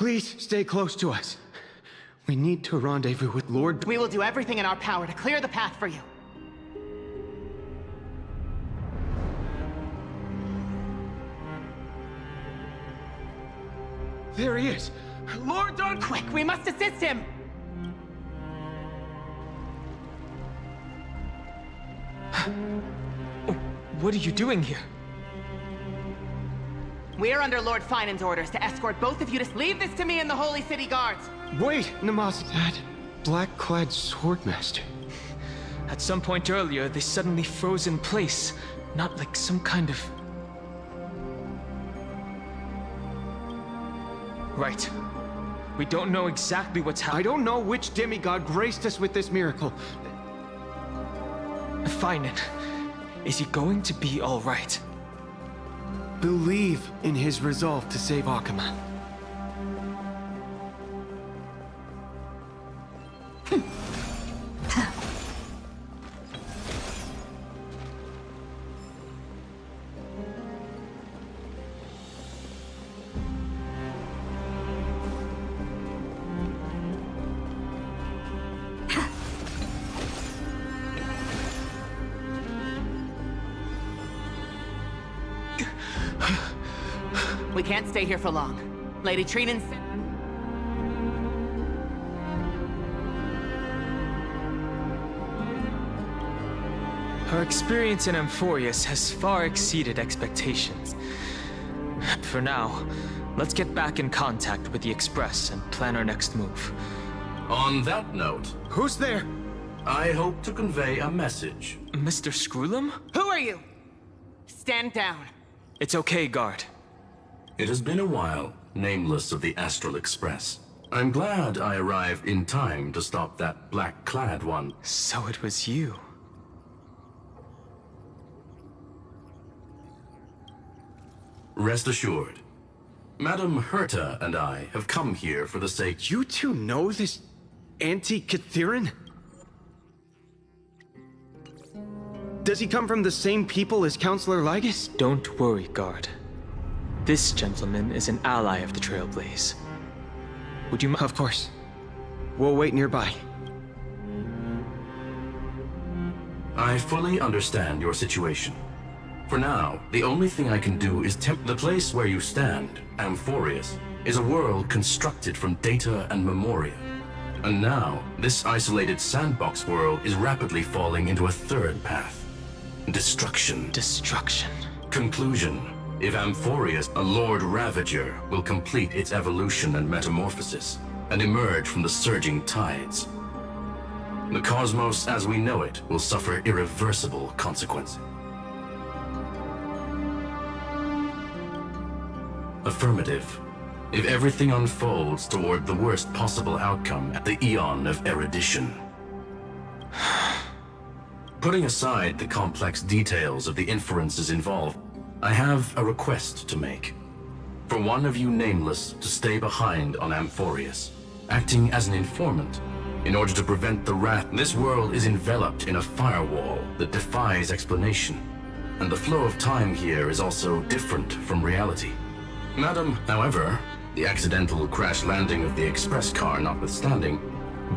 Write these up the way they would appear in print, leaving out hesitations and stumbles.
Please stay close to us. We need to rendezvous with Lord... We will do everything in our power to clear the path for you. There he is! Lord Don... Quick, we must assist him! What are you doing here? We are under Lord Finan's orders to escort both of you to... Leave this to me and the Holy City Guards! Wait, Namas, that black-clad swordmaster. At some point earlier, they suddenly froze in place. Not like some kind of... Right. We don't know exactly what's happening. I don't know which demigod graced us with this miracle. Fine. Is he going to be all right? Believe in his resolve to save Akama. We can't stay here for long. Lady Trinan's... Our experience in Amphoreus has far exceeded expectations. For now, let's get back in contact with the Express and plan our next move. On that note, Who's there? I hope to convey a message. Mr. Screwlum? Who are you? Stand down. It's okay, guard. It has been a while, nameless of the Astral Express. I'm glad I arrived in time to stop that black-clad one. So it was you. Rest assured, Madam Herta and I have come here for the sake... You two know this anti-Catharin? Does he come from the same people as Counselor Lygus? Don't worry, guard. This gentleman is an ally of the Trailblaze. Would you... Of course. We'll wait nearby. I fully understand your situation. For now, the only thing I can do is tempt the place where you stand, Amphoreus, is a world constructed from data and memoria. And now, this isolated sandbox world is rapidly falling into a third path. Destruction. Destruction. Conclusion. If Amphoreus, a Lord Ravager, will complete its evolution and metamorphosis, and emerge from the surging tides, the cosmos as we know it will suffer irreversible consequences. Affirmative. If everything unfolds toward the worst possible outcome at the Eon of Erudition. Putting aside the complex details of the inferences involved, I have a request to make. For one of you nameless to stay behind on Amphoreus, acting as an informant, in order to prevent the wrath. This world is enveloped in a firewall that defies explanation, and the flow of time here is also different from reality. Madam, however, the accidental crash landing of the express car notwithstanding,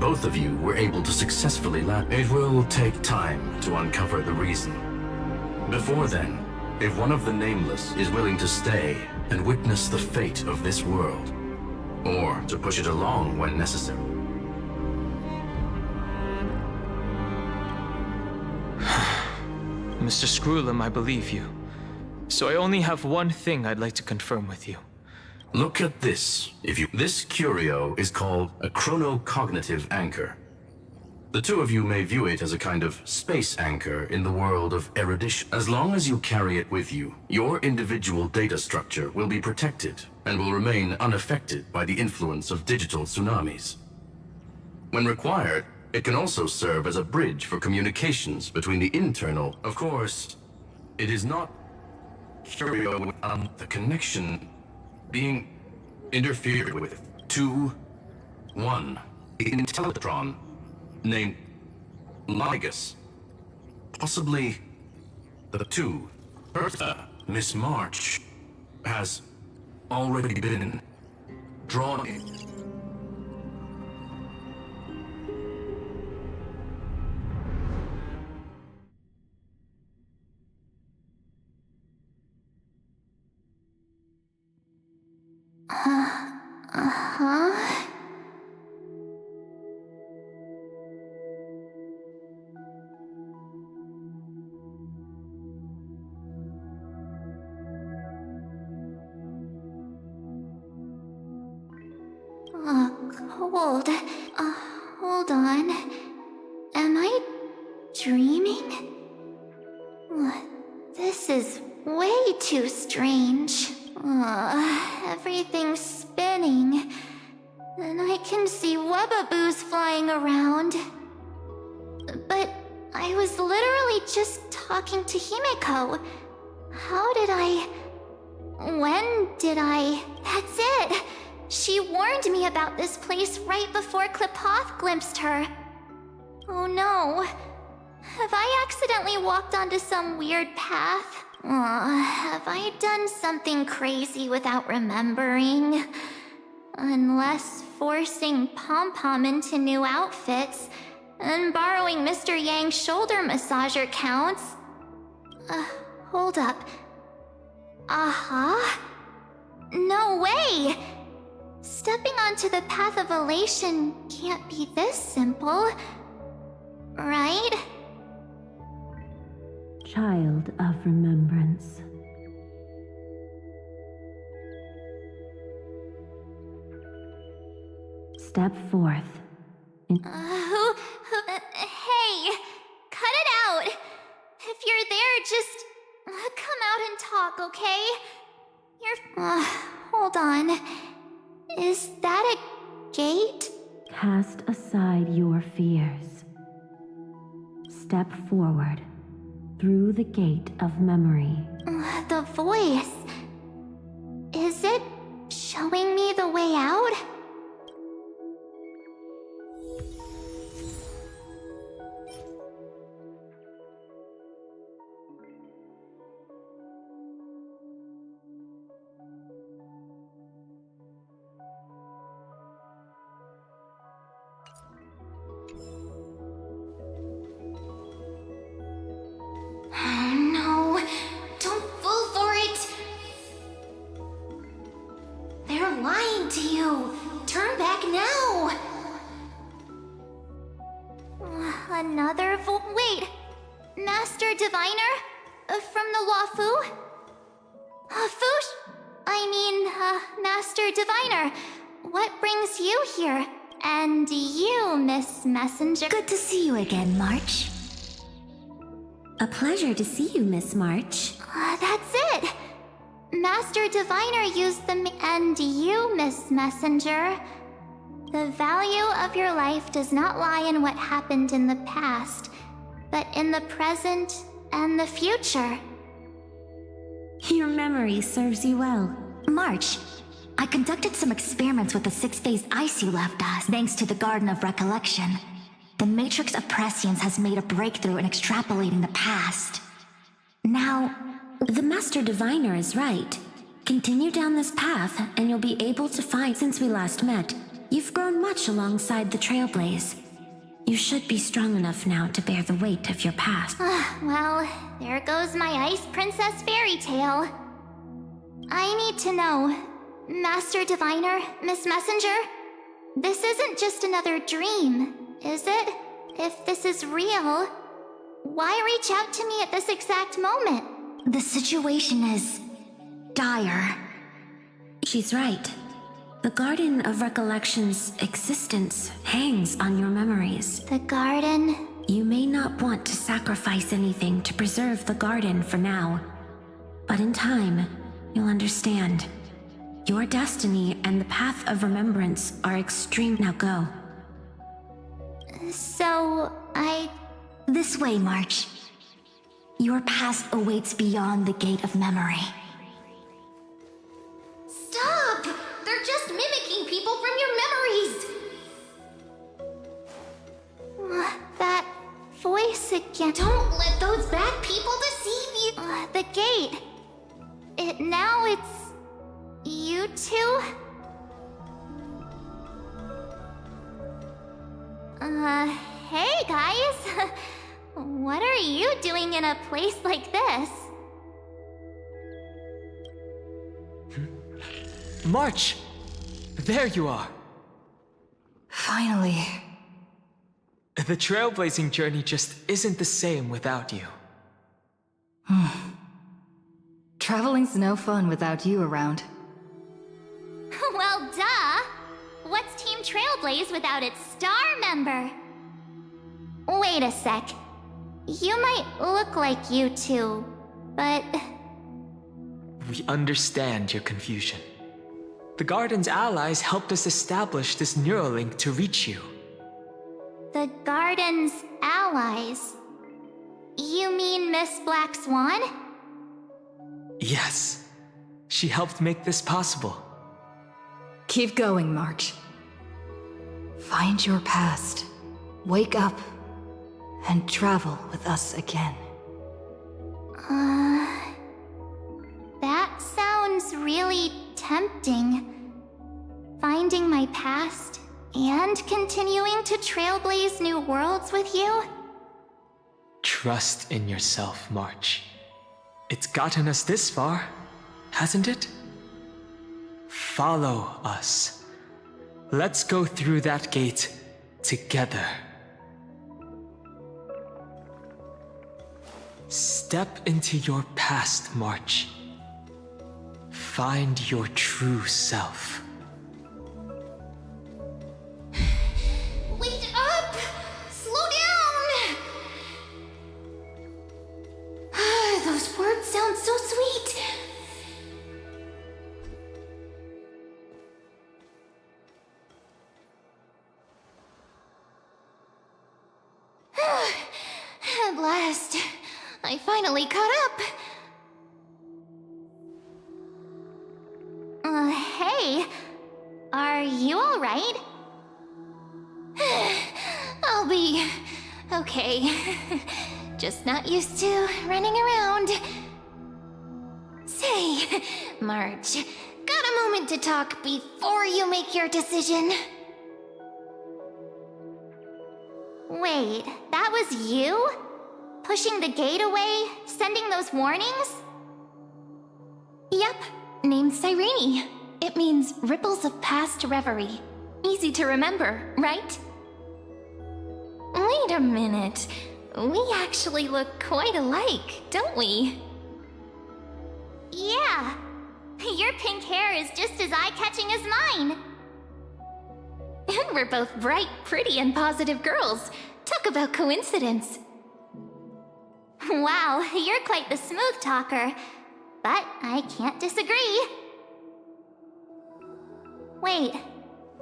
both of you were able to successfully land. It will take time to uncover the reason. Before then, if one of the nameless is willing to stay and witness the fate of this world, or to push it along when necessary. Mr. Screwlum, I believe you. So I only have one thing I'd like to confirm with you. Look at this, if you... This curio is called a chronocognitive anchor. The two of you may view it as a kind of space anchor in the world of erudition. As long as you carry it with you, your individual data structure will be protected and will remain unaffected by the influence of digital tsunamis. When required, it can also serve as a bridge for communications between the internal... Of course, it is not curio without the connection being interfered with. 2-1. The Intellitron named Lygus. Possibly the two. Herta, Miss March, has already been Drawn in. Huh? Cold. Hold on. Am I dreaming? This is way too strange. Everything's spinning. And I can see webaboos flying around. But I was literally just talking to Himeko. How did I... When did I... That's it! She warned me about this place right before Klipoth glimpsed her. Oh no. Have I accidentally walked onto some weird path? Have I done something crazy without remembering? Unless forcing Pom-Pom into new outfits and borrowing Mr. Yang's shoulder massager counts. Hold up. No way! Stepping onto the path of elation can't be this simple, right? Child of remembrance. Step forth. Hey, cut it out. If you're there, just come out and talk, okay? Hold on. Is that a gate? Cast aside your fears. Step forward through the gate of memory. The voice. Is it showing me the way out? No, don't fall for it. They're lying to you. Turn back now. Another wait, Master Diviner? From the Wafu? Master Diviner, what brings you here? And you, Miss Messenger? Good to see you again, March. A pleasure to see you, Miss March. That's it! Master Diviner used the and you, Miss Messenger. The value of your life does not lie in what happened in the past, but in the present and the future. Your memory serves you well. March, I conducted some experiments with the 6-phase ice you left us, thanks to the Garden of Recollection. The Matrix of Prescience has made a breakthrough in extrapolating the past. Now, The Master Diviner is right. Continue down this path, and you'll be able to find. Since we last met, you've grown much alongside the Trailblaze. You should be strong enough now to bear the weight of your past. Well, there goes my Ice Princess fairy tale. I need to know, Master Diviner, Miss Messenger, this isn't just another dream, is it? If this is real, why reach out to me at this exact moment? the situation is dire. She's right. The Garden of Recollection's existence hangs on your memories. The garden? You may not want to sacrifice anything to preserve the garden for now, but in time, you'll understand. Your destiny and the path of remembrance are extreme. Now go. So, This way, March. Your past awaits beyond the gate of memory. Stop! They're just mimicking people from your memories! That voice again. Don't let those bad people deceive you! The gate. Now it's... you two? Hey guys! What are you doing in a place like this? March! There you are! Finally. The trailblazing journey just isn't the same without you. Traveling's no fun without you around. Well, duh! What's Team Trailblaze without its star member? Wait a sec. You might look like you two, but... We understand your confusion. The Garden's allies helped us establish this Neuralink to reach you. The Garden's allies? You mean Miss Black Swan? Yes. She helped make this possible. Keep going, March. Find your past. Wake up. And travel with us again. That sounds really tempting. Finding my past and continuing to trailblaze new worlds with you? Trust in yourself, March. It's gotten us this far, hasn't it? Follow us. Let's go through that gate together. Step into your past, March. Find your true self. Wait up! Slow down! Those words sound so sweet. At last, I finally caught up. Hey, are you all right? I'll be okay. Just not used to running around. Say, March, got a moment to talk before you make your decision? Wait, that was you? Pushing the gate away? Sending those warnings? Yep, named Cyrene. It means ripples of past reverie. Easy to remember, right? Wait a minute. We actually look quite alike, don't we? Yeah. Your pink hair is just as eye-catching as mine. And we're both bright, pretty, and positive girls. Talk about coincidence. Wow, you're quite the smooth talker. But I can't disagree. Wait,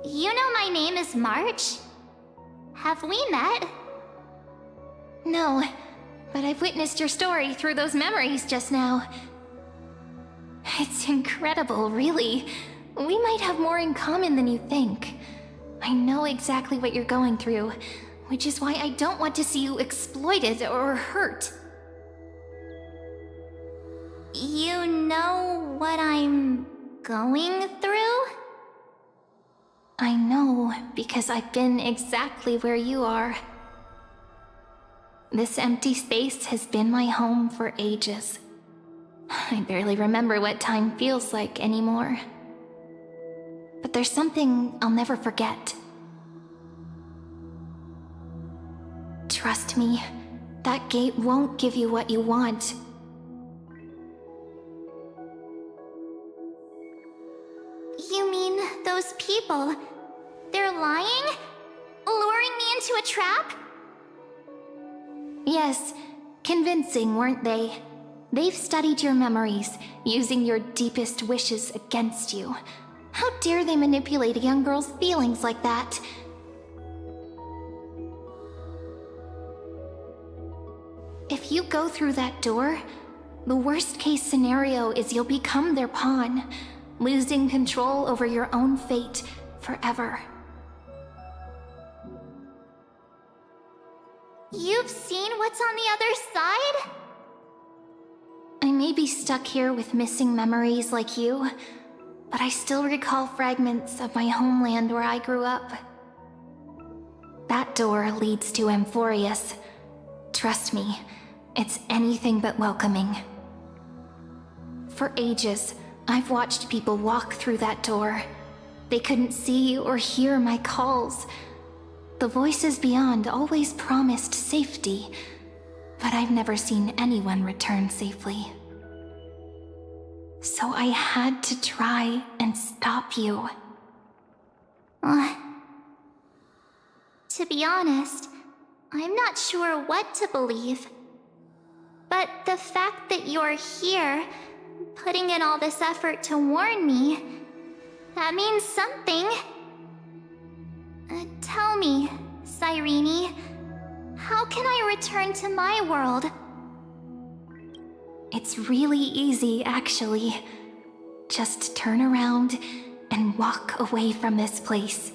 you know my name is March? Have we met? No, but I've witnessed your story through those memories just now. It's incredible, really. We might have more in common than you think. I know exactly what you're going through, which is why I don't want to see you exploited or hurt. You know what I'm going through? I know, because I've been exactly where you are. This empty space has been my home for ages. I barely remember what time feels like anymore. But there's something I'll never forget. Trust me, that gate won't give you what you want. You mean those people? They're lying? Luring me into a trap? Yes, convincing, weren't they? They've studied your memories, using your deepest wishes against you. How dare they manipulate a young girl's feelings like that? If you go through that door, the worst case scenario is you'll become their pawn, losing control over your own fate forever. You've seen what's on the other side? I may be stuck here with missing memories like you, but I still recall fragments of my homeland where I grew up. That door leads to Amphoreus. Trust me, it's anything but welcoming. For ages, I've watched people walk through that door. They couldn't see or hear my calls. The voices beyond always promised safety, but I've never seen anyone return safely. So I had to try and stop you. To be honest, I'm not sure what to believe. But the fact that you're here, putting in all this effort to warn me, that means something. Tell me, Cyrene, how can I return to my world? It's really easy, actually. Just turn around and walk away from this place.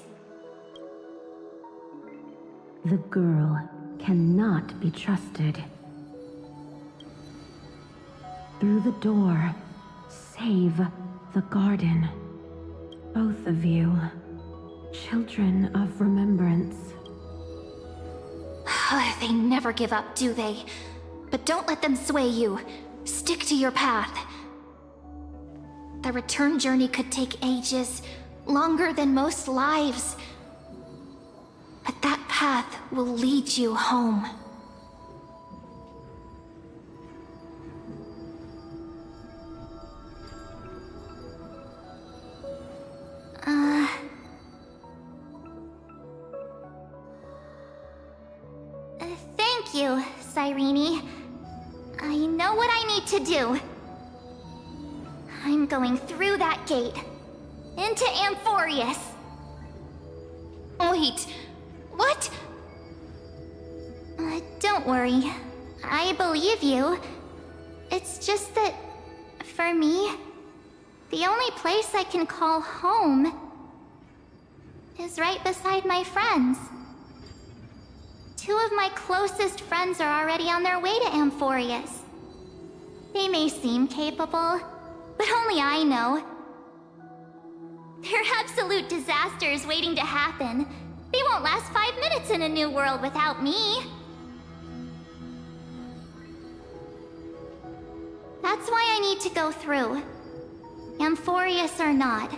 The girl cannot be trusted. Through the door, save the garden. Both of you, children of remembrance. They never give up, do they? But don't let them sway you. Stick to your path. The return journey could take ages, longer than most lives. But that path will lead you home. Thank you, Cyrene. I know what I need to do. I'm going through that gate. Into Amphoreus. Wait, what? Don't worry. I believe you. It's just that, for me, the only place I can call home is right beside my friends. Two of my closest friends are already on their way to Amphoreus. They may seem capable, but only I know. They're absolute disasters waiting to happen. They won't last 5 minutes in a new world without me. That's why I need to go through. Amphoreus or not.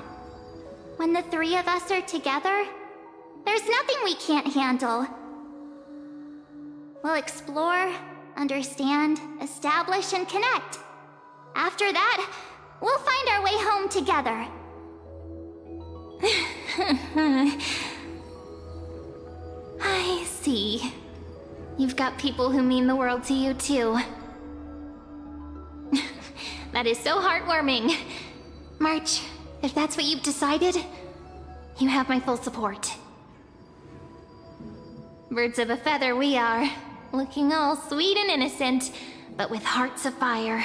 When the three of us are together, there's nothing we can't handle. We'll explore, understand, establish, and connect. After that, we'll find our way home together. I see. You've got people who mean the world to you, too. That is so heartwarming. March, if that's what you've decided, you have my full support. Birds of a feather we are, looking all sweet and innocent, but with hearts of fire.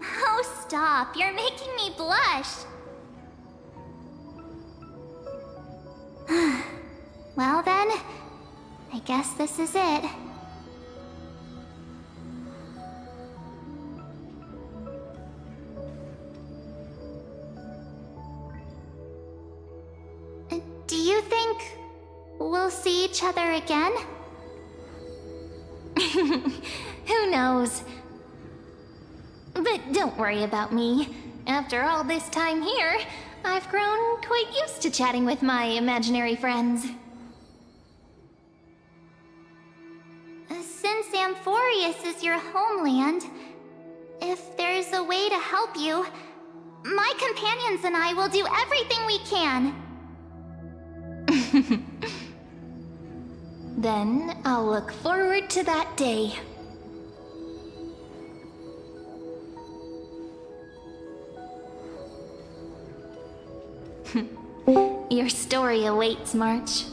Oh, stop. You're making me blush. Well then, I guess this is it. Do you think we'll see each other again? Who knows? But don't worry about me. After all this time here, I've grown quite used to chatting with my imaginary friends. Since Amphoreus is your homeland, if there's a way to help you, my companions and I will do everything we can. Then I'll look forward to that day. Your story awaits, March.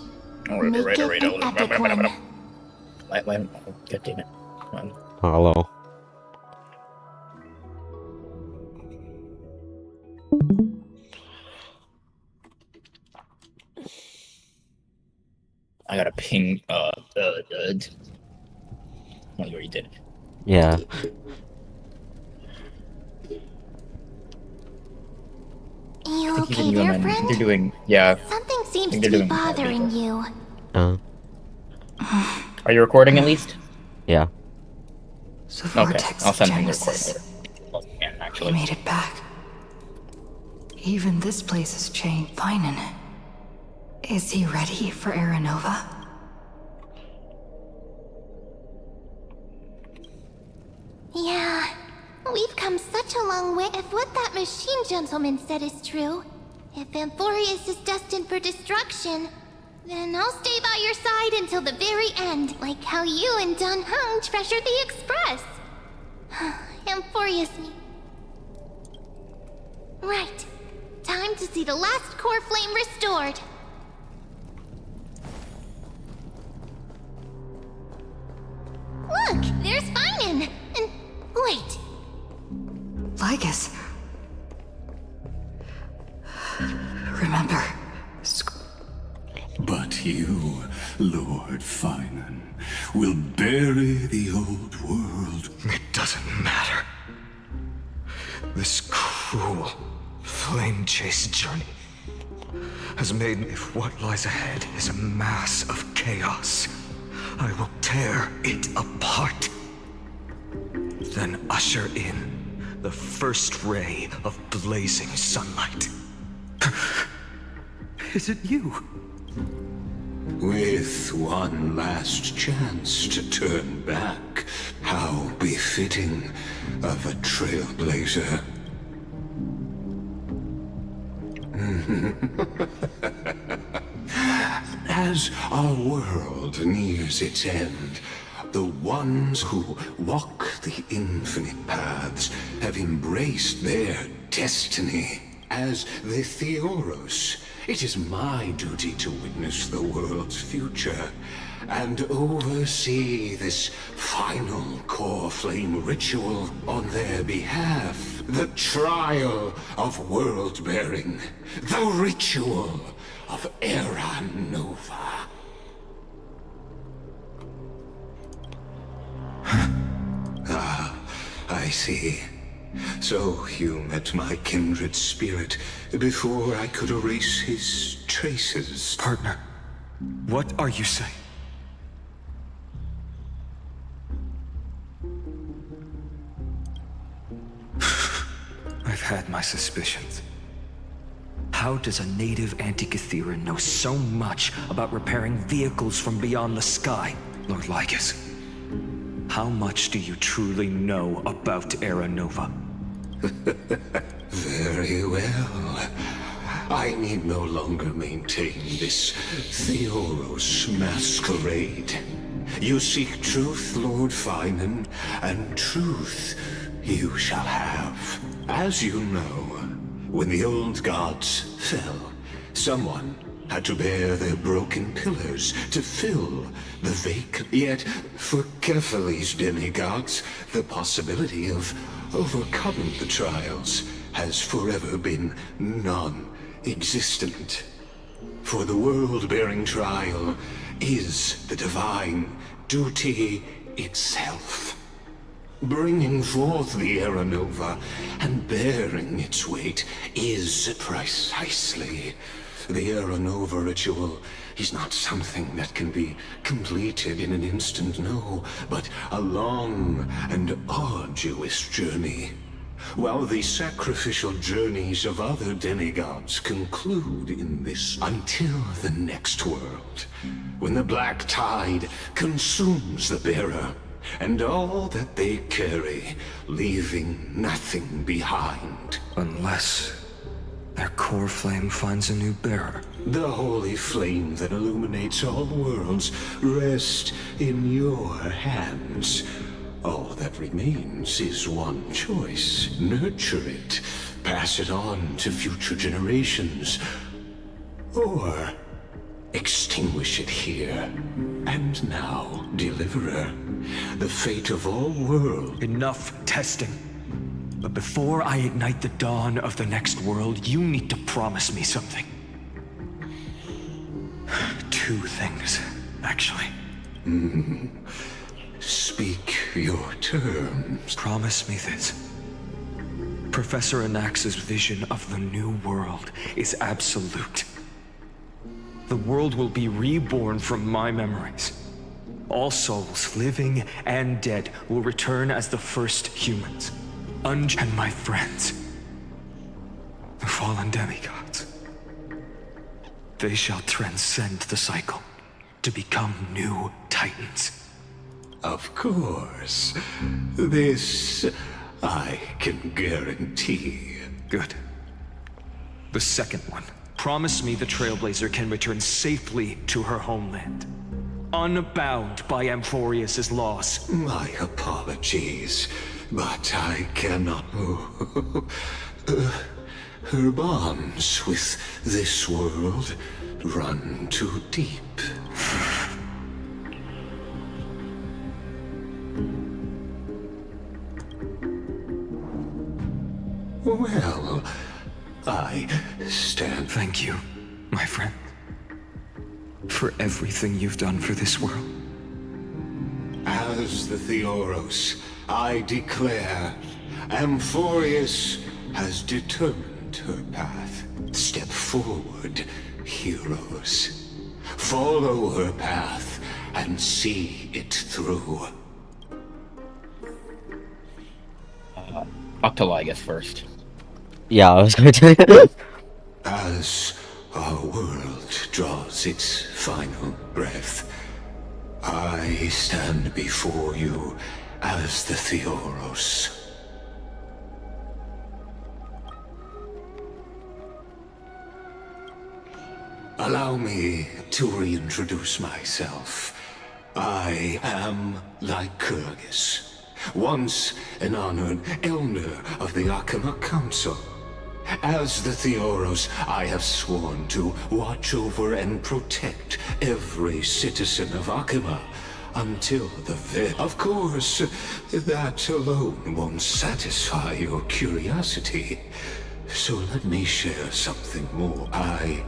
Make it an epic one. God damn it. Hello. I gotta ping, oh, you already did. Yeah. You I think okay he's there, they're friend? doing, yeah. Something seems think to they're be doing bad, bothering you. Are you recording at least? Yeah. The Okay, vortex I'll of send him the recording Genesis. later. Well, yeah, He actually. made it back. Even this place has changed. Finan. Is he ready for Aranova? Yeah, we've come such a long way. If what that machine gentleman said is true, if Amphoreus is destined for destruction, then I'll stay by your side until the very end, like how you and Dun Hung treasured the Express. Amphoreus me. Right. Time to see the last core flame restored. Look, there's Finan. And wait. Lygus. Remember. But you, Lord Finan, will bury the old world. It doesn't matter. This cruel, flame-chased journey has made me, if what lies ahead is a mass of chaos, I will tear it apart. Then usher in the first ray of blazing sunlight. Is it you? With one last chance to turn back, how befitting of a trailblazer. As our world nears its end, the ones who walk the infinite paths have embraced their destiny. As the Theoros, it is my duty to witness the world's future and oversee this final core flame ritual on their behalf. The trial of world-bearing, the ritual of Aranova. Ah, I see. So you met my kindred spirit before I could erase his traces. Partner, what are you saying? I've had my suspicions. How does a native Antikytheran know so much about repairing vehicles from beyond the sky, Lord Lygus? How much do you truly know about Aranova? Very well. I need no longer maintain this Theoros masquerade. You seek truth, Lord Finan, and truth you shall have. As you know, when the old gods fell, someone had to bear their broken pillars to fill the vacant. Yet, for Kephales's demigods, the possibility of overcoming the trials has forever been non-existent. For the world-bearing trial is the divine duty itself. Bringing forth the Aranova and bearing its weight is precisely the Aranova ritual. Is not something that can be completed in an instant, no, but a long and arduous journey. While the sacrificial journeys of other demigods conclude in this until the next world, when the black tide consumes the bearer and all that they carry, leaving nothing behind. Unless their core flame finds a new bearer. The holy flame that illuminates all worlds rests in your hands. All that remains is one choice. Nurture it, pass it on to future generations, or extinguish it here and now, Deliverer. The fate of all worlds. Enough testing. But before I ignite the dawn of the next world, you need to promise me something. Two things, actually. Speak your terms. Promise me this. Professor Anax's vision of the new world is absolute. The world will be reborn from my memories. All souls, living and dead, will return as the first humans. And my friends, the fallen demigods. They shall transcend the cycle to become new titans. Of course. This I can guarantee. Good. The second one. Promise me the Trailblazer can return safely to her homeland, unbound by Amphoreus' laws. My apologies, but I cannot move. Her bonds with this world run too deep. Well, I stand... Thank you, my friend, for everything you've done for this world. As the Theoros, I declare, Amphoreus has determined her path. Step forward, heroes. Follow her path and see it through. Octola, I guess, first. Yeah, I was going to. As our world draws its final breath, I stand before you as the Theoros. Allow me to reintroduce myself. I am Lycurgus, once an honored elder of the Akama Council. As the Theoros, I have sworn to watch over and protect every citizen of Akama until the very... Of course, that alone won't satisfy your curiosity. So let me share something more. I,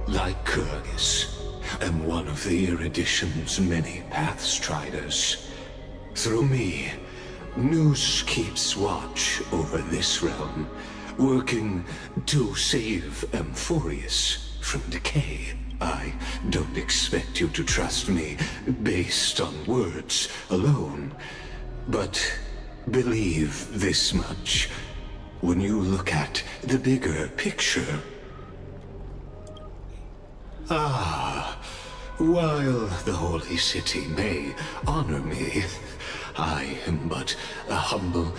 Lycurgus, am one of the Erudition's many Pathstriders. Through me, Nous keeps watch over this realm, working to save Amphoreus from decay. I don't expect you to trust me based on words alone, but believe this much. When you look at the bigger picture... while the Holy City may honor me, I am but a humble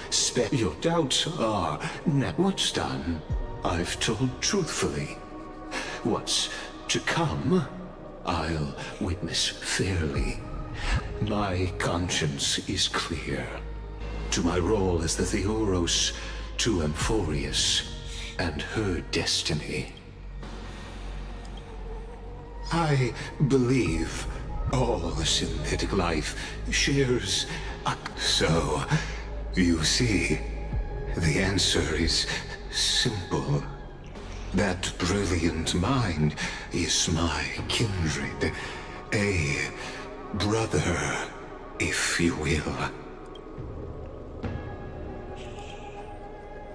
Your doubts are not what's done. I've told truthfully. What's to come, I'll witness fairly. My conscience is clear. To my role as the Theoros, to Amphoreus, and her destiny. I believe all synthetic life shares a... So, you see, the answer is simple. That brilliant mind is my kindred. A brother, if you will.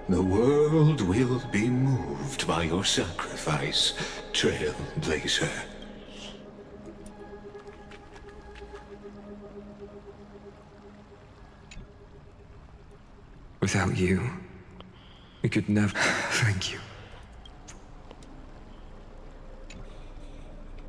The world will be moved by your sacrifice, Trailblazer. Without you, we could never... Thank you.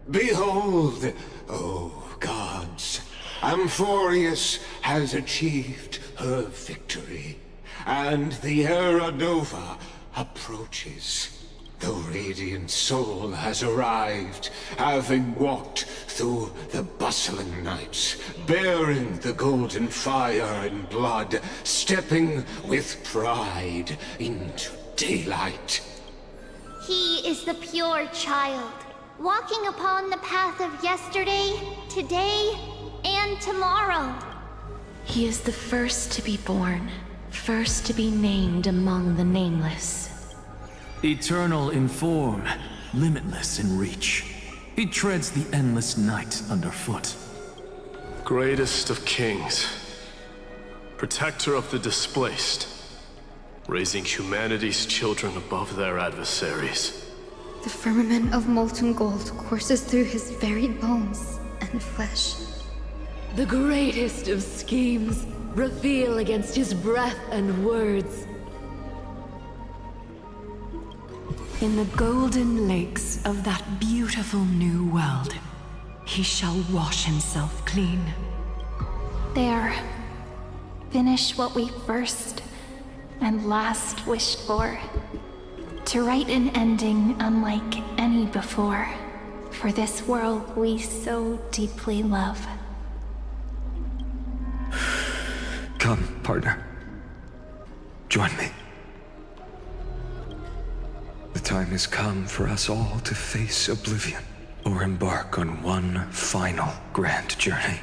Behold, oh gods, Amphoreus has achieved her victory, and the Era Nova approaches. The radiant soul has arrived, having walked through the bustling nights, bearing the golden fire and blood, stepping with pride into daylight. He is the pure child, walking upon the path of yesterday, today, and tomorrow. He is the first to be born, first to be named among the nameless. Eternal in form, limitless in reach. He treads the endless night underfoot. Greatest of kings, protector of the displaced, raising humanity's children above their adversaries. The firmament of molten gold courses through his very bones and flesh. The greatest of schemes reveal against his breath and words. In the golden lakes of that beautiful new world, he shall wash himself clean. There. Finish what we first and last wished for. To write an ending unlike any before, for this world we so deeply love. Come, partner. Join me. The time has come for us all to face oblivion, or embark on one final grand journey.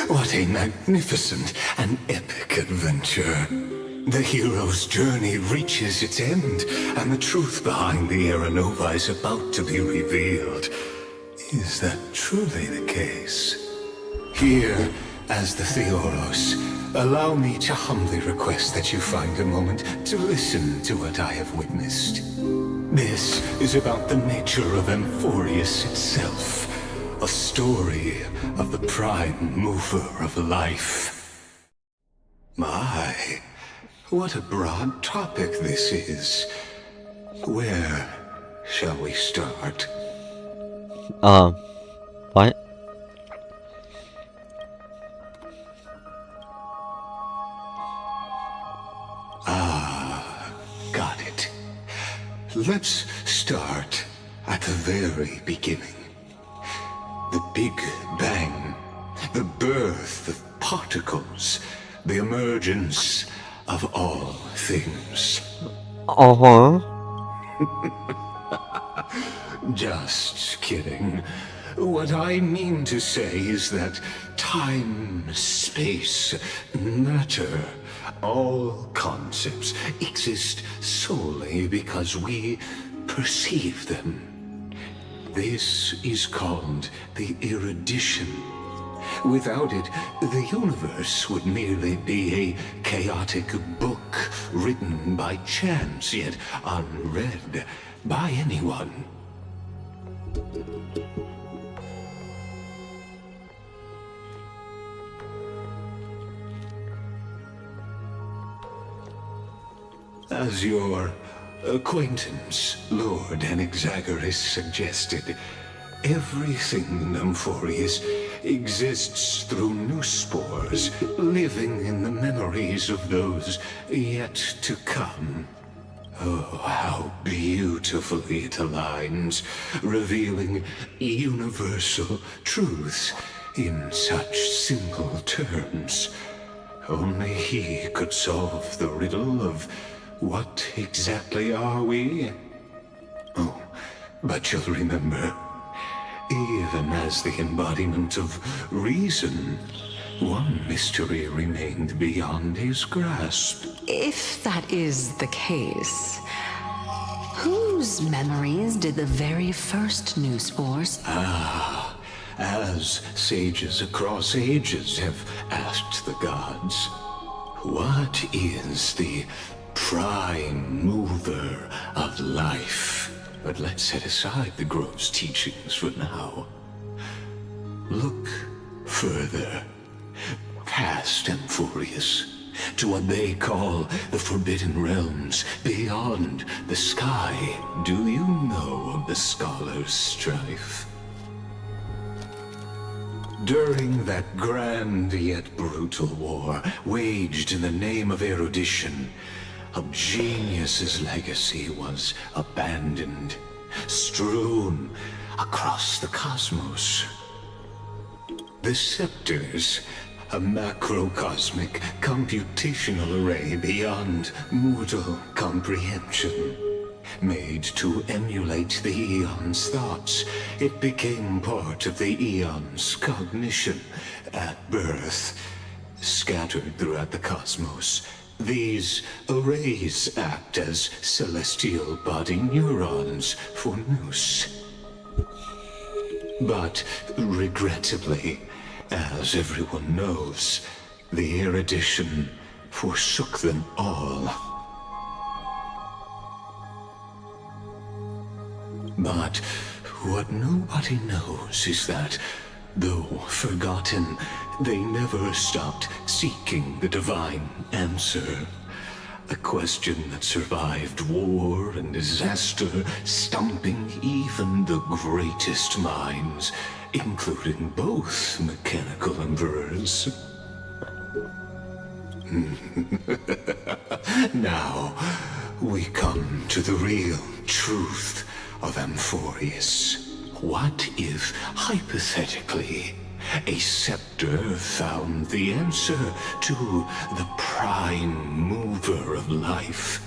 What a magnificent and epic adventure. The hero's journey reaches its end, and the truth behind the Era Nova is about to be revealed. Is that truly the case? Here, as the Theoros, allow me to humbly request that you find a moment to listen to what I have witnessed. This is about the nature of Amphoreus itself. A story of the prime mover of life. My, what a broad topic this is. Where shall we start? What? Got it. Let's start at the very beginning. The Big Bang, the birth of particles, the emergence of all things. Just kidding. What I mean to say is that time, space, matter, all concepts exist solely because we perceive them. This is called the erudition. Without it, the universe would merely be a chaotic book written by chance, yet unread by anyone. As your acquaintance, Lord Anaxagoras, suggested, everything in Amphoreus exists through new spores, living in the memories of those yet to come. Oh, how beautifully it aligns, revealing universal truths in such simple terms. Only he could solve the riddle of what exactly are we? Oh, but you'll remember, even as the embodiment of reason, one mystery remained beyond his grasp. If that is the case, whose memories did the very first new spores? As sages across ages have asked the gods, what is the prime mover of life? But let's set aside the grove's teachings for now. Look further, past Amphoreus, to what they call the Forbidden Realms, beyond the sky. Do you know of the Scholar's Strife? During that grand yet brutal war, waged in the name of erudition, a genius's legacy was abandoned, strewn across the cosmos. The scepters, a macrocosmic computational array beyond mortal comprehension. Made to emulate the Eon's thoughts, it became part of the Eon's cognition at birth. Scattered throughout the cosmos, these arrays act as celestial body neurons for Nous. But regrettably, as everyone knows, the erudition forsook them all. But what nobody knows is that, though forgotten, they never stopped seeking the divine answer. A question that survived war and disaster, stumping even the greatest minds, including both mechanical emperors. Now, we come to the real truth of Amphoreus. What if, hypothetically, a scepter found the answer to the prime mover of life?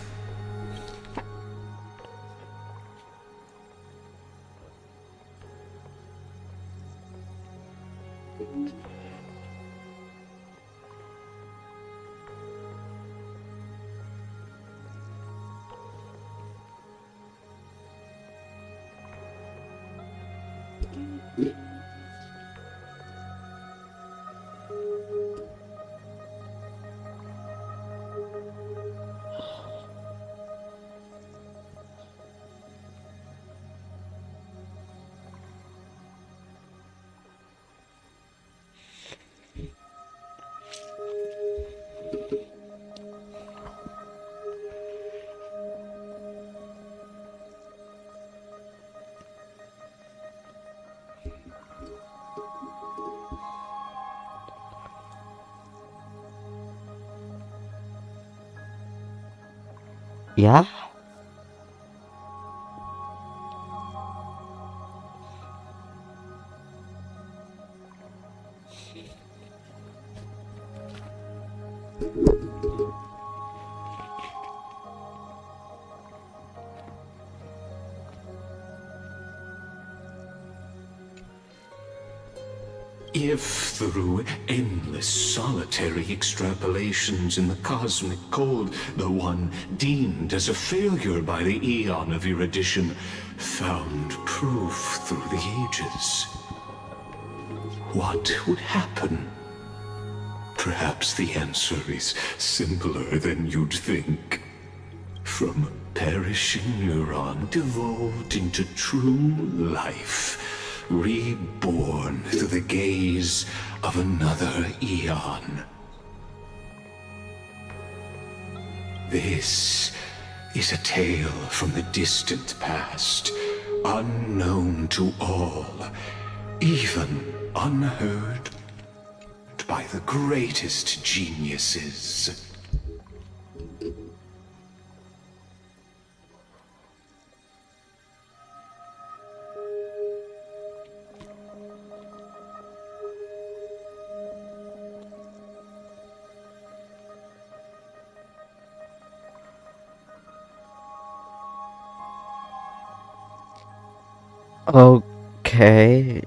Yeah? If through endless solitary extrapolations in the cosmic code, the one deemed as a failure by the Eon of erudition found proof through the ages, what would happen? Perhaps the answer is simpler than you'd think. From a perishing neuron devolved into true life, reborn through the gaze of another Eon. This is a tale from the distant past, unknown to all, even unheard by the greatest geniuses. Okay.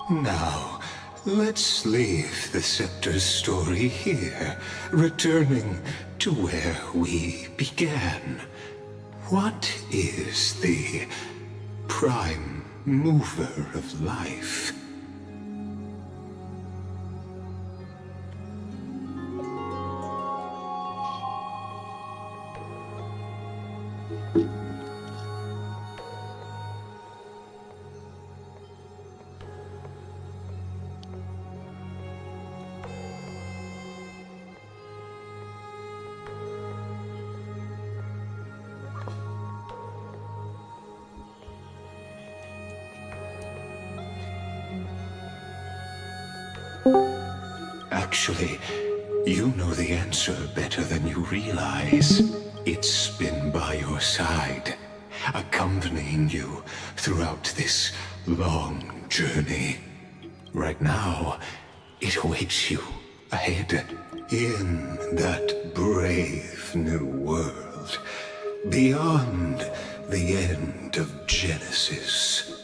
Now, let's leave the Scepter's story here, returning to where we began. What is the prime mover of life? Actually, you know the answer better than you realize. It's been by your side, accompanying you throughout this long journey. Right now, it awaits you ahead in that brave new world, beyond the end of Genesis.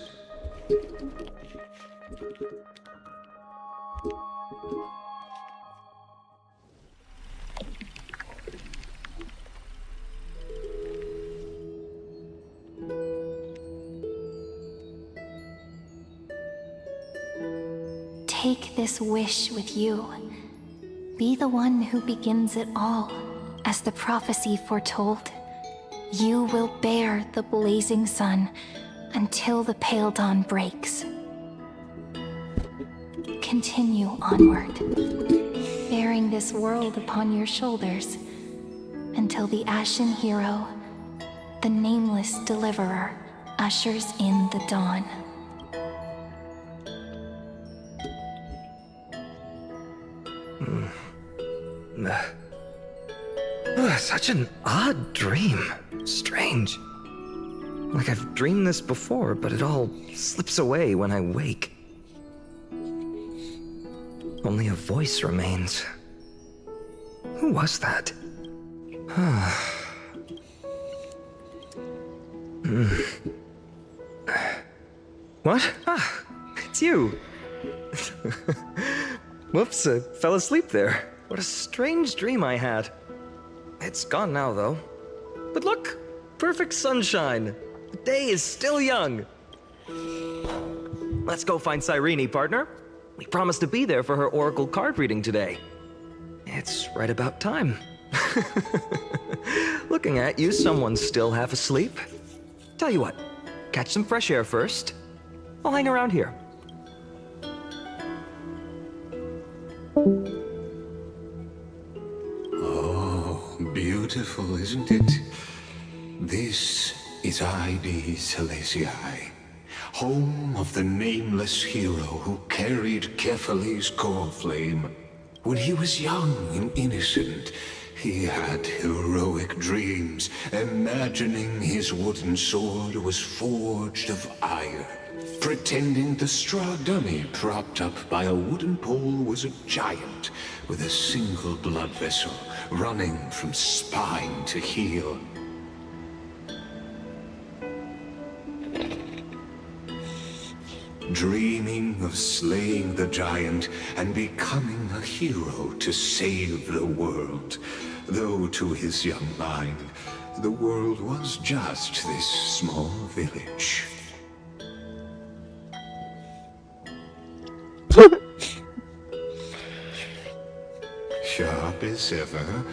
Take this wish with you. Be the one who begins it all. As the prophecy foretold, you will bear the blazing sun until the pale dawn breaks. Continue onward, bearing this world upon your shoulders until the Ashen Hero, the nameless deliverer, ushers in the dawn. Such an odd dream. Strange. Like I've dreamed this before, but it all slips away when I wake. Only a voice remains. Who was that? What? Ah, it's you. Whoops, I fell asleep there. What a strange dream I had. It's gone now, though. But look, perfect sunshine. The day is still young. Let's go find Cyrene, partner. We promised to be there for her oracle card reading today. It's right about time. Looking at you, someone's still half asleep. Tell you what, catch some fresh air first. I'll hang around here. Beautiful, isn't it? This is Ide Celestii, home of the nameless hero who carried Kephales's core flame. When he was young and innocent, he had heroic dreams, imagining his wooden sword was forged of iron, pretending the straw dummy propped up by a wooden pole was a giant with a single blood vessel running from spine to heel. Dreaming of slaying the giant and becoming a hero to save the world, though to his young mind, the world was just this small village. Sharp as ever.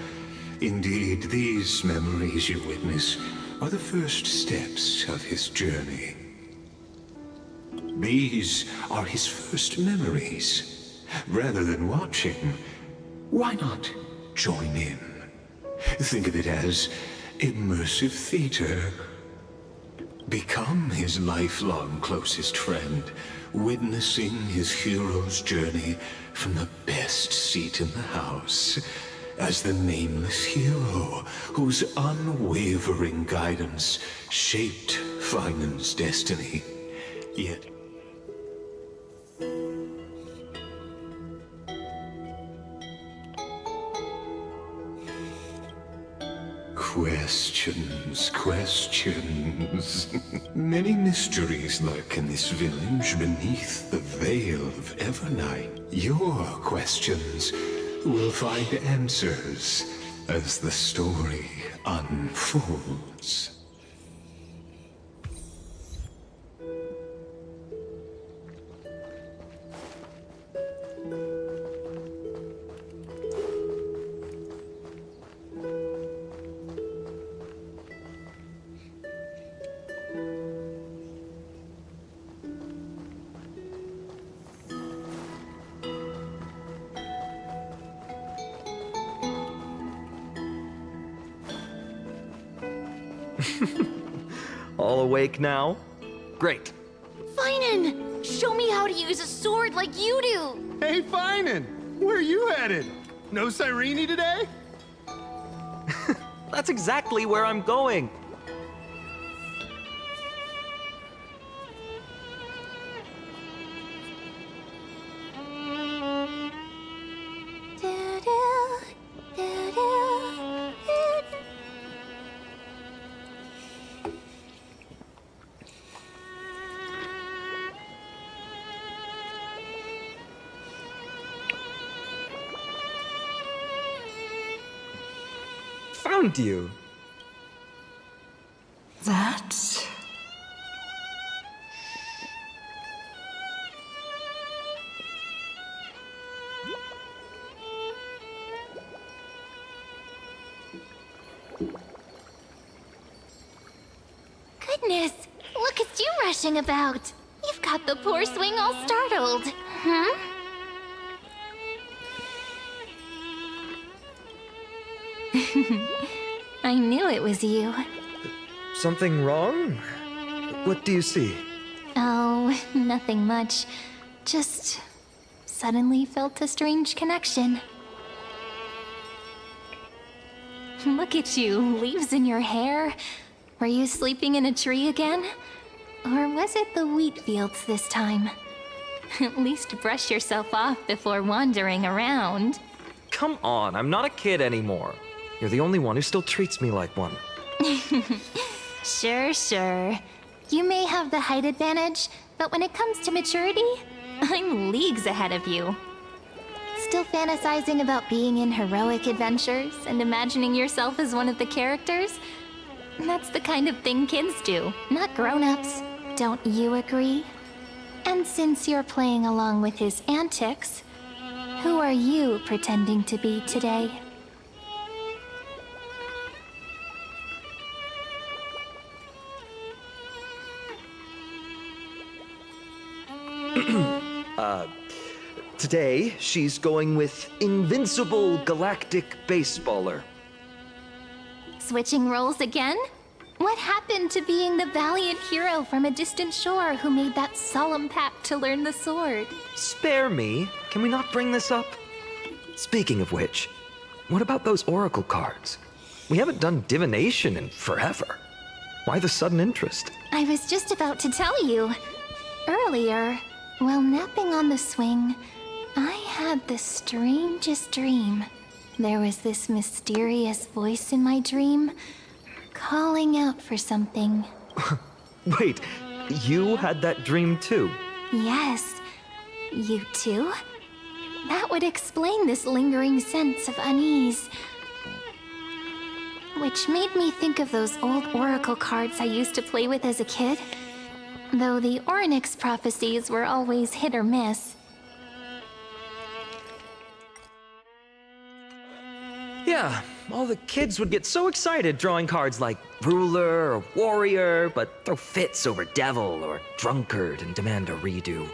Indeed, these memories you witness are the first steps of his journey. These are his first memories. Rather than watching, why not join in? Think of it as immersive theater. Become his lifelong closest friend, witnessing his hero's journey from the best seat in the house, as the nameless hero whose unwavering guidance shaped Finan's destiny. Yet questions. Many mysteries lurk in this village beneath the veil of Evernight. Your questions will find answers as the story unfolds. All awake now? Great. Finan! Show me how to use a sword like you do! Hey, Finan! Where are you headed? No Cyrene today? That's exactly where I'm going. Found you. That... Goodness, look at you rushing about. You've got the poor swing all startled. Hmm? I knew it was you. Something wrong? What do you see? Oh, nothing much. Just suddenly felt a strange connection. Look at you, leaves in your hair. Were you sleeping in a tree again? Or was it the wheat fields this time? At least brush yourself off before wandering around. Come on, I'm not a kid anymore. You're the only one who still treats me like one. Sure. You may have the height advantage, but when it comes to maturity, I'm leagues ahead of you. Still fantasizing about being in heroic adventures and imagining yourself as one of the characters? That's the kind of thing kids do, not grown-ups. Don't you agree? And since you're playing along with his antics, who are you pretending to be today? Today, she's going with Invincible Galactic Baseballer. Switching roles again? What happened to being the valiant hero from a distant shore who made that solemn pact to learn the sword? Spare me. Can we not bring this up? Speaking of which, what about those oracle cards? We haven't done divination in forever. Why the sudden interest? I was just about to tell you. Earlier, while napping on the swing, I had the strangest dream. There was this mysterious voice in my dream, calling out for something. Wait, you had that dream too? Yes, you too? That would explain this lingering sense of unease. Which made me think of those old oracle cards I used to play with as a kid. Though the Ornyx prophecies were always hit or miss. Yeah, all the kids would get so excited drawing cards like ruler or warrior, but throw fits over devil or drunkard and demand a redo.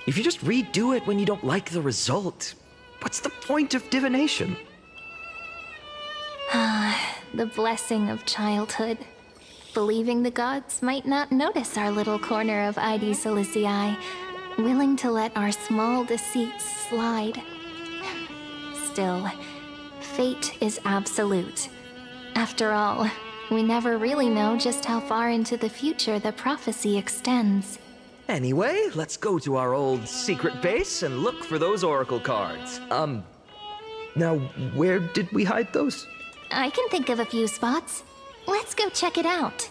If you just redo it when you don't like the result, what's the point of divination? The blessing of childhood. Believing the gods might not notice our little corner of ID Silicii, willing to let our small deceits slide. Still, fate is absolute. After all, we never really know just how far into the future the prophecy extends. Anyway, let's go to our old secret base and look for those oracle cards. Now, where did we hide those? I can think of a few spots. Let's go check it out.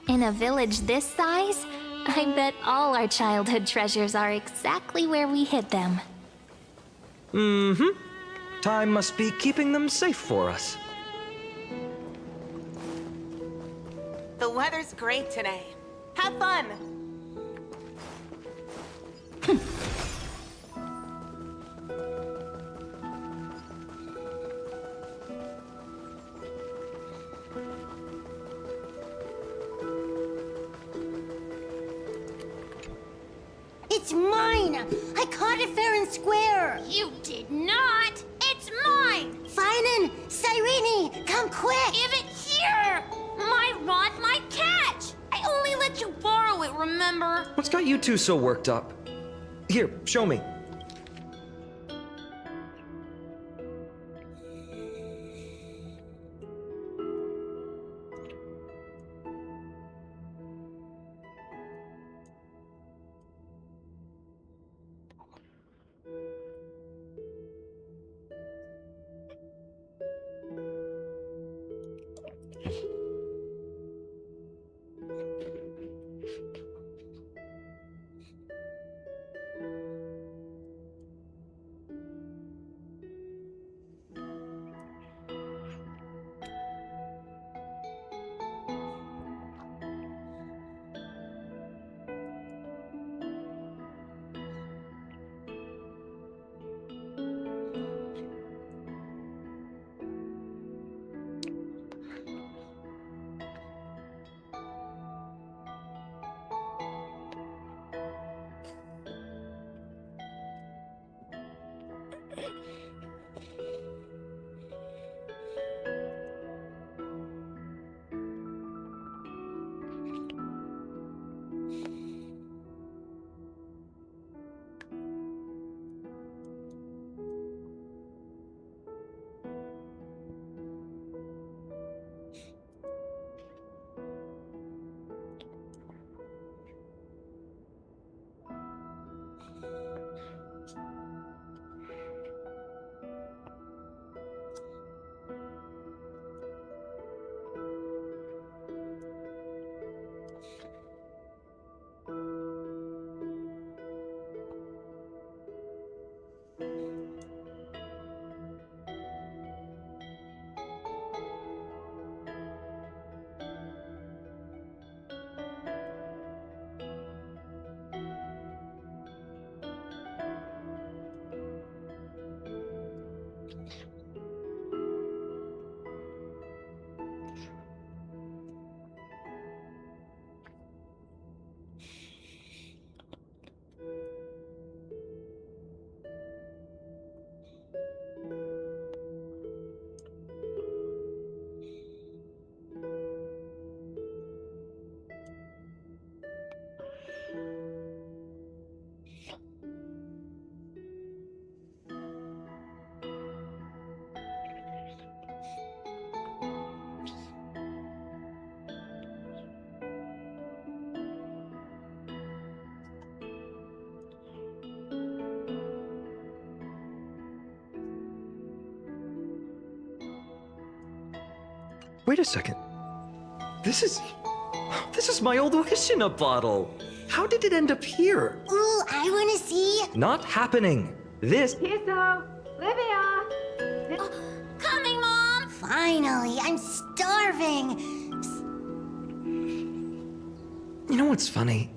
In a village this size, I bet all our childhood treasures are exactly where we hid them. Mm-hmm. Time must be keeping them safe for us. The weather's great today. Have fun! It's mine! I caught it fair and square! You did not! It's mine! Finan! Cyrene! Come quick! Give it here! My rod, my catch! I only let you borrow it, remember? remember? What's got you two so worked up? Here, show me. Wait a second. This is my old wish in a bottle. How did it end up here? Ooh, I wanna see. Not happening. This... Kisso! Livia! Coming, Mom! Finally, I'm starving. You know what's funny?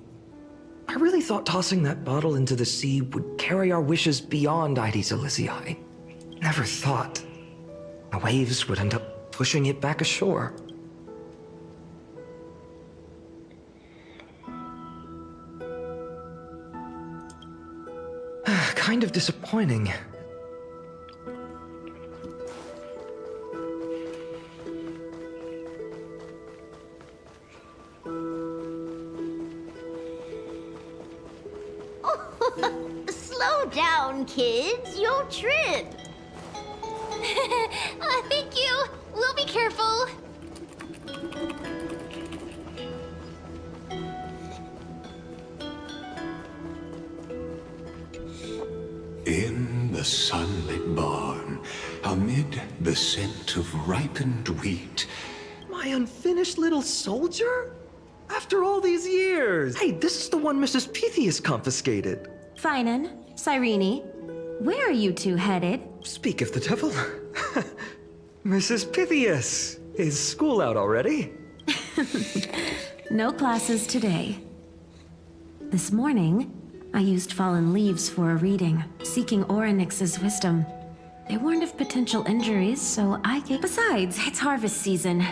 I really thought tossing that bottle into the sea would carry our wishes beyond Ides Elysiae. Never thought the waves would end up pushing it back ashore. Kind of disappointing. Slow down, kids. You'll trip. Thank you. We'll be careful. In the sunlit barn, amid the scent of ripened wheat. My unfinished little soldier? After all these years! Hey, this is the one Mrs. Pythias confiscated. Finan, Cyrene, where are you two headed? Speak of the devil. Mrs. Pythias, is school out already? No classes today. This morning, I used fallen leaves for a reading, seeking Orynyx's wisdom. They warned of potential injuries, so I gave... Besides, it's harvest season.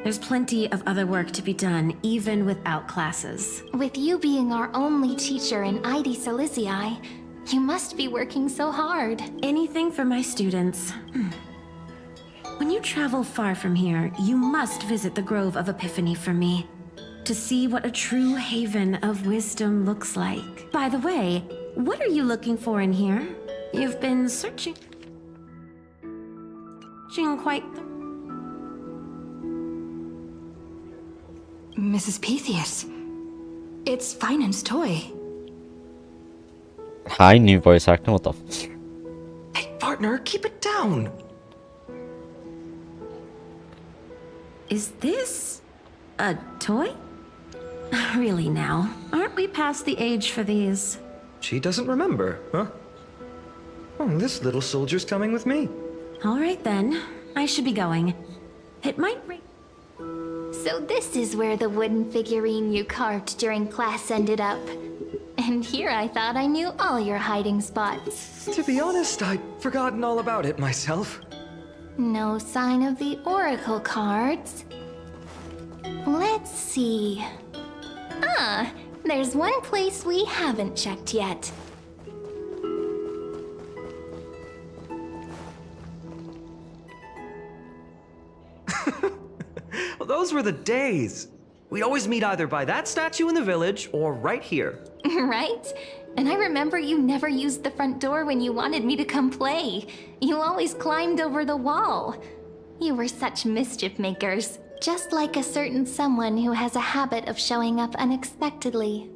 There's plenty of other work to be done, even without classes. With you being our only teacher in Ides Elysiae, you must be working so hard. Anything for my students. When you travel far from here, you must visit the Grove of Epiphany for me. to see what a true haven of wisdom looks like. By the way, what are you looking for in here? You've been searching quite... Mrs. Pythias. It's Finan's toy. Hi, new voice actor. What the f? Hey, partner, keep it down. Is this a toy? Really now? Aren't we past the age for these? She doesn't remember, huh? Oh, this little soldier's coming with me. All right then. I should be going. It might ring. So this is where the wooden figurine you carved during class ended up. And here I thought I knew all your hiding spots. To be honest, I'd forgotten all about it myself. No sign of the oracle cards. Let's see. Ah, there's one place we haven't checked yet. Well, those were the days. We'd always meet either by that statue in the village or right here. Right? And I remember you never used the front door when you wanted me to come play. You always climbed over the wall. You were such mischief makers, just like a certain someone who has a habit of showing up unexpectedly.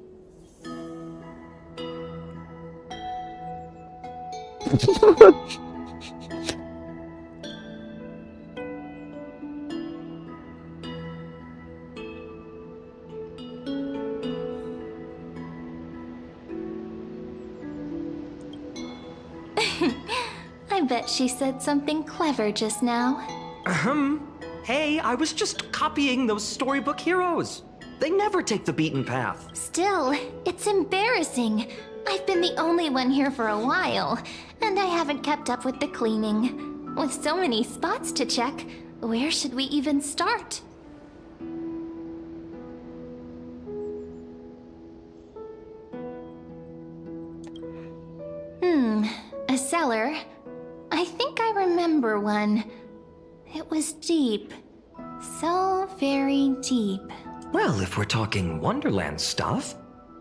I bet she said something clever just now. Hey, I was just copying those storybook heroes. They never take the beaten path. Still, it's embarrassing. I've been the only one here for a while, and I haven't kept up with the cleaning. With so many spots to check, where should we even start? A cellar. I think I remember one. It was deep. So very deep. Well, if we're talking Wonderland stuff,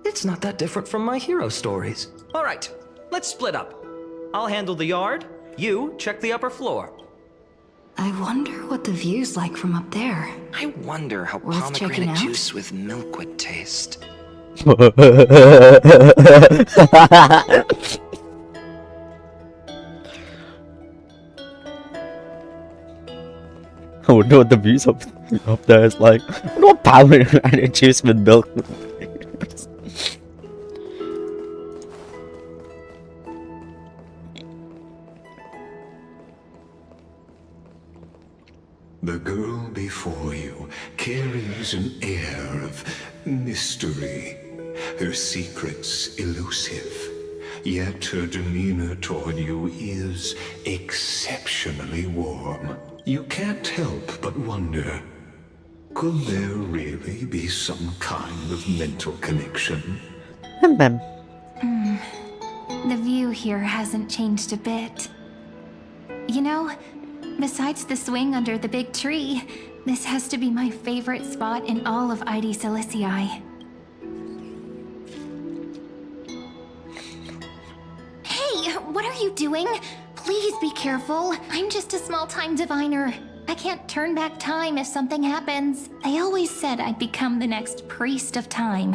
it's not that different from my hero stories. All right, let's split up. I'll handle the yard. You check the upper floor. I wonder what the view's like from up there. I wonder how Worth checking pomegranate out? juice with milk would taste. I wonder what the views up there is like. What pomegranate juice with milk? The girl before you carries an air of mystery, her secrets elusive, yet her demeanor toward you is exceptionally warm. You can't help but wonder, could there really be some kind of mental connection? The view here hasn't changed a bit. You know, besides the swing under the big tree, this has to be my favorite spot in all of ID Silicii. Hey, what are you doing? Please be careful. I'm just a small-time diviner. I can't turn back time if something happens. They always said I'd become the next priest of time,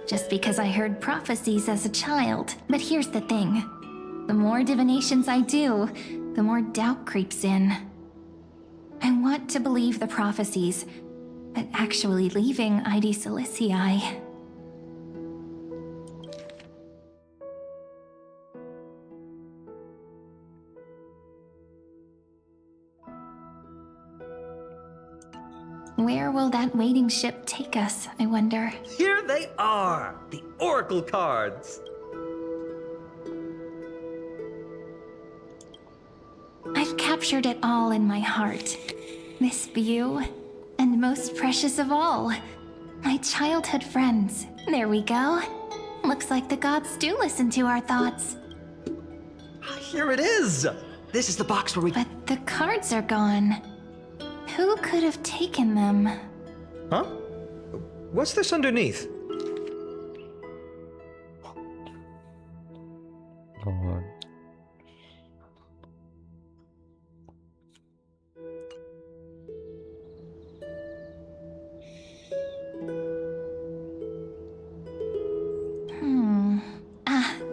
just because I heard prophecies as a child. But here's the thing. The more divinations I do, the more doubt creeps in. I want to believe the prophecies, but actually leaving ID Silicii... Where will that waiting ship take us, I wonder? Here they are, the oracle cards. I've captured it all in my heart. This view, and most precious of all, my childhood friends. There we go. Looks like the gods do listen to our thoughts. Here it is. This is the box where we... But the cards are gone. Who could have taken them? Huh? What's this underneath? God.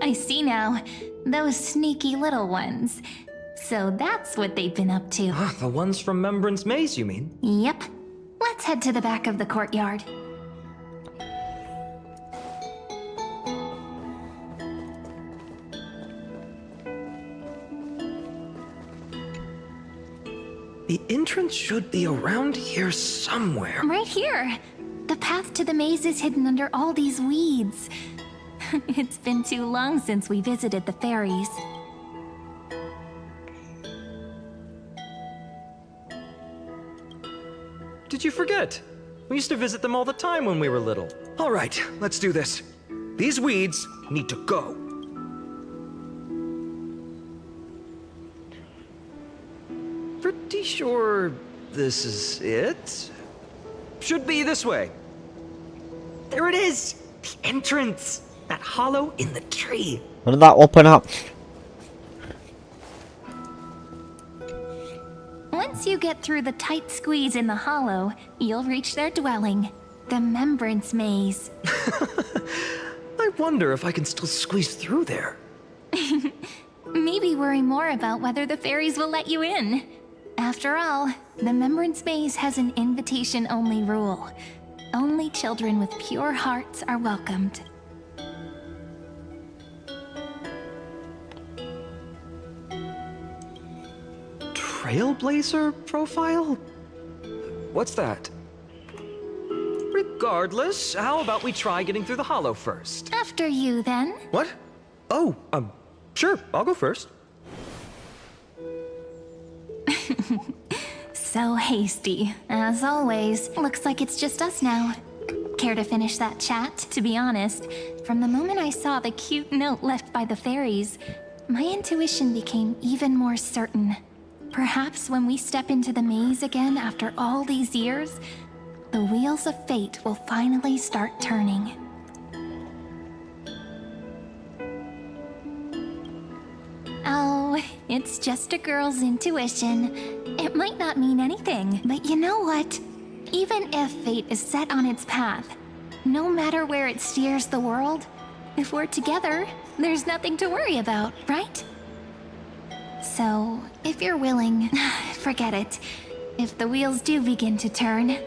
I see now. Those sneaky little ones. So that's what they've been up to. The ones from Membrance Maze, you mean? Yep. Let's head to the back of the courtyard. The entrance should be around here somewhere. Right here. The path to the maze is hidden under all these weeds. It's been too long since we visited the fairies. Did you forget? We used to visit them all the time when we were little. All right, let's do this. These weeds need to go. Pretty sure this is it? Should be this way. There it is! The entrance! That hollow in the tree. When did that open up? Once you get through the tight squeeze in the hollow, you'll reach their dwelling, the Membrance Maze. I wonder if I can still squeeze through there. Maybe worry more about whether the fairies will let you in. After all, the Membrance Maze has an invitation-only rule. Only children with pure hearts are welcomed. Trailblazer profile? What's that? Regardless, how about we try getting through the hollow first? After you, then. What? Oh, sure, I'll go first. So hasty. As always, looks like it's just us now. Care to finish that chat? To be honest, from the moment I saw the cute note left by the fairies, my intuition became even more certain. Perhaps when we step into the maze again after all these years, the wheels of fate will finally start turning. Oh, it's just a girl's intuition. It might not mean anything, but you know what? Even if fate is set on its path, no matter where it steers the world, if we're together, there's nothing to worry about, right? So, if you're willing, forget it. If the wheels do begin to turn,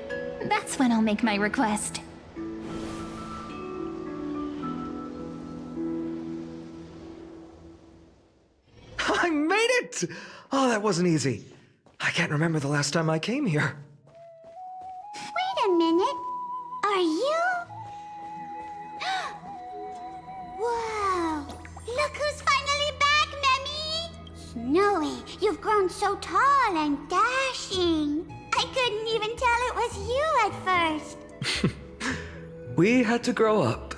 that's when I'll make my request. I made it! Oh, that wasn't easy. I can't remember the last time I came here. Wait a minute. Are you? Whoa! Look who's finally back, Memmy! Snowy, you've grown so tall and dashing. I couldn't even tell it was you at first. We had to grow up.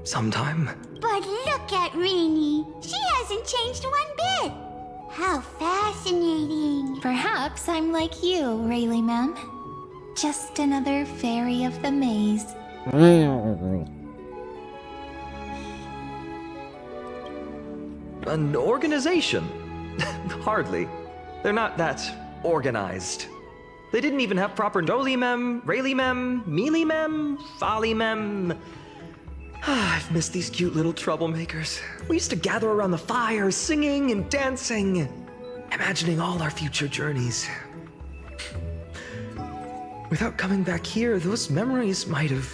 Sometime. But look at Rini. She hasn't changed one bit. How fascinating. Perhaps I'm like you, Rayleigh Mem. Just another fairy of the maze. An organization? Hardly. They're not that organized. They didn't even have proper Noli Mem, Rayleigh Mem, Mealy Mem, Folly Mem. I've missed these cute little troublemakers. We used to gather around the fire, singing and dancing, imagining all our future journeys. Without coming back here, those memories might have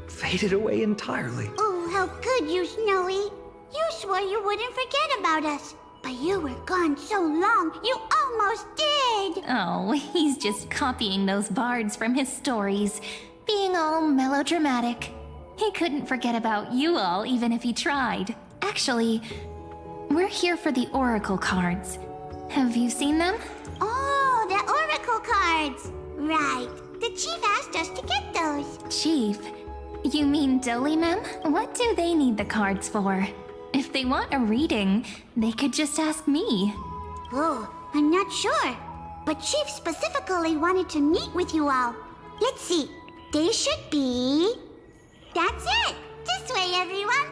faded away entirely. Oh, how could you, Snowy? You swore you wouldn't forget about us. But you were gone so long, you almost did! Oh, he's just copying those bards from his stories, being all melodramatic. He couldn't forget about you all, even if he tried. Actually, we're here for the Oracle cards. Have you seen them? Oh, the Oracle cards! Right. The Chief asked us to get those. Chief? You mean Doli Mem? What do they need the cards for? If they want a reading, they could just ask me. Oh, I'm not sure. But Chief specifically wanted to meet with you all. Let's see. They should be... That's it! This way, everyone!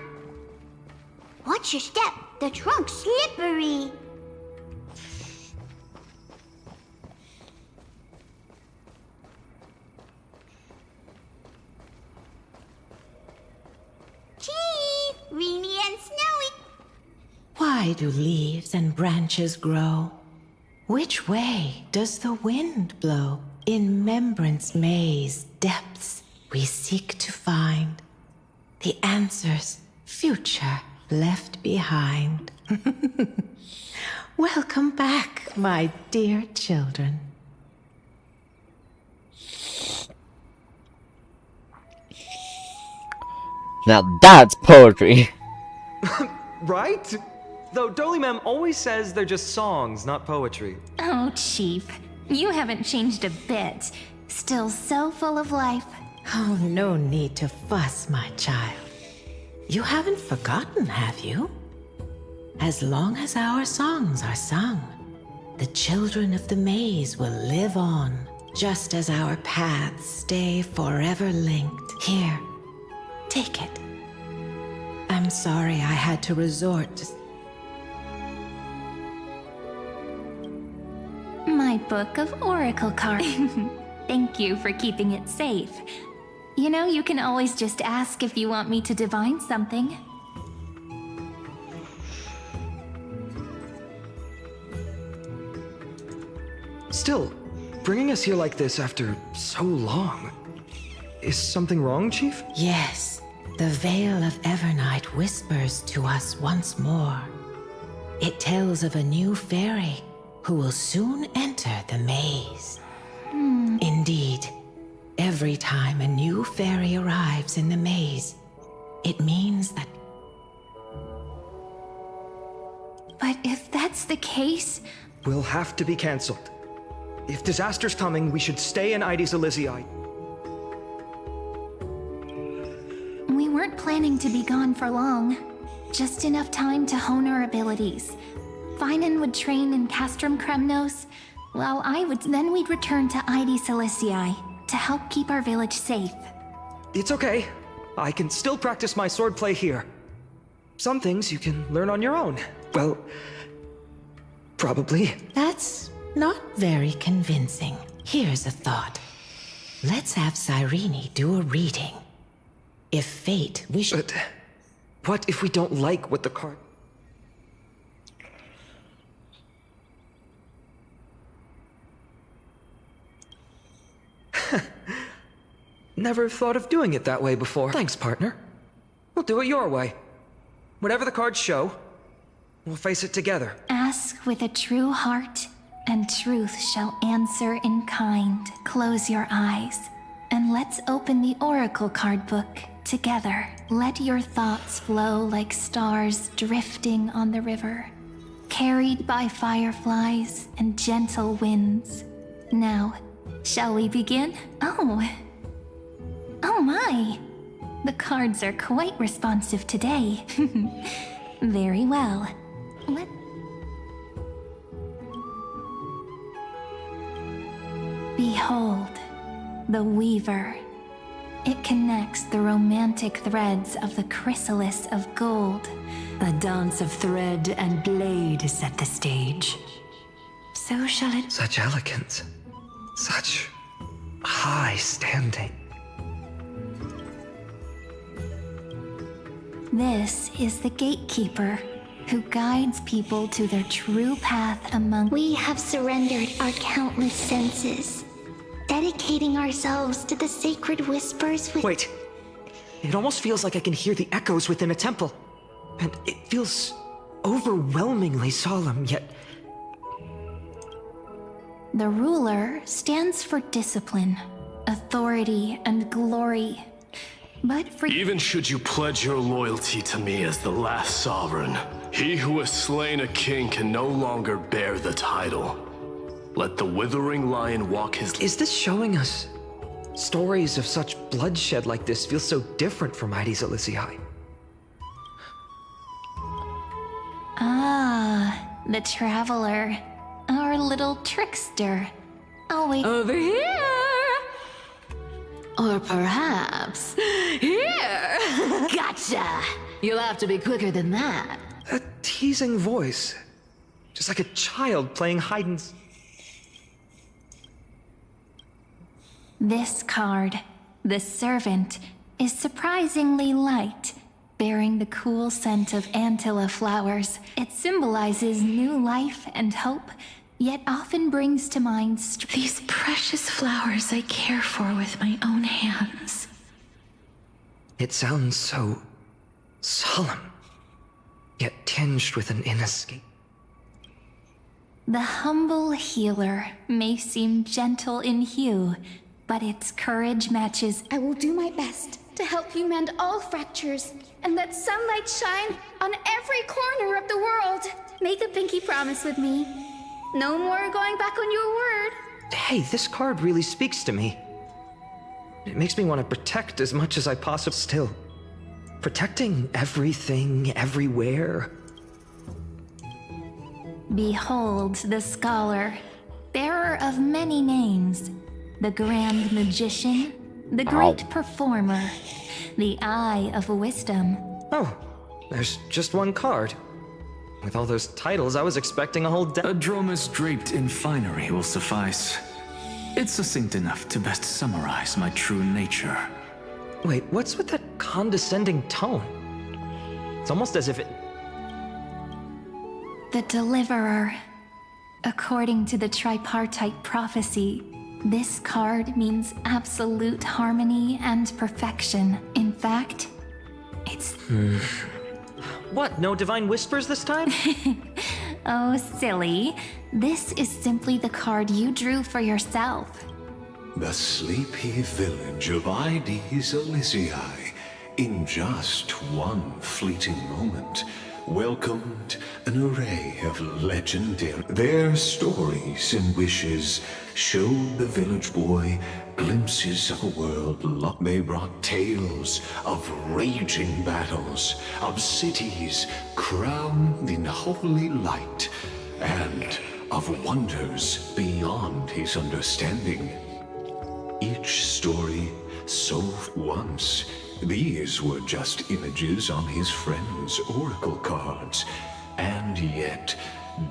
Watch your step. The trunk's slippery. Chief! Reenie and Snowy! Why do leaves and branches grow? Which way does the wind blow? In Remembrance Maze depths we seek to find the answers future left behind. Welcome back, my dear children. Now that's poetry. Right? Though Dolly-mem always says they're just songs, not poetry. Oh, Chief. You haven't changed a bit. Still so full of life. Oh, no need to fuss, my child. You haven't forgotten, have you? As long as our songs are sung, the children of the maze will live on, just as our paths stay forever linked. Here, take it. I'm sorry I had to resort to... My book of oracle cards. Thank you for keeping it safe. You know, you can always just ask if you want me to divine something. Still, bringing us here like this after so long. Is something wrong, Chief? Yes, the Veil of Evernight whispers to us once more. It tells of a new fairy who will soon enter the maze. Indeed, every time a new fairy arrives in the maze, it means that... But if that's the case... We'll have to be cancelled. If disaster's coming, we should stay in Ides Elysiae. We weren't planning to be gone for long. Just enough time to hone our abilities. Finan would train in Castrum Kremnos, while then we'd return to Ides Elysiae to help keep our village safe. It's okay. I can still practice my swordplay here. Some things you can learn on your own. Well, probably. That's not very convincing. Here's a thought. Let's have Cyrene do a reading. If fate wishes... But what if we don't like what the card... Never thought of doing it that way before. Thanks, partner. We'll do it your way. Whatever the cards show, we'll face it together. Ask with a true heart, and truth shall answer in kind. Close your eyes, and let's open the oracle card book together. Let your thoughts flow like stars drifting on the river, carried by fireflies and gentle winds. Now, shall we begin? Oh my! The cards are quite responsive today. Very well. Behold, the Weaver. It connects the romantic threads of the chrysalis of gold. The dance of thread and blade set the stage. So shall it... Such elegance. Such high standing. This is the gatekeeper who guides people to their true path among... We have surrendered our countless senses, dedicating ourselves to the sacred whispers with... Wait. It almost feels like I can hear the echoes within a temple. And it feels overwhelmingly solemn, yet... The ruler stands for discipline, authority, and glory. But for... Even should you pledge your loyalty to me as the last sovereign, he who has slain a king can no longer bear the title. Let the withering lion walk his... Is this showing us stories of such bloodshed like this feel so different from Ides Elysiae? Ah, the traveler. Our little trickster. Oh, wait. Over here! Or perhaps... Here! Gotcha! You'll have to be quicker than that. A teasing voice. Just like a child playing hide and... This card, the servant, is surprisingly light, bearing the cool scent of Antilla flowers. It symbolizes new life and hope, yet often brings to mind these precious flowers I care for with my own hands. It sounds so solemn, yet tinged with an inescape. The humble healer may seem gentle in hue, but its courage matches. I will do my best to help you mend all fractures and let sunlight shine on every corner of the world. Make a pinky promise with me. No more going back on your word. Hey, this card really speaks to me. It makes me want to protect as much as I possibly still. Protecting everything, everywhere. Behold the scholar, bearer of many names, the grand magician, the great performer, the eye of wisdom. Oh, there's just one card. With all those titles, I was expecting a whole A dromus draped in finery will suffice. It's succinct enough to best summarize my true nature. Wait, what's with that condescending tone? It's almost as if it... The Deliverer. According to the tripartite prophecy, this card means absolute harmony and perfection. In fact, it's... What, no divine whispers this time? Oh, silly. This is simply the card you drew for yourself. The sleepy village of Ides Elysiae, in just one fleeting moment, welcomed an array of legendary... Their stories and wishes showed the village boy glimpses of a world lost. They brought tales of raging battles, of cities crowned in holy light, and of wonders beyond his understanding. Each story solved once. These were just images on his friend's oracle cards, and yet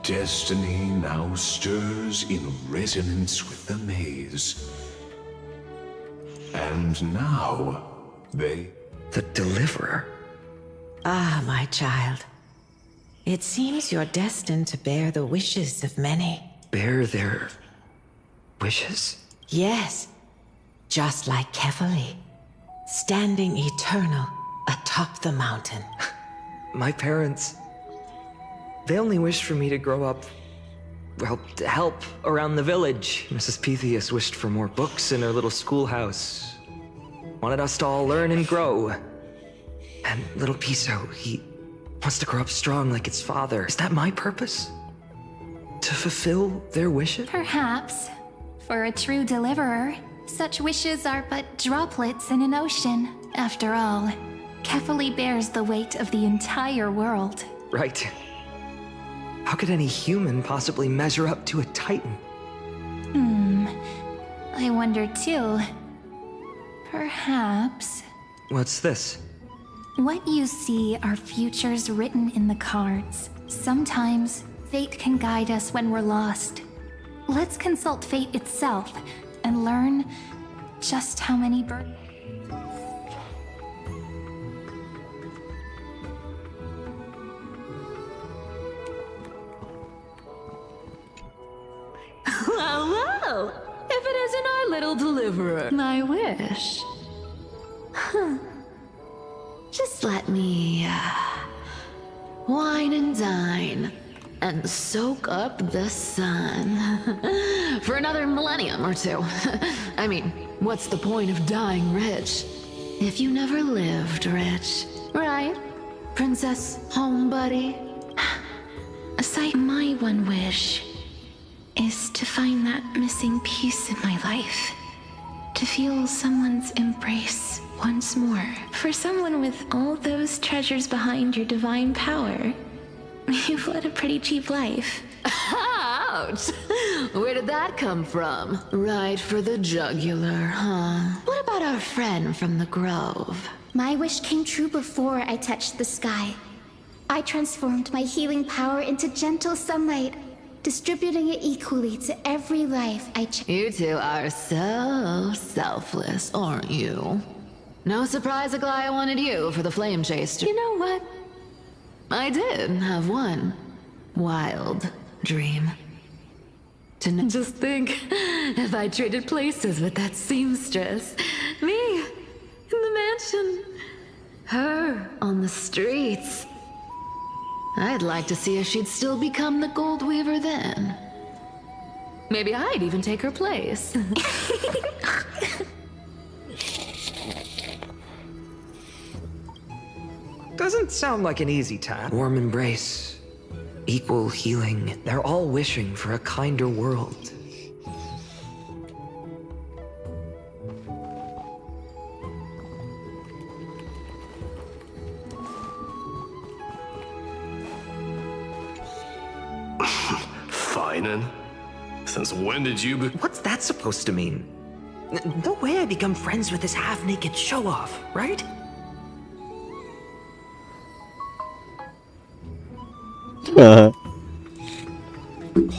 destiny now stirs in resonance with the maze. And now, they... The Deliverer? Ah, my child. It seems you're destined to bear the wishes of many. Bear their... wishes? Yes. Just like Kefali, standing eternal atop the mountain. My parents... they only wished for me to grow up... well, to help around the village. Mrs. Pythias wished for more books in her little schoolhouse. Wanted us to all learn and grow. And little Piso, he wants to grow up strong like its father. Is that my purpose? To fulfill their wishes? Perhaps. For a true deliverer, such wishes are but droplets in an ocean. After all, Kefali bears the weight of the entire world. Right. How could any human possibly measure up to a Titan? I wonder too. Perhaps... What's this? What you see are futures written in the cards. Sometimes, fate can guide us when we're lost. Let's consult fate itself and learn just how many birds... Well, if it isn't our little deliverer, my wish. Just let me, wine and dine, and soak up the sun. For another millennium or two. I mean, what's the point of dying rich if you never lived rich? Right? Princess Homebuddy? Aside, my one wish is to find that missing piece in my life. To feel someone's embrace once more. For someone with all those treasures behind your divine power, you've led a pretty cheap life. Ouch! Where did that come from? Right for the jugular, huh? What about about our friend from the Grove? My wish came true before I touched the sky. I transformed my healing power into gentle sunlight, distributing it equally to every life I You two are so selfless, aren't you? No surprise Aglaya wanted you for the flame chase. You know what? I did have one wild dream. To just think, if I traded places with that seamstress, me in the mansion, her on the streets. I'd like to see if she'd still become the Gold Weaver then. Maybe I'd even take her place. Doesn't sound like an easy task. Warm embrace, equal healing. They're all wishing for a kinder world. Feinen? Since when did you be— What's that supposed to mean? No way I become friends with this half-naked show-off, right?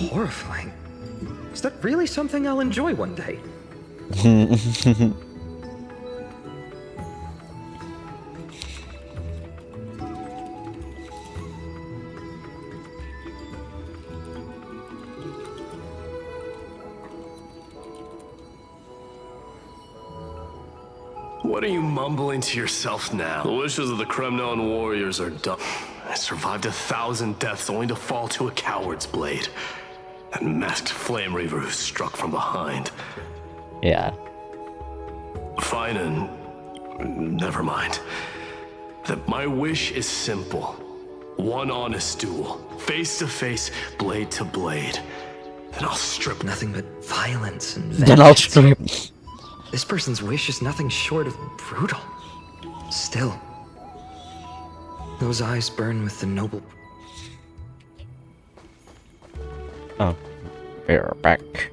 Horrifying. Is that really something I'll enjoy one day? What are you mumbling to yourself now? The wishes of the Kremnon warriors are done. I survived 1,000 deaths only to fall to a coward's blade. That masked flame reaver who struck from behind. Yeah. Feinen, never mind. My wish is simple. One honest duel, face to face, blade to blade. Then I'll strip— Nothing but violence and Then I'll strip. This person's wish is nothing short of brutal. Still, those eyes burn with the noble. Oh, we're back.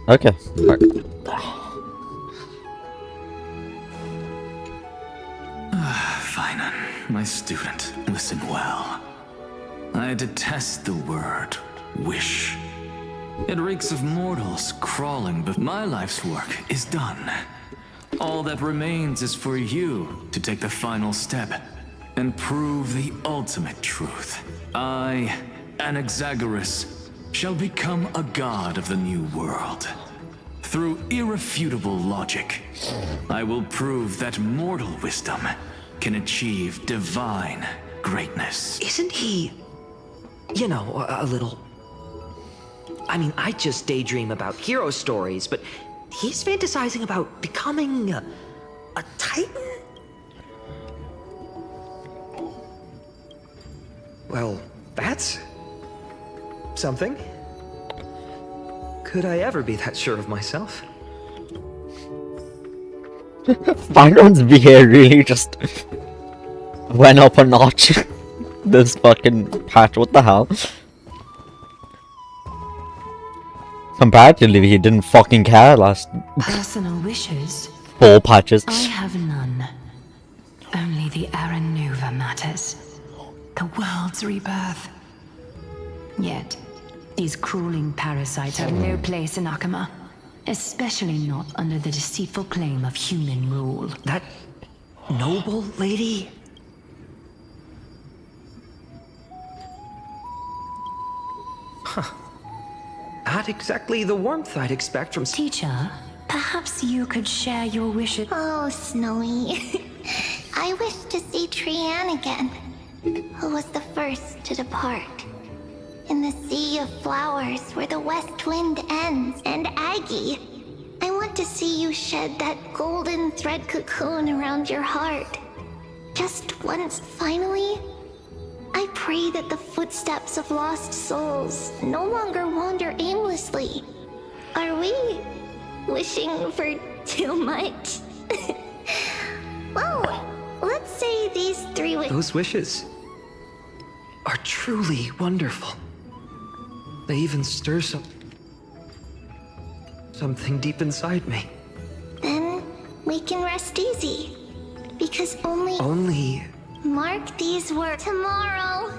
Okay. Finan, my student, listen well. I detest the word wish. It reeks of mortals crawling, but my life's work is done. All that remains is for you to take the final step and prove the ultimate truth. I, Anaxagoras, shall become a god of the new world. Through irrefutable logic, I will prove that mortal wisdom can achieve divine greatness. Isn't he, you know, a little... I mean, I just daydream about hero stories, but he's fantasizing about becoming a titan? Well, that's something. Could I ever be that sure of myself? Finon's behavior really just went up a notch. This fucking patch, what the hell? Comparatively, he didn't fucking care last Personal wishes? 4 patches. I have none. Only the Aranuva matters. The world's rebirth. Yet, these crawling parasites have no place in Akama. Especially not under the deceitful claim of human rule. That noble lady? Huh. Not exactly the warmth I'd expect from... Teacher, perhaps you could share your wishes. Oh, Snowy. I wish to see Trianne again, who was the first to depart. In the sea of flowers where the west wind ends, and Aggie, I want to see you shed that golden thread cocoon around your heart. Just once, finally. I pray that the footsteps of lost souls no longer wander aimlessly. Are we wishing for too much? Well, let's say these 3 wishes. Those wishes are truly wonderful. They even stir something deep inside me. Then we can rest easy. Because only... Mark these words. Tomorrow.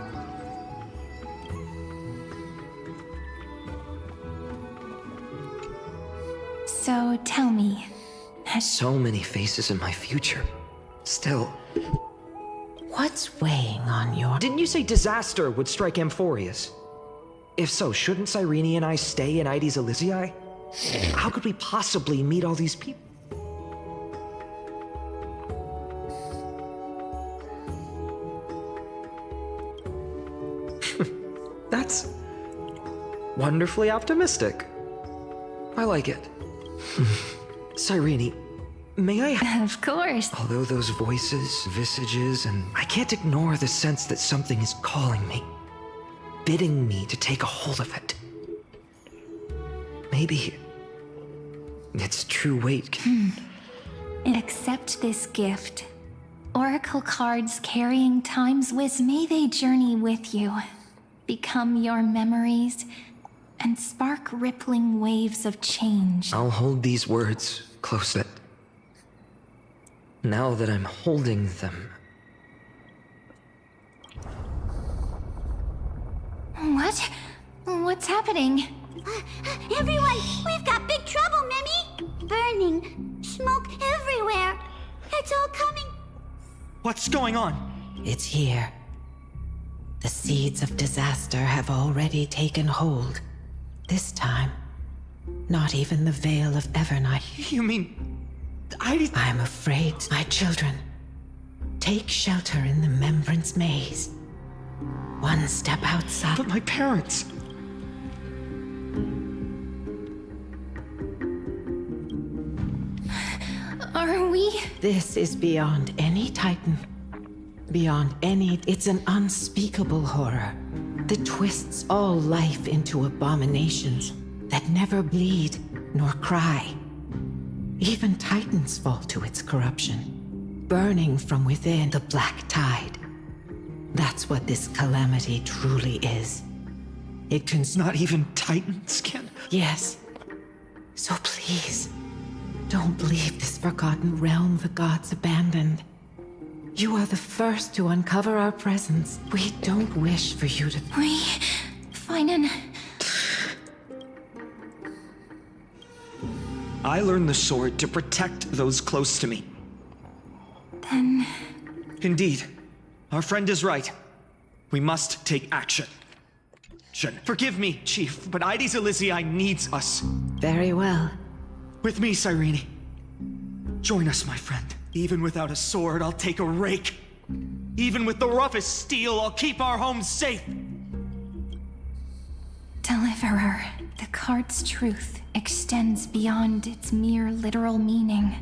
So tell me, So many faces in my future. Still... What's weighing on your... Didn't you say disaster would strike Amphoreus? If so, shouldn't Cyrene and I stay in Ides Elysiae? How could we possibly meet all these people? That's wonderfully optimistic. I like it. Cyrene, may I... Of course. Although those voices, visages, and... I can't ignore the sense that something is calling me. Bidding me to take a hold of it. Maybe... its true weight can... Accept this gift. Oracle cards carrying time's wisdom, may they journey with you. Become your memories, and spark rippling waves of change. I'll hold these words close. Now that I'm holding them... What? What's happening? Everyone, we've got big trouble, Mimi! Burning, smoke everywhere. It's all coming. What's going on? It's here. The seeds of disaster have already taken hold. This time, not even the veil of Evernight. You mean... I'm afraid, my children. Take shelter in the Membrance Maze. One step outside... But my parents... Are we... This is beyond any Titan. Beyond any... It's an unspeakable horror that twists all life into abominations that never bleed nor cry. Even Titans fall to its corruption, burning from within the black tide. That's what this calamity truly is. It can... Not even Titans can... Yes. So please, don't leave this forgotten realm the gods abandoned. You are the first to uncover our presence. We don't wish for you to... Finan... I learned the sword to protect those close to me. Then... Indeed. Our friend is right. We must take action. Forgive me, Chief, but Ides Elysiae needs us. Very well. With me, Cyrene. Join us, my friend. Even without a sword, I'll take a rake. Even with the roughest steel, I'll keep our home safe. Deliverer, the card's truth extends beyond its mere literal meaning.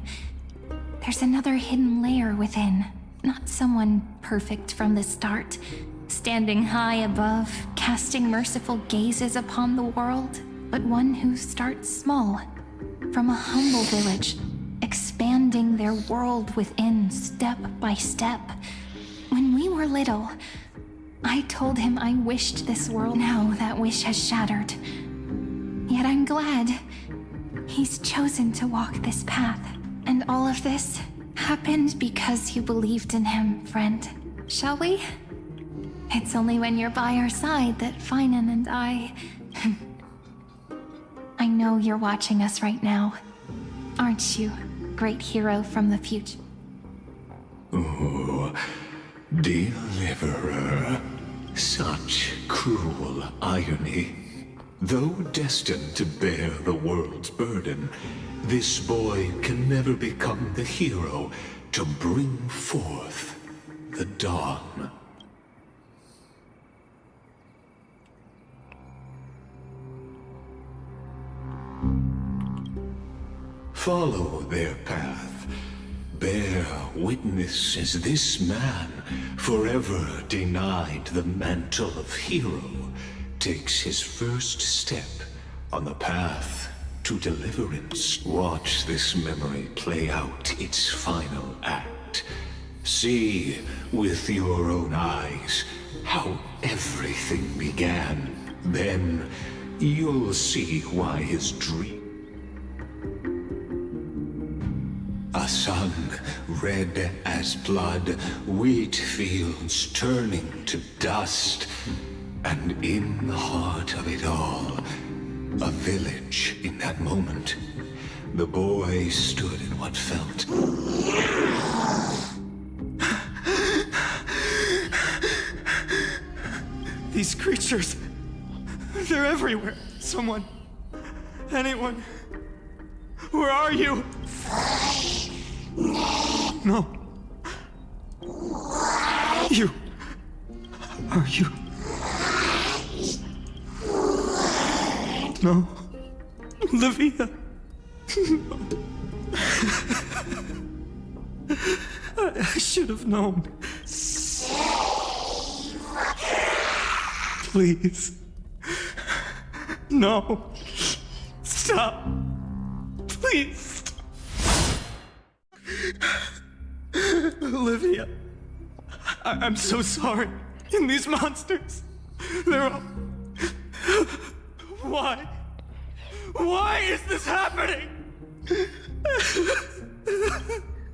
There's another hidden layer within. Not someone perfect from the start, standing high above, casting merciful gazes upon the world, but one who starts small, from a humble village, expanding their world within step by step. When we were little, I told him I wished this world. Now that wish has shattered. Yet I'm glad he's chosen to walk this path. And all of this happened because you believed in him, friend. Shall we? It's only when you're by our side that Finan and I know you're watching us right now. Aren't you, great hero from the future? Oh, Deliverer. Such cruel irony. Though destined to bear the world's burden, this boy can never become the hero to bring forth the dawn. Follow their path. Bear witness as this man, forever denied the mantle of hero, takes his first step on the path to deliverance. Watch this memory play out its final act. See with your own eyes how everything began. Then you'll see why his dream... A sun red as blood, wheat fields turning to dust, and in the heart of it all, a village in that moment. The boy stood in what felt... These creatures, they're everywhere. Someone, anyone, where are you? No. You. Are you? No. Olivia. I should have known. Please. No. Stop. Please. Olivia. I'm so sorry. And these monsters. They're all... Why? Why is this happening?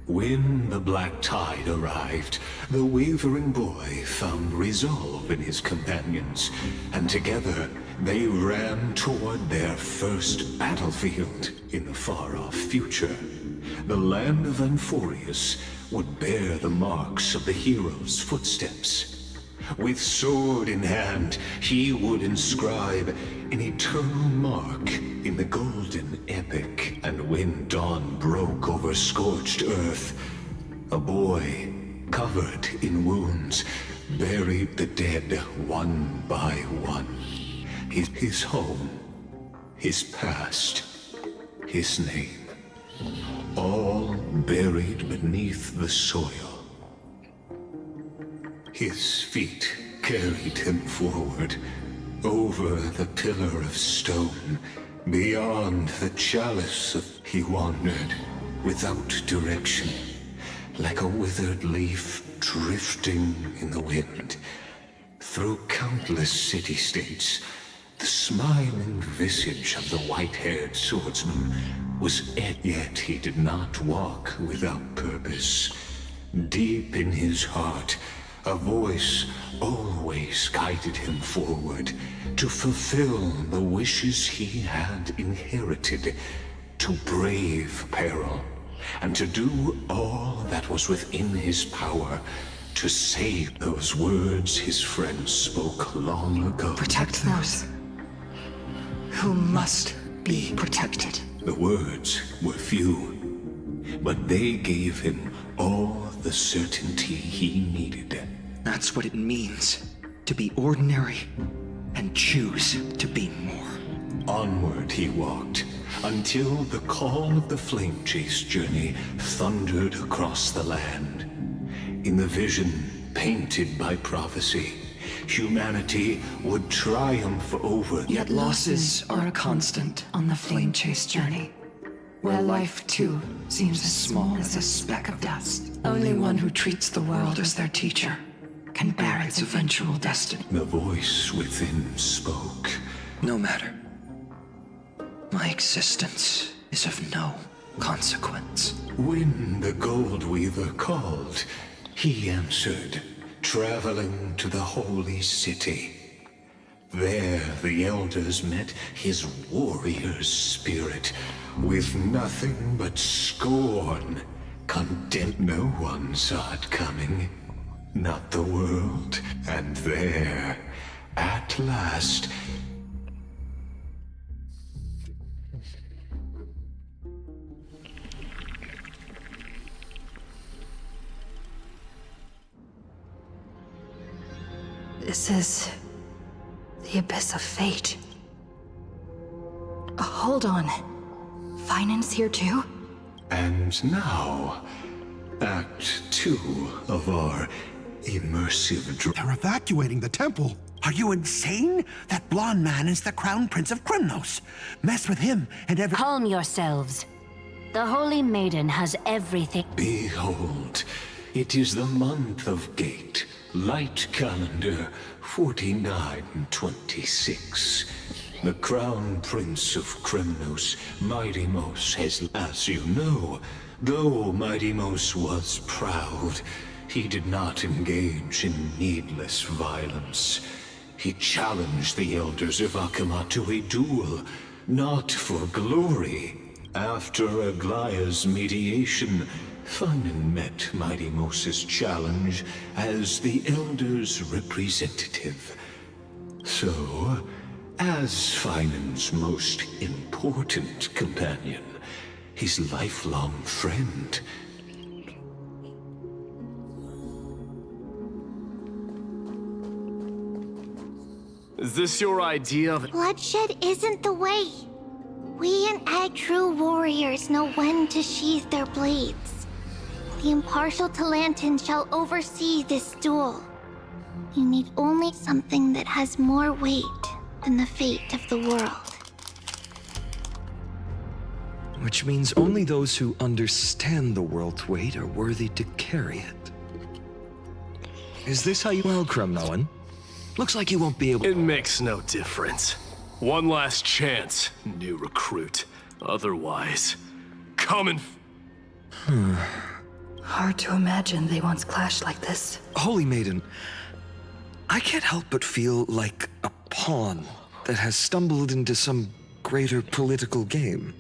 When the black tide arrived, the wavering boy found resolve in his companions, and together they ran toward their first battlefield in the far-off future. The land of Amphoreus would bear the marks of the hero's footsteps. With sword in hand, he would inscribe an eternal mark in the golden epic. And when dawn broke over scorched earth, a boy, covered in wounds, buried the dead one by one. His home, his past, his name, all buried beneath the soil. His feet carried him forward, over the pillar of stone, beyond the chalice of... He wandered, without direction, like a withered leaf drifting in the wind, through countless city-states, The smiling visage of the white-haired swordsman was yet he did not walk without purpose. Deep in his heart, a voice always guided him forward to fulfill the wishes he had inherited, to brave peril, and to do all that was within his power to save those words his friends spoke long ago. Protect those who must be protected. The words were few, but they gave him all the certainty he needed. That's what it means to be ordinary and choose to be more. Onward he walked, until the call of the flame chase journey thundered across the land. In the vision painted by prophecy, humanity would triumph over. Yet losses are a constant on the flame chase journey, where life too seems as small as a speck of dust. Only one who treats the world as their teacher can bear its eventual destiny. The voice within spoke. No matter. My existence is of no consequence. When the Gold Weaver called, he answered, traveling to the holy city. There the elders met his warrior's spirit, with nothing but scorn. Content, no one saw it coming. Not the world. And there, at last, This is the abyss of fate. Hold on. Finance here too? and now, Act 2 of our immersive They're evacuating the temple. Are you insane? That blonde man is the Crown Prince of Krymnos. Mess with him and every— Calm yourselves. The Holy Maiden has everything. Behold, it is the month of Gate, light calendar 4926. The Crown Prince of Krymnos, Midimos, has, as you know, though Midimos was proud, he did not engage in needless violence. He challenged the elders of Akama to a duel, not for glory. After Aglaya's mediation, Finan met Midimos' challenge as the elders' representative. So, as Finan's most important companion, his lifelong friend, is this your idea of— Bloodshed isn't the way. We and Ag true warriors know when to sheathe their blades. The impartial Talantan shall oversee this duel. You need only something that has more weight than the fate of the world. Which means only those who understand the world's weight are worthy to carry it. Is this how you— Well, Kremnoan, looks like you won't be able— It makes no difference. One last chance, new recruit. Otherwise, come and— Hard to imagine they once clashed like this. Holy Maiden, I can't help but feel like a pawn that has stumbled into some greater political game.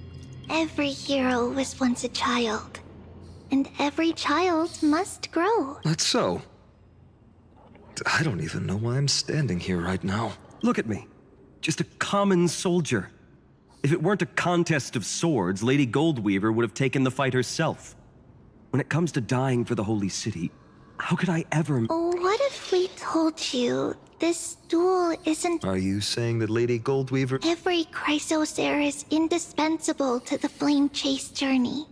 Every hero was once a child, and every child must grow. That's so. I don't even know why I'm standing here right now. Look at me. Just a common soldier. If it weren't a contest of swords, Lady Goldweaver would have taken the fight herself. When it comes to dying for the Holy City, how could I ever— Oh, what if we told you this duel isn't— Are you saying that Lady Goldweaver— Every Chrysosaur is indispensable to the Flame Chase journey.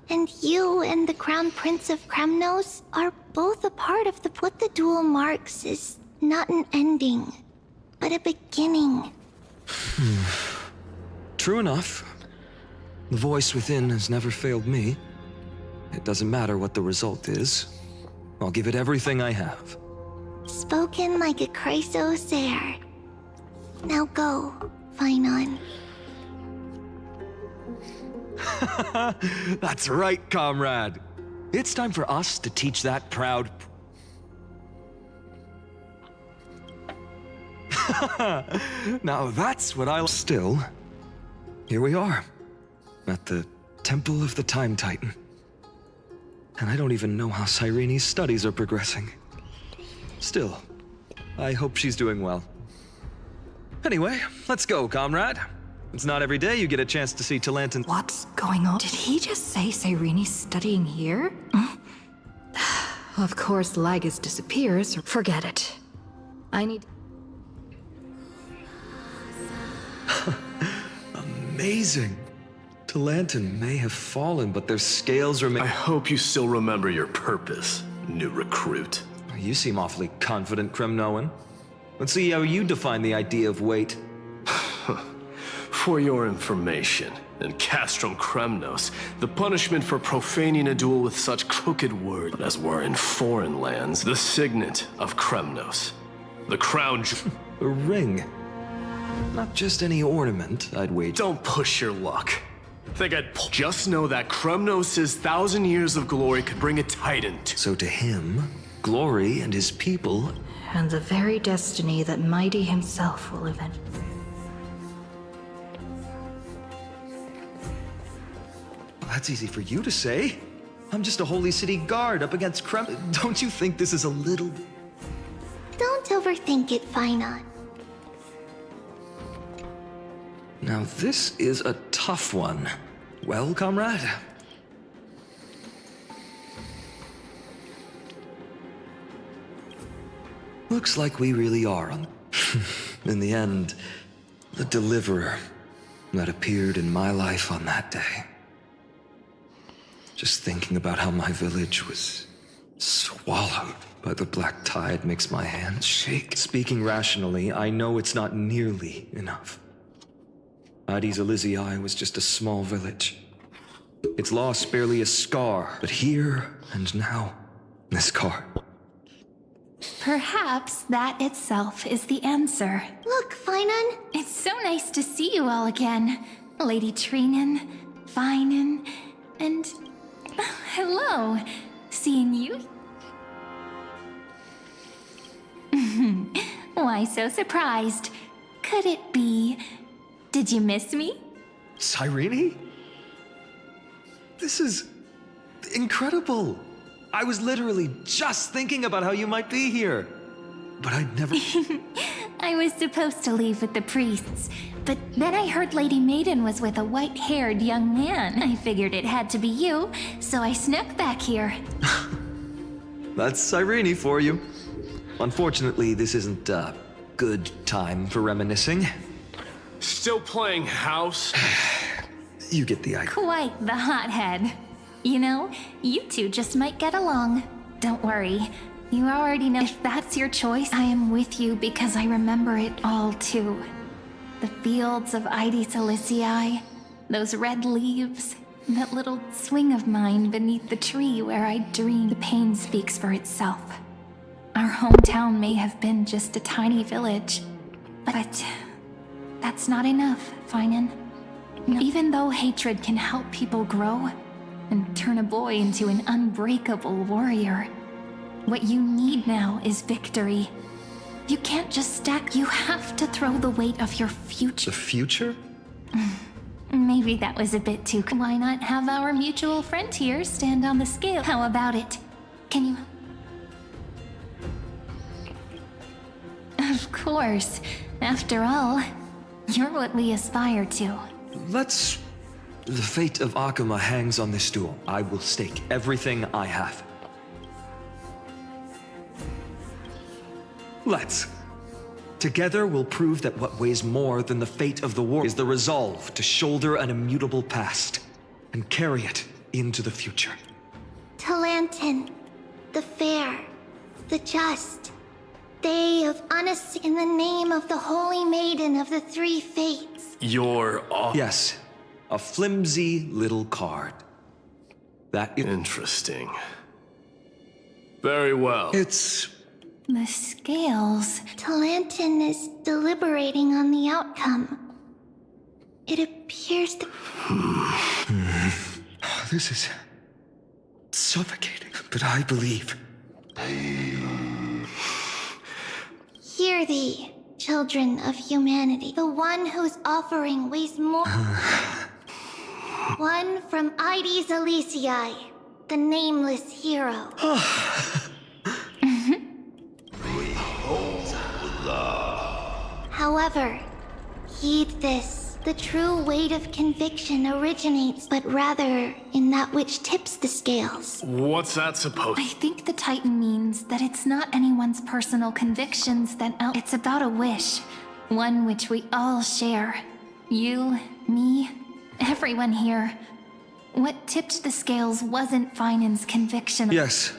And you and the Crown Prince of Krymnos are both a part of the— What the duel marks is not an ending, but a beginning. True enough. The voice within has never failed me. It doesn't matter what the result is. I'll give it everything I have. Spoken like a Chrysosaur. Now go, Finon. That's right, comrade. It's time for us to teach that proud... Now that's what I... Still, here we are, at the Temple of the Time Titan. And I don't even know how Cyrene's studies are progressing. Still, I hope she's doing well. Anyway, let's go, comrade. It's not every day you get a chance to see Talantin. What's going on? Did he just say Cyrene's studying here? Of course, Lagus disappears. Forget it. I need... Amazing. Talantin may have fallen, but their scales remain... I hope you still remember your purpose, new recruit. You seem awfully confident, Kremnoan. Let's see how you define the idea of weight. For your information, in Castrum Kremnos, the punishment for profaning a duel with such crooked words as were in foreign lands, the signet of Kremnos, the crown... A ring. Not just any ornament, I'd wager. Don't push your luck. Think I'd just know that Kremnos' 1,000 years of glory could bring a titan to... So to him, glory and his people... And the very destiny that Mighty himself will avenge. Well, that's easy for you to say. I'm just a holy city guard up against Don't you think this is a little... Don't overthink it, Finon. Now this is a tough one. Well, comrade? Looks like we really are on... In the end, the deliverer that appeared in my life on that day. Just thinking about how my village was swallowed by the black tide makes my hands shake. Speaking rationally, I know it's not nearly enough. Addis Elysiae was just a small village. Its loss barely a scar, but here and now, this scar. Perhaps that itself is the answer. Look, Finon. It's so nice to see you all again. Lady Trinen, Finon, and... hello. Seeing you? Why so surprised? Could it be... Did you miss me? Cyrene? This is... incredible. I was literally just thinking about how you might be here. But I'd never... I was supposed to leave with the priests, but then I heard Lady Maiden was with a white-haired young man. I figured it had to be you, so I snuck back here. That's Cyrene for you. Unfortunately, this isn't a good time for reminiscing. Still playing house? You get the idea. Quite the hothead. You know, you two just might get along. Don't worry. You already know if that's your choice, I am with you because I remember it all too. The fields of Addis Elysiae, those red leaves, that little swing of mine beneath the tree where I dreamed. The pain speaks for itself. Our hometown may have been just a tiny village, but that's not enough, Finon. Even though hatred can help people grow and turn a boy into an unbreakable warrior, what you need now is victory. You can't just stack, you have to throw the weight of your future. The future? Maybe that was a bit too... Why not have our mutual friend here stand on the scale? How about it? Can you... Of course. After all, you're what we aspire to. Let's... The fate of Akuma hangs on this duel. I will stake everything I have. Let's. Together we'll prove that what weighs more than the fate of the war is the resolve to shoulder an immutable past and carry it into the future. Talantin, the fair, the just, they of honesty in the name of the Holy Maiden of the Three Fates. You're off. Yes, a flimsy little card. That is... Interesting. Very well. It's The scales. Talantin is deliberating on the outcome. It appears that... This is suffocating, but I believe. Hear thee, children of humanity. The one whose offering weighs more... One from Ides Elysiae, the nameless hero. However, heed this. The true weight of conviction originates, but rather in that which tips the scales. What's that supposed? I think the Titan means that it's not anyone's personal convictions that it's about a wish. One which we all share. You, me, everyone here. What tipped the scales wasn't Finan's conviction. Yes.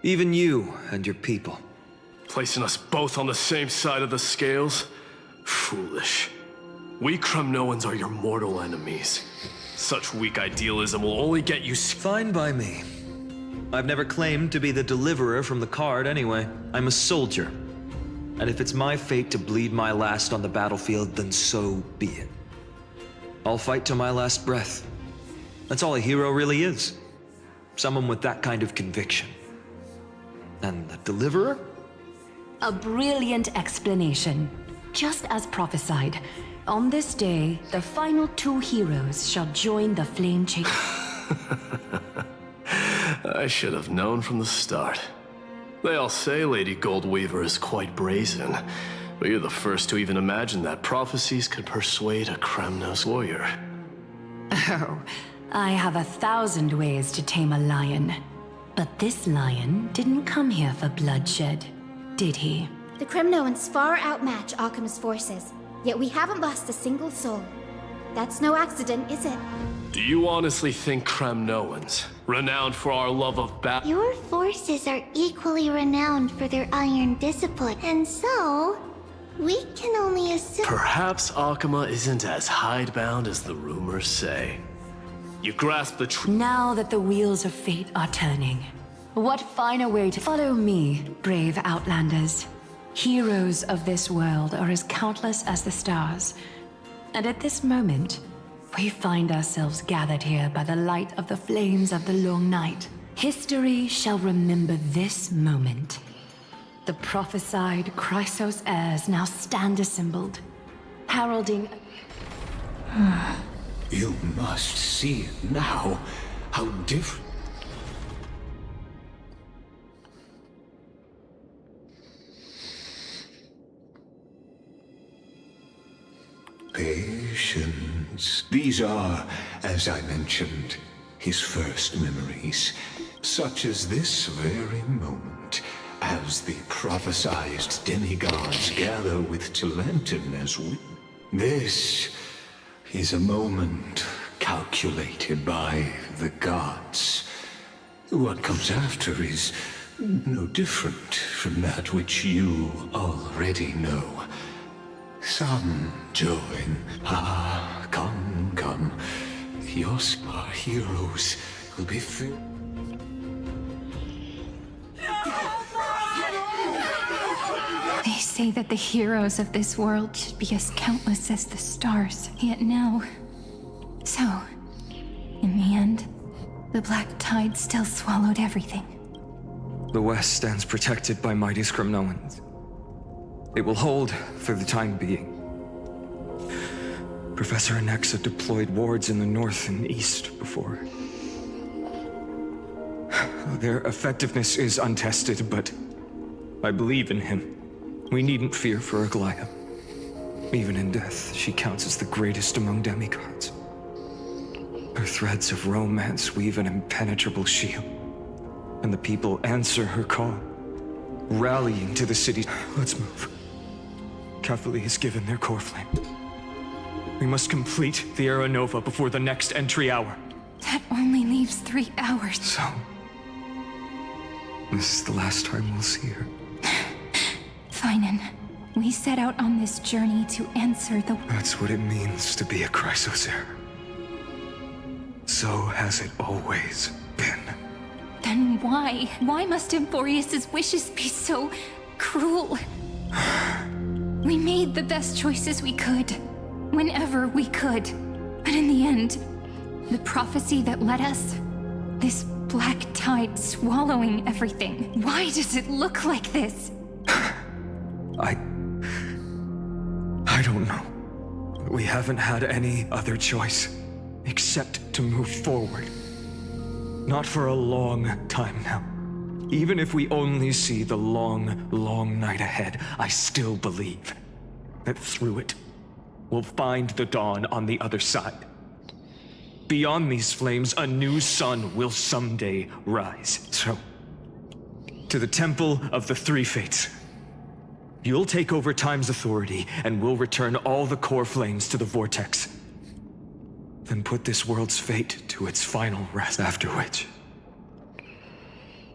Even you and your people. Placing us both on the same side of the scales? Foolish. We Kremnoans are your mortal enemies. Such weak idealism will only get you... Fine by me. I've never claimed to be the deliverer from the card anyway. I'm a soldier. And if it's my fate to bleed my last on the battlefield, then so be it. I'll fight to my last breath. That's all a hero really is. Someone with that kind of conviction. And the deliverer? A brilliant explanation. Just as prophesied, on this day, the final two heroes shall join the Flame Chase. I should have known from the start. They all say Lady Goldweaver is quite brazen, but you're the first to even imagine that prophecies could persuade a Kremnos warrior. Oh, I have 1,000 ways to tame a lion. But this lion didn't come here for bloodshed, did he? The Kremnoans far outmatch Alchemist's forces, yet we haven't lost a single soul. That's no accident, is it? Do you honestly think Kremnoans, renowned for our love of battle... Your forces are equally renowned for their iron discipline, and so... we can only assume... Perhaps Akama isn't as hidebound as the rumors say. You grasp the truth. Now that the wheels of fate are turning, what finer way to follow me, brave Outlanders? Heroes of this world are as countless as the stars. And at this moment, we find ourselves gathered here by the light of the flames of the long night. History shall remember this moment. The prophesied Chrysos heirs now stand assembled, heralding... You must see it now, how different... Patience. These are, as I mentioned, his first memories, such as this very moment, as the prophesied demigods gather with Talantin as we... This is a moment calculated by the gods. What comes after is no different from that which you already know. Some join. Ah, come, come. Your our heroes will be filled. They say that the heroes of this world should be as countless as the stars, yet now... So, in the end, the black tide still swallowed everything. The West stands protected by mighty Kremnoans. It will hold for the time being. Professor Anexa deployed wards in the north and east before. Their effectiveness is untested, but I believe in him. We needn't fear for Aglaya. Even in death, she counts as the greatest among demigods. Her threads of romance weave an impenetrable shield, and the people answer her call, rallying to the city. Let's move. Catholi has given their core flame. We must complete the Era Nova before the next entry hour. That only leaves 3 hours. So, this is the last time we'll see her. Finan, we set out on this journey to answer the... That's what it means to be a Chrysos heir. So has it always been. Then why? Why must Amphoreus' wishes be so... cruel. We made the best choices we could, whenever we could. But in the end, the prophecy that led us, this black tide swallowing everything. Why does it look like this? I don't know. We haven't had any other choice except to move forward. Not for a long time now. Even if we only see the long, long night ahead, I still believe that through it, we'll find the dawn on the other side. Beyond these flames, a new sun will someday rise. So, to the Temple of the Three Fates. You'll take over Time's authority, and we'll return all the core flames to the Vortex. Then put this world's fate to its final rest, after which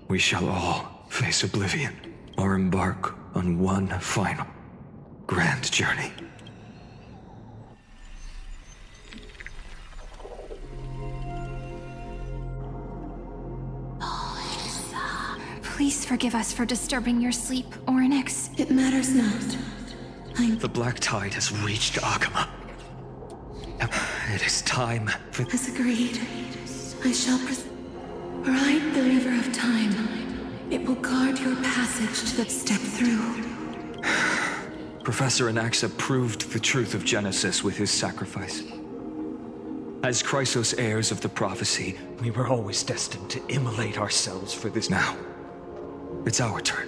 we shall all face oblivion, or embark on one final grand journey. Please forgive us for disturbing your sleep, Orynyx. It matters not. The black tide has reached Akama. It is time for... As agreed, I shall ride the river of time. It will guard your passage to the step through. Professor Anaxa proved the truth of Genesis with his sacrifice. As Chrysos heirs of the prophecy, we were always destined to immolate ourselves for this now. It's our turn.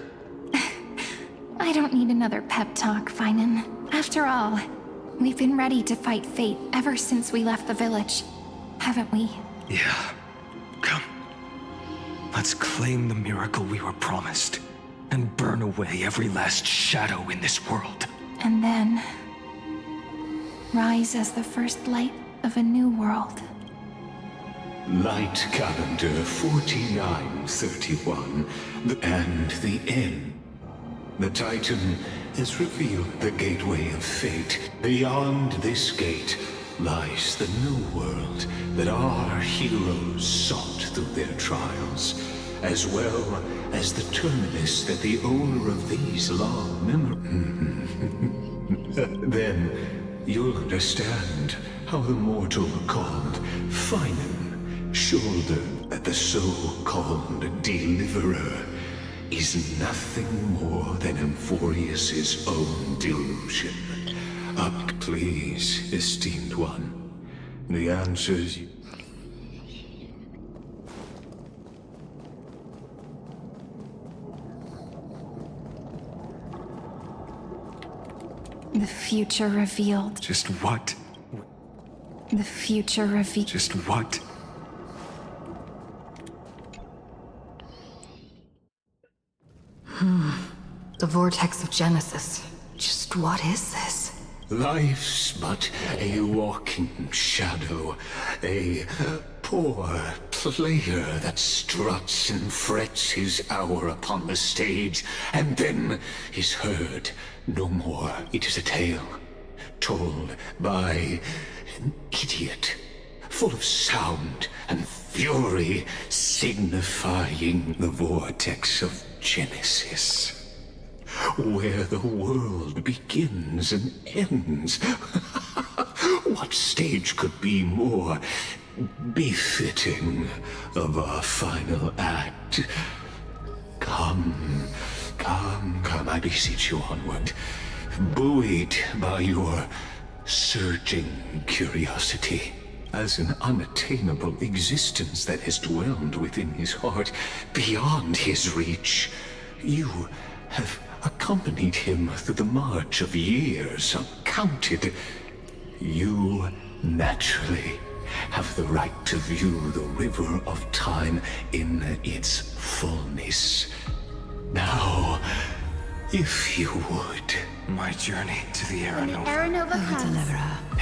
I don't need another pep talk, Finan. After all, we've been ready to fight fate ever since we left the village, haven't we? Yeah. Come. Let's claim the miracle we were promised, and burn away every last shadow in this world. And then rise as the first light of a new world. Light calendar 4931, and the end. The Titan has revealed the gateway of fate. Beyond this gate lies the new world that our heroes sought through their trials, as well as the terminus that the owner of these long memories... Then you'll understand how the mortal called Finan shouldered that the so-called deliverer is nothing more than Amphoreus' own delusion. Please, esteemed one. The answers you... The future revealed. Just what? The future revealed. Just what? The vortex of Genesis. Just what is this? Life's but a walking shadow, a poor player that struts and frets his hour upon the stage, and then is heard no more. It is a tale told by an idiot, full of sound and fury, signifying the vortex of Genesis, where the world begins and ends. What stage could be more befitting of our final act? Come, I beseech you onward, buoyed by your surging curiosity. As an unattainable existence that has dwelled within his heart, beyond his reach, you have accompanied him through the march of years uncounted. You naturally have the right to view the river of time in its fullness. Now, if you would... My journey to the Aranova. Aranova comes.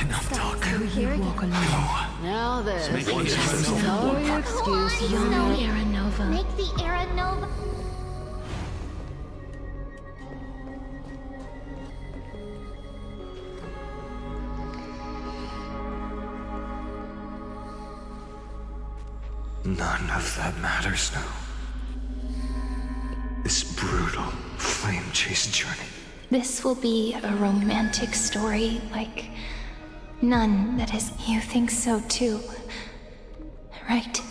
Enough talk. Here Go. Now this. Make No excuse. No, Aranova. Make the Aranova. None of that matters now. This brutal flame chase journey. This will be a romantic story like none that is. You think so too, right?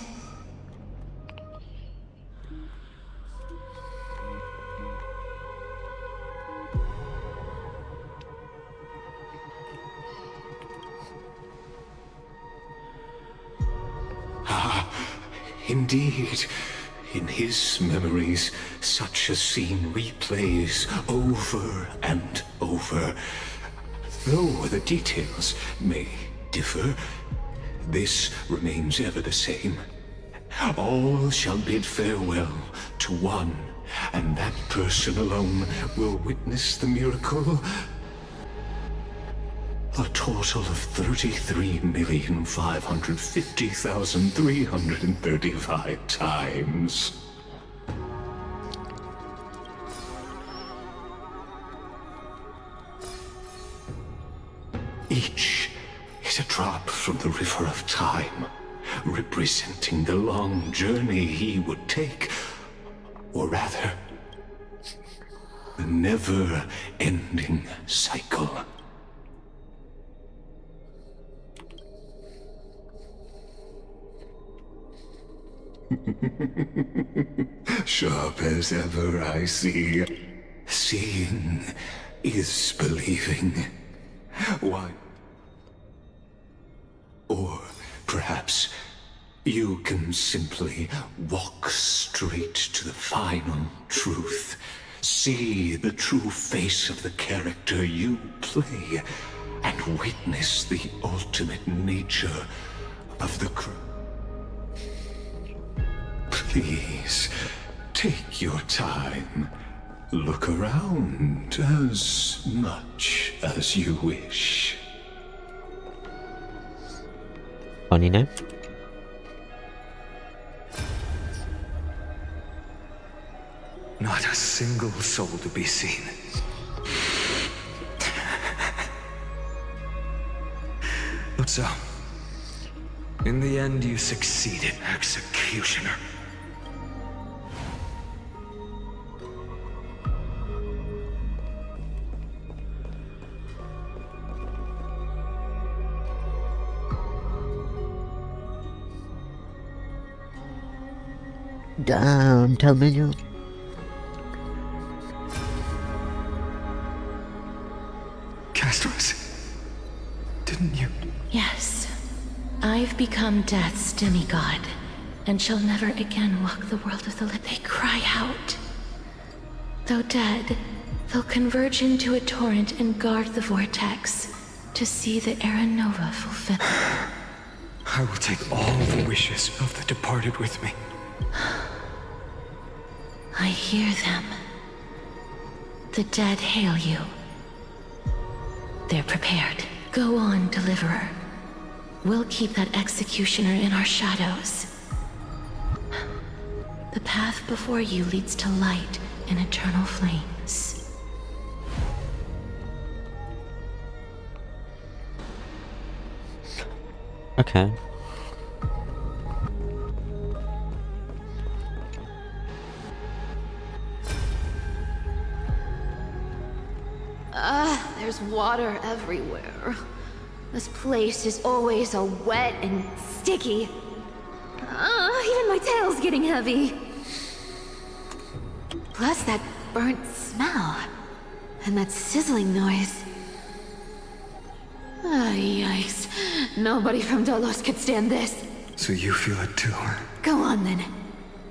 Indeed, in his memories, such a scene replays over and over. Though the details may differ, this remains ever the same. All shall bid farewell to one, and that person alone will witness the miracle. A total of 33,550,335 times. Each is a drop from the river of time, representing the long journey he would take, or rather, the never-ending cycle. Sharp as ever, I see. Seeing is believing. Why? Or perhaps you can simply walk straight to the final truth. See the true face of the character you play, and witness the ultimate nature of the Please, take your time. Look around as much as you wish. Funny name. Not a single soul to be seen. So, in the end, you succeeded, Executioner. Damn, tell me you. Castros, didn't you? Yes. I've become Death's demigod, and shall never again walk the world of the living. They cry out. Though dead, they'll converge into a torrent and guard the vortex to see the Era Nova fulfill. I will take all the wishes of the departed with me. I hear them. The dead hail you. They're prepared. Go on, Deliverer. We'll keep that executioner in our shadows. The path before you leads to light and eternal flames. Okay. There's water everywhere. This place is always so wet and sticky. Even my tail's getting heavy. Plus that burnt smell. And that sizzling noise. Yikes. Nobody from Dolos could stand this. So you feel it too, huh? Go on then.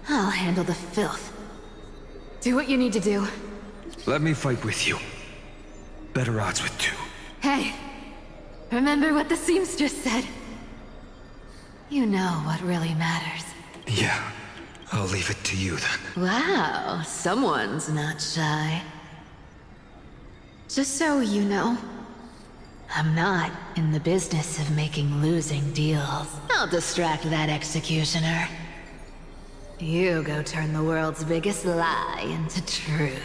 I'll handle the filth. Do what you need to do. Let me fight with you. Better odds with two. Hey, remember what the seamstress said? You know what really matters. Yeah, I'll leave it to you then. Wow, someone's not shy. Just so you know, I'm not in the business of making losing deals. I'll distract that executioner. You go turn the world's biggest lie into truth.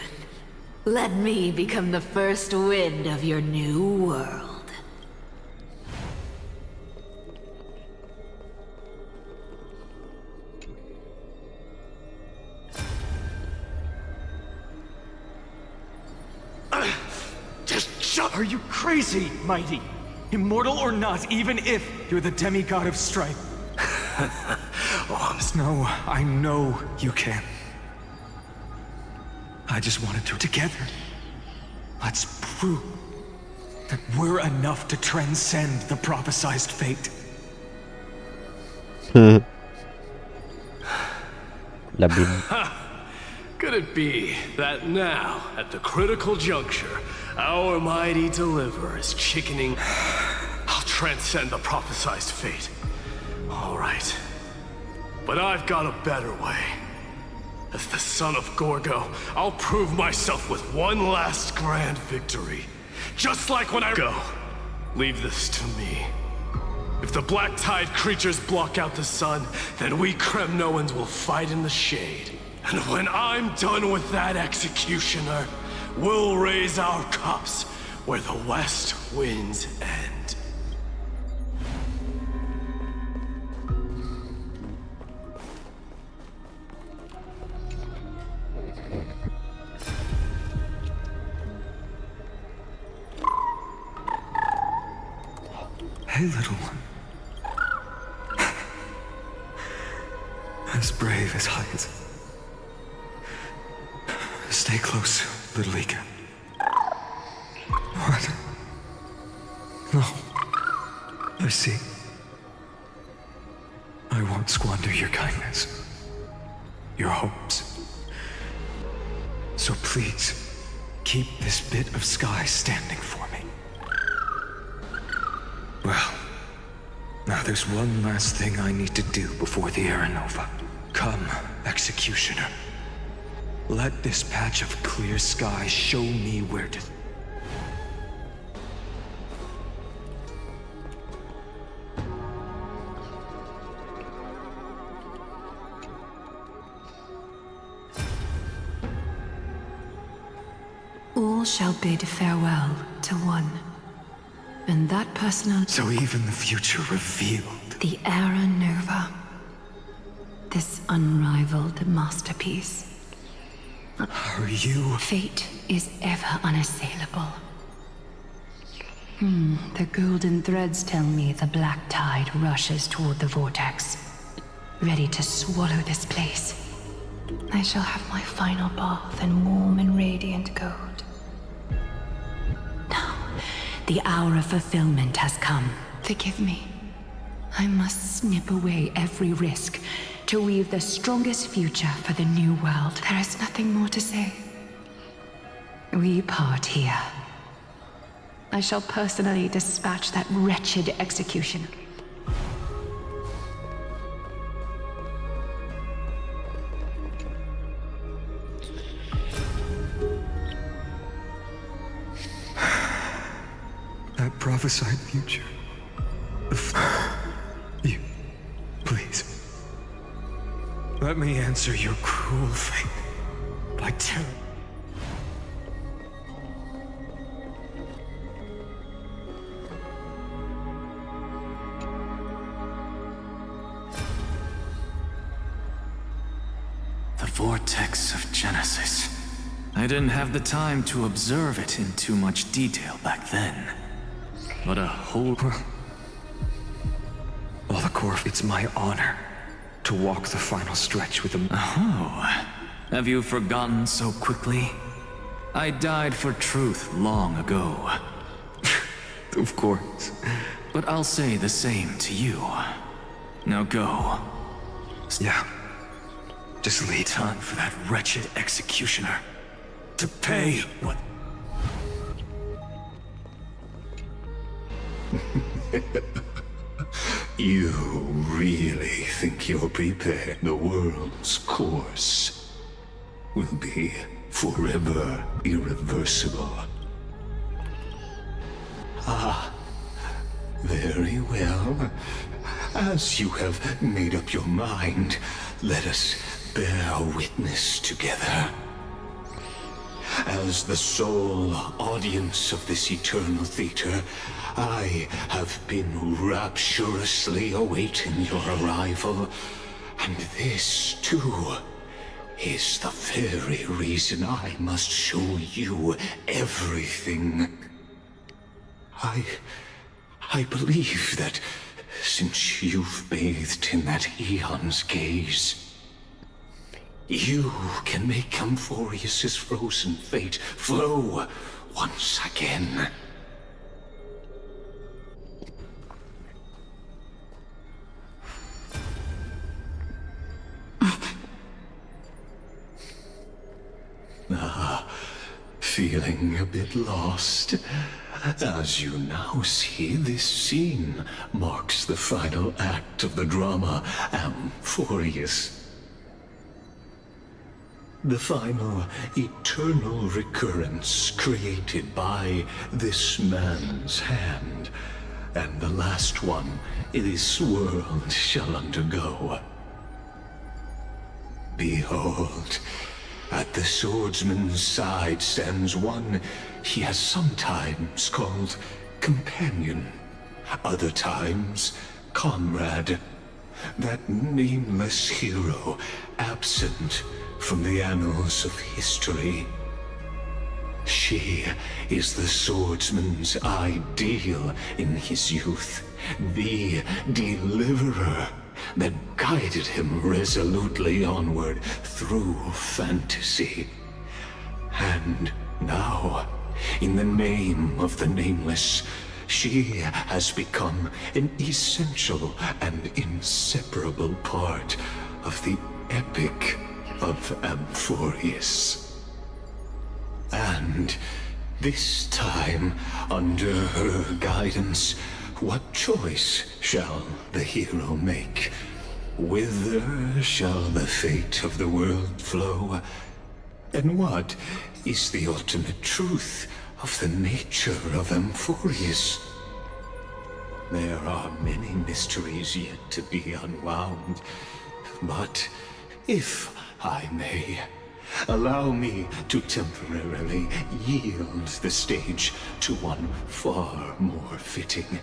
Let me become the first wind of your new world. Are you crazy, Mighty? Immortal or not, even if you're the demigod of strife. No, I know you can. I just wanted to together. Let's prove that we're enough to transcend the prophesized fate. Could it be that now, at the critical juncture, our mighty deliverer is chickening? I'll transcend the prophesized fate. All right. But I've got a better way. As the son of Gorgo, I'll prove myself with one last grand victory. Just like when I go. Leave this to me. If the black tide creatures block out the sun, then we Kremnoans will fight in the shade. And when I'm done with that executioner, we'll raise our cups where the west winds end. Hey, little one. As brave as Hyatt. Stay close, little Ika. What? No. I see. I won't squander your kindness. Your hopes. So please, keep this bit of sky standing for me. Well, now there's one last thing I need to do before the Era Nova. Come, Executioner. Let this patch of clear sky show me where to... All shall bid farewell to one. And that personal... So even the future revealed. The Era Nova. This unrivaled masterpiece. Are you... Fate is ever unassailable. The golden threads tell me the black tide rushes toward the vortex, ready to swallow this place. I shall have my final bath in warm and radiant gold. Now, the hour of fulfillment has come. Forgive me. I must snip away every risk to weave the strongest future for the new world. There is nothing more to say. We part here. I shall personally dispatch that wretched executioner. That prophesied future. You, please. Let me answer your cruel fate by telling... The vortex of Genesis. I didn't have the time to observe it in too much detail back then. But a whole... Well, the Corps, it's my honor to walk the final stretch with them. Oh, have you forgotten so quickly? I died for truth long ago. Of course. But I'll say the same to you. Now go. Yeah. Just lead. Time for that wretched executioner to pay what... You really think you're prepared? The world's course will be forever irreversible. Ah, very well. As you have made up your mind, let us bear witness together. As the sole audience of this eternal theater, I have been rapturously awaiting your arrival, and this, too, is the very reason I must show you everything. I believe that since you've bathed in that Eon's gaze, you can make Amphoreus' frozen fate flow once again. Feeling a bit lost? As you now see, this scene marks the final act of the drama Amphoreus. The final eternal recurrence created by this man's hand, and the last one this world shall undergo. Behold, at the swordsman's side stands one he has sometimes called companion, other times comrade, that nameless hero absent from the annals of history. She is the swordsman's ideal in his youth, the deliverer that guided him resolutely onward through fantasy. And now, in the name of the Nameless, she has become an essential and inseparable part of the epic of Amphoreus. And this time, under her guidance, what choice shall the hero make? Whither shall the fate of the world flow? And what is the ultimate truth of the nature of Amphoreus? There are many mysteries yet to be unwound, but if I may, allow me to temporarily yield the stage to one far more fitting.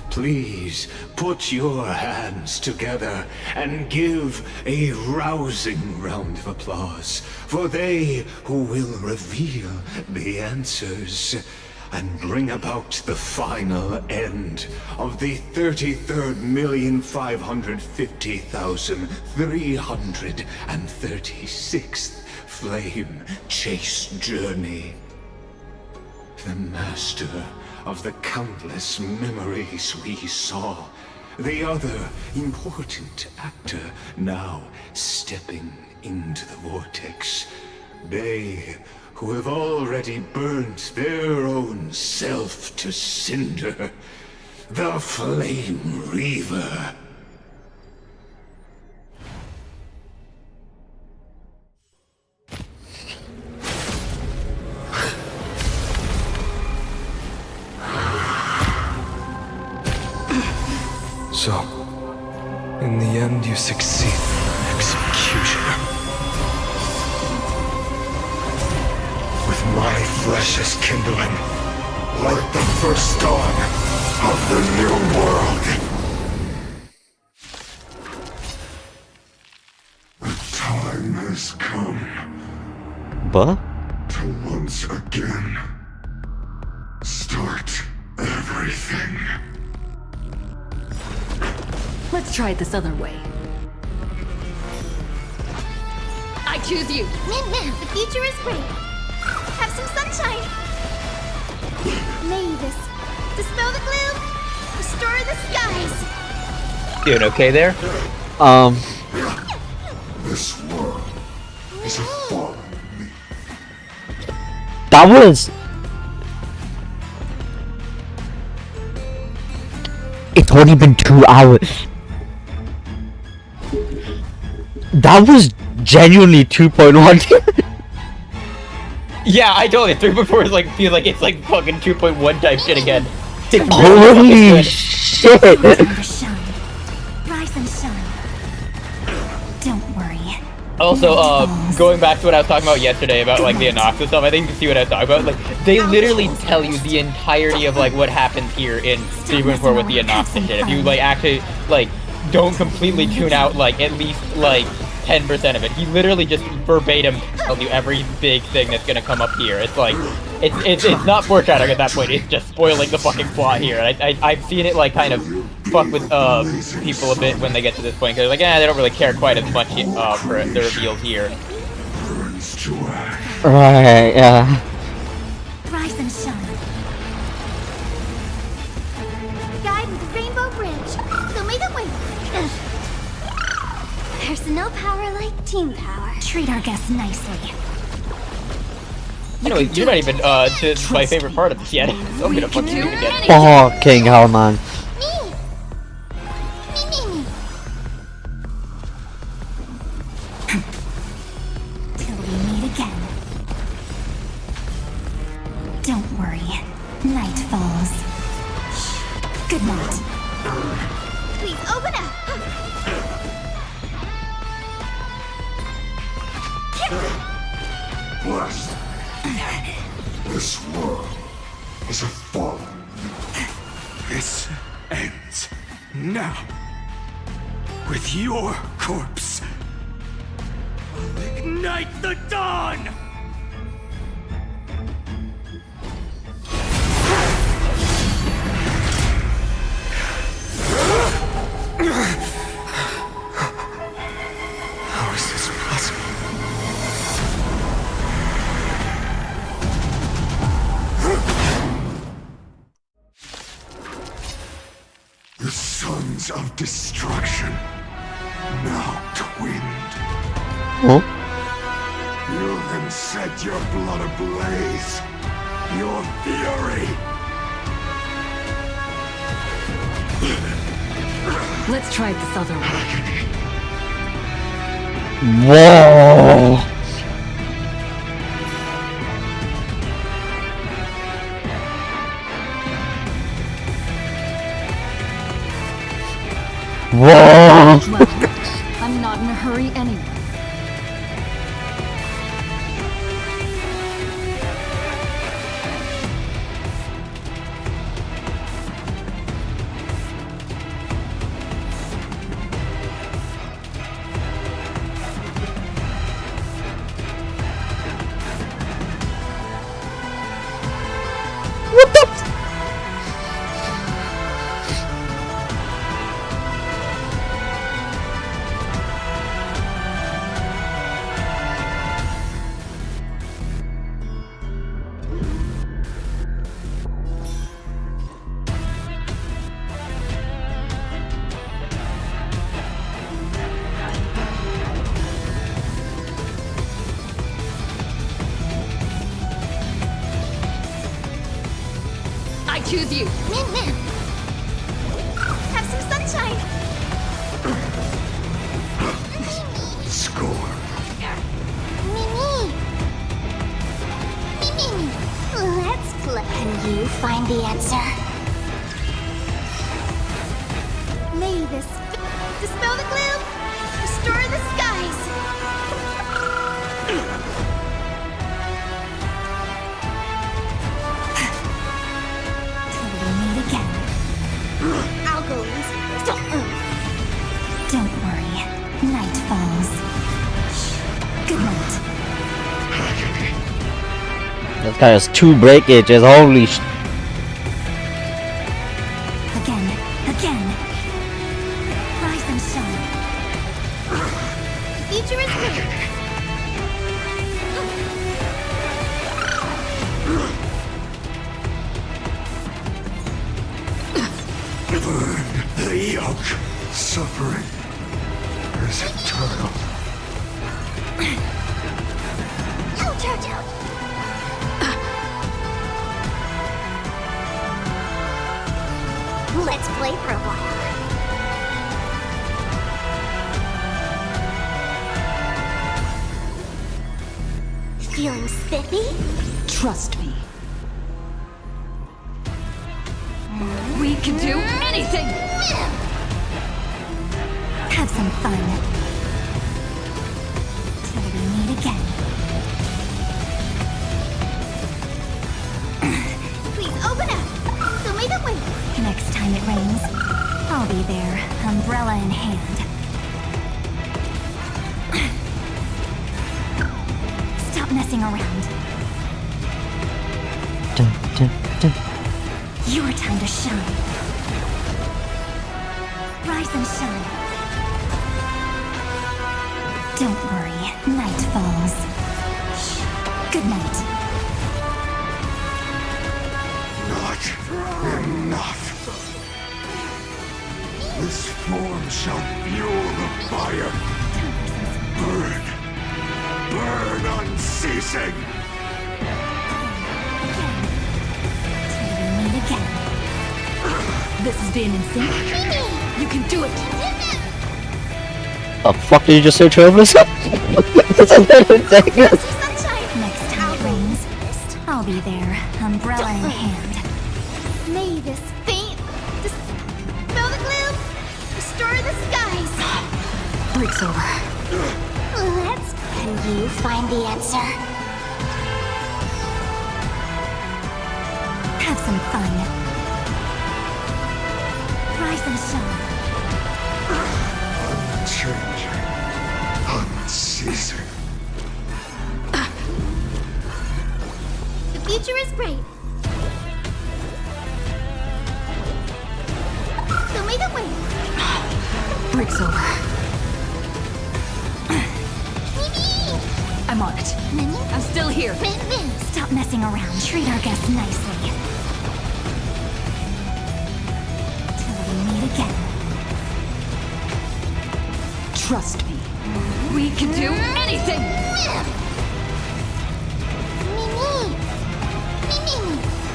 Please put your hands together and give a rousing round of applause for they who will reveal the answers and bring about the final end of the 33,550,336th flame chase journey. The master of the countless memories we saw, the other important actor now stepping into the vortex. They who have already burnt their own self to cinder, the Flame Reaver. So, in the end, you succeed, Executioner. With my flesh as kindling, like the first dawn of the new world. The time has come. But? To once again start everything. Let's try it this other way. I choose you! Min, the future is bright. Have some sunshine. Mavis, dispel the gloom, restore the skies. Doing okay there? This world is a fallen leaf. That was... It's only been 2 hours. That was genuinely 2.1. Yeah, I told you 3.4 is like feels like it's like fucking 2.1 type shit again. Holy shit! Rise and shine. Don't worry. Also, going back to what I was talking about yesterday about like the Anoxa stuff, I think you see what I was talking about. Like, they literally tell you the entirety of like what happens here in 3.4 with the Anoxa shit. If you like actually like don't completely tune out like at least like 10% of it. He literally just verbatim tells you every big thing that's gonna come up here. It's like it's not foreshadowing at that point. It's just spoiling the fucking plot here. I've seen it like kind of fuck with people a bit when they get to this point because like they don't really care quite as much for the reveals here. Right, yeah. Rise and shine. Guide with the Rainbow Bridge. Show me the way. There's no power like team power. Treat our guests nicely. Anyway, you're not even to my favorite part of this yet. So I'm gonna fucking do it again. Fucking hell, man. Till we meet again. Don't worry. Night falls. Good night. Please open up. Blessed. This world is a fallen. This ends now. With your corpse. Ignite the dawn! How is this possible? The sons of destruction, now twinned. Huh? You then set your blood ablaze. Your fury. Let's try this other one. Whoa! Whoa! Well, I'm not in a hurry anyway. What the? I choose you. Min Min. Have some sunshine. Score. Mimi. Mimi. Let's play. Can you find the answer? May this dispel the gloom, restore the skies. I'll go in. Don't worry. Night falls. Good night. This guy has 2 breakages, holy sh... Again. Rise and shine. The future is clear. Burn the yoke. Suffering is eternal. Ouch, ouch, ouch. Let's play for a while. Feeling spiffy? Trust me. We can do anything! Have some fun. Till we meet again. Please open up. Show me the way. Next time it rains, I'll be there, umbrella in hand. Stop messing around. your time to shine. Rise and shine. Don't worry, night falls. Good night. Not enough. This form shall fuel the fire. Burn. Burn unceasing. Meet again. This is being insane. You can do it. The fuck did you just say, Travis? That's a little thing. Next time it rains, I'll be there, umbrella in hand. May this faint dispel the gloom, restore the skies. Break's over. Can you find the answer? Have some fun. Rise and shine. Unchanging. Unceasing. The future is bright. Show me the way. Break's over. I'm on it. I'm still here. Stop messing around. Treat our guests nicely. Till we meet again. Trust me. We can do anything!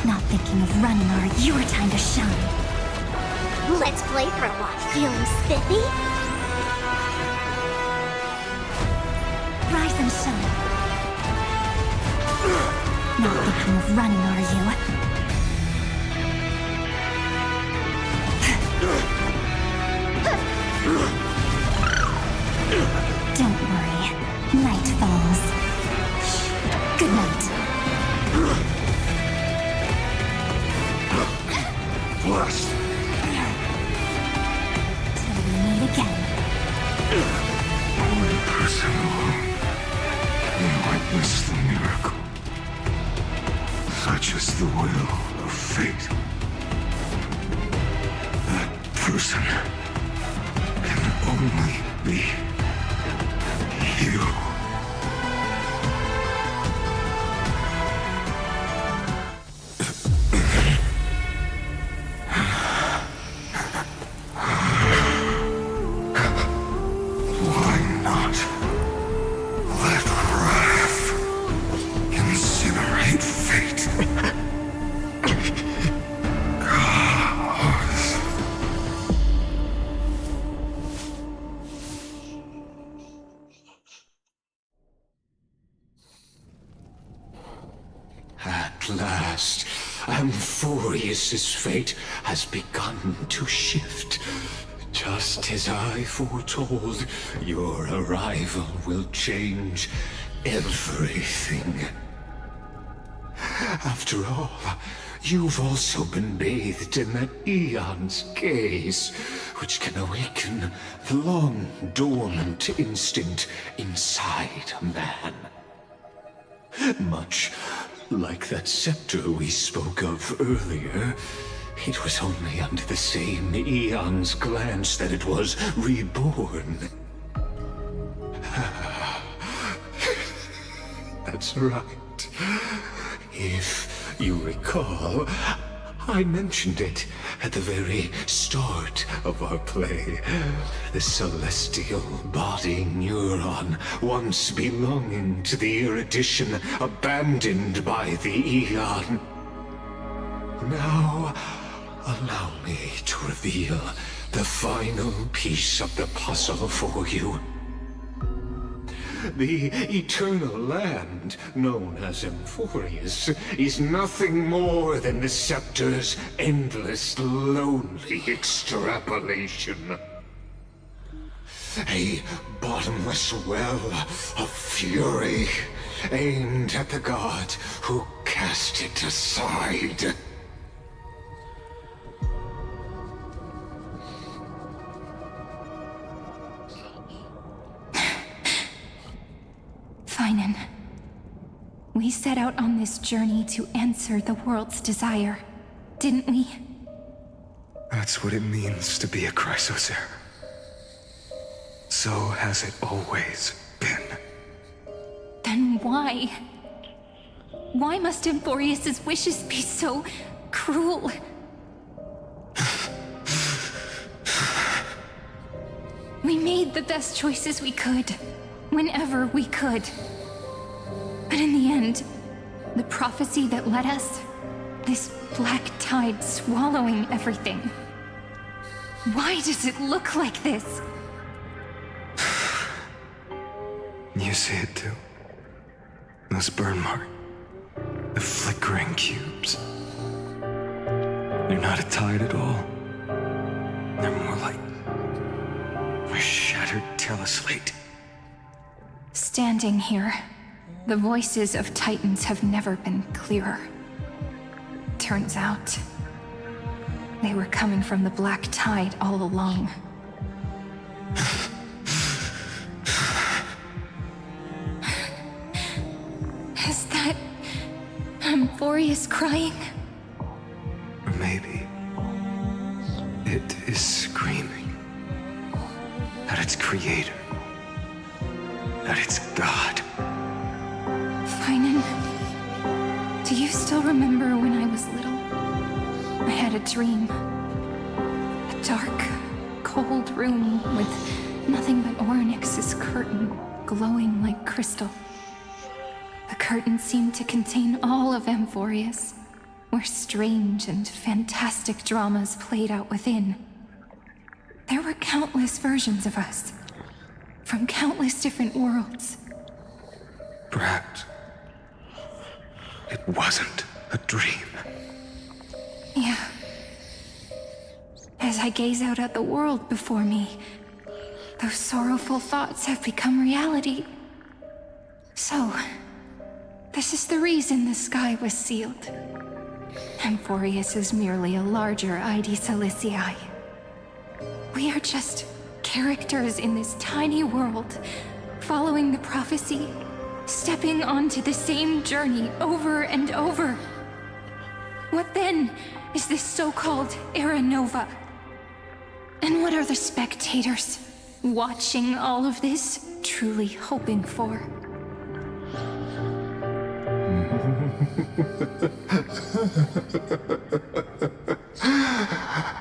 Not thinking of running or your time to shine. Let's play for a while. Feeling spiffy? Rise and shine. Not thinking of running, are you? Don't worry. Night falls. Good night. Blessed. Till we meet again. Only person alone may witness the miracle. Such is the will of fate. That person can only be you. Why not let wrath incinerate fate? Gods. At last, Amphoreus' fate has begun to shift. Just as I foretold, your arrival will change everything. After all, you've also been bathed in that Eon's gaze, which can awaken the long-dormant instinct inside a man. Much like that scepter we spoke of earlier, it was only under the same Eon's glance that it was reborn. That's right. If you recall, I mentioned it at the very start of our play. The celestial body neuron, once belonging to the erudition abandoned by the Eon. Now, allow me to reveal the final piece of the puzzle for you. The eternal land, known as Amphoreus, is nothing more than the scepter's endless, lonely extrapolation. A bottomless well of fury, aimed at the god who cast it aside. Finan, we set out on this journey to answer the world's desire. didn't we? That's what it means to be a Chrysos heir. So has it always been. Then why? Why must Amphoreus' wishes be so cruel? We made the best choices we could, whenever we could. But in the end, the prophecy that led us, this black tide swallowing everything. Why does it look like this? You see it too. Those burn marks. The flickering cubes. They're not a tide at all. They're more like a shattered teleslate. Standing here, the voices of Titans have never been clearer. Turns out, they were coming from the black tide all along. Is that Amphoreus crying? Or maybe it is screaming at its creator, at its god. Finan, do you still remember when I was little? I had a dream. A dark, cold room with nothing but Onyx's curtain glowing like crystal. The curtain seemed to contain all of Amphoreus, where strange and fantastic dramas played out within. There were countless versions of us, from countless different worlds. Perhaps it wasn't a dream. Yeah. As I gaze out at the world before me, those sorrowful thoughts have become reality. So, this is the reason the sky was sealed. Amphoreus is merely a larger Id Silicii. We are just characters in this tiny world, following the prophecy, stepping onto the same journey over and over. What then is this so-called Era Nova? And what are the spectators watching all of this truly hoping for?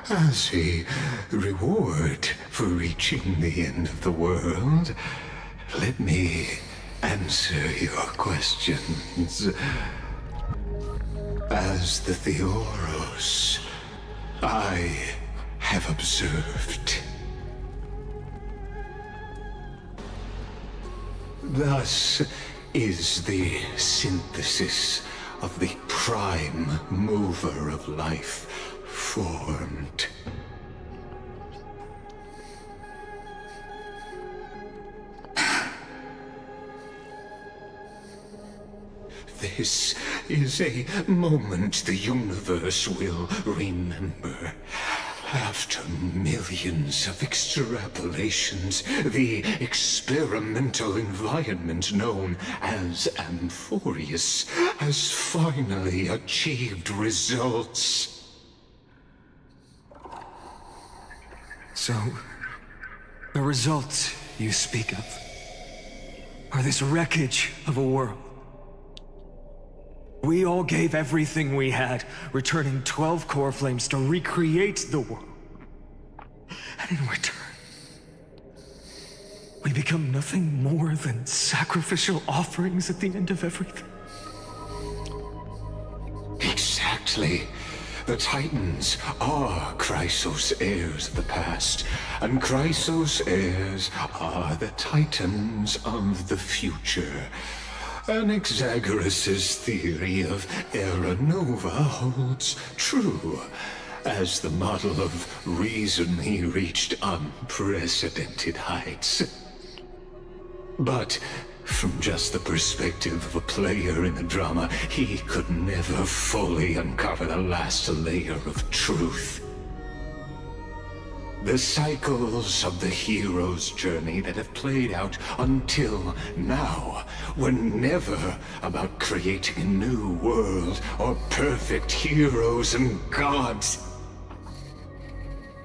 As a reward for reaching the end of the world, let me answer your questions. As the Theoros, I have observed. Thus is the synthesis of the prime mover of life formed. This is a moment the universe will remember. After millions of extrapolations, the experimental environment known as Amphoreus has finally achieved results. So, the results you speak of are this wreckage of a world. We all gave everything we had, returning 12 core flames to recreate the world. And in return, we become nothing more than sacrificial offerings at the end of everything. Exactly. The Titans are Chrysos heirs of the past, and Chrysos heirs are the Titans of the future. Anaxagoras' theory of Era Nova holds true, as the model of reason he reached unprecedented heights. But from just the perspective of a player in the drama, he could never fully uncover the last layer of truth. The cycles of the hero's journey that have played out until now were never about creating a new world or perfect heroes and gods.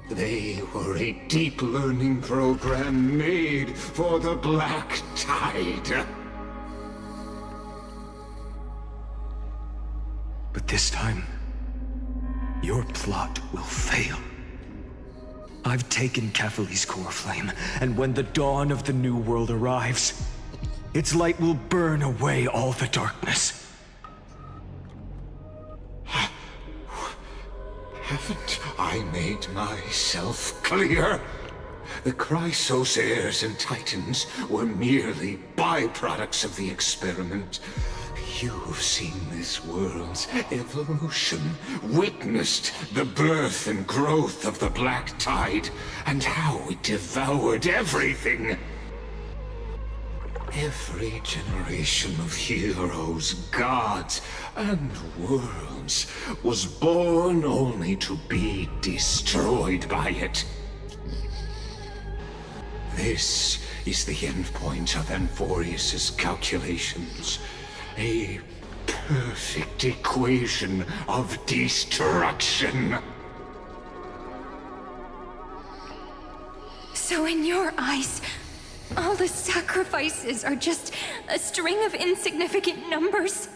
They were a deep learning program made for the Black Tide. But this time, your plot will fail. I've taken Kefali's core flame, and when the dawn of the new world arrives, its light will burn away all the darkness. Haven't I made myself clear? The Chrysos heirs and Titans were merely byproducts of the experiment. You've seen this world's evolution, witnessed the birth and growth of the Black Tide, and how it devoured everything. Every generation of heroes, gods, and worlds was born only to be destroyed by it. This is the endpoint of Amphoreus' calculations. A perfect equation of destruction. So in your eyes, all the sacrifices are just a string of insignificant numbers?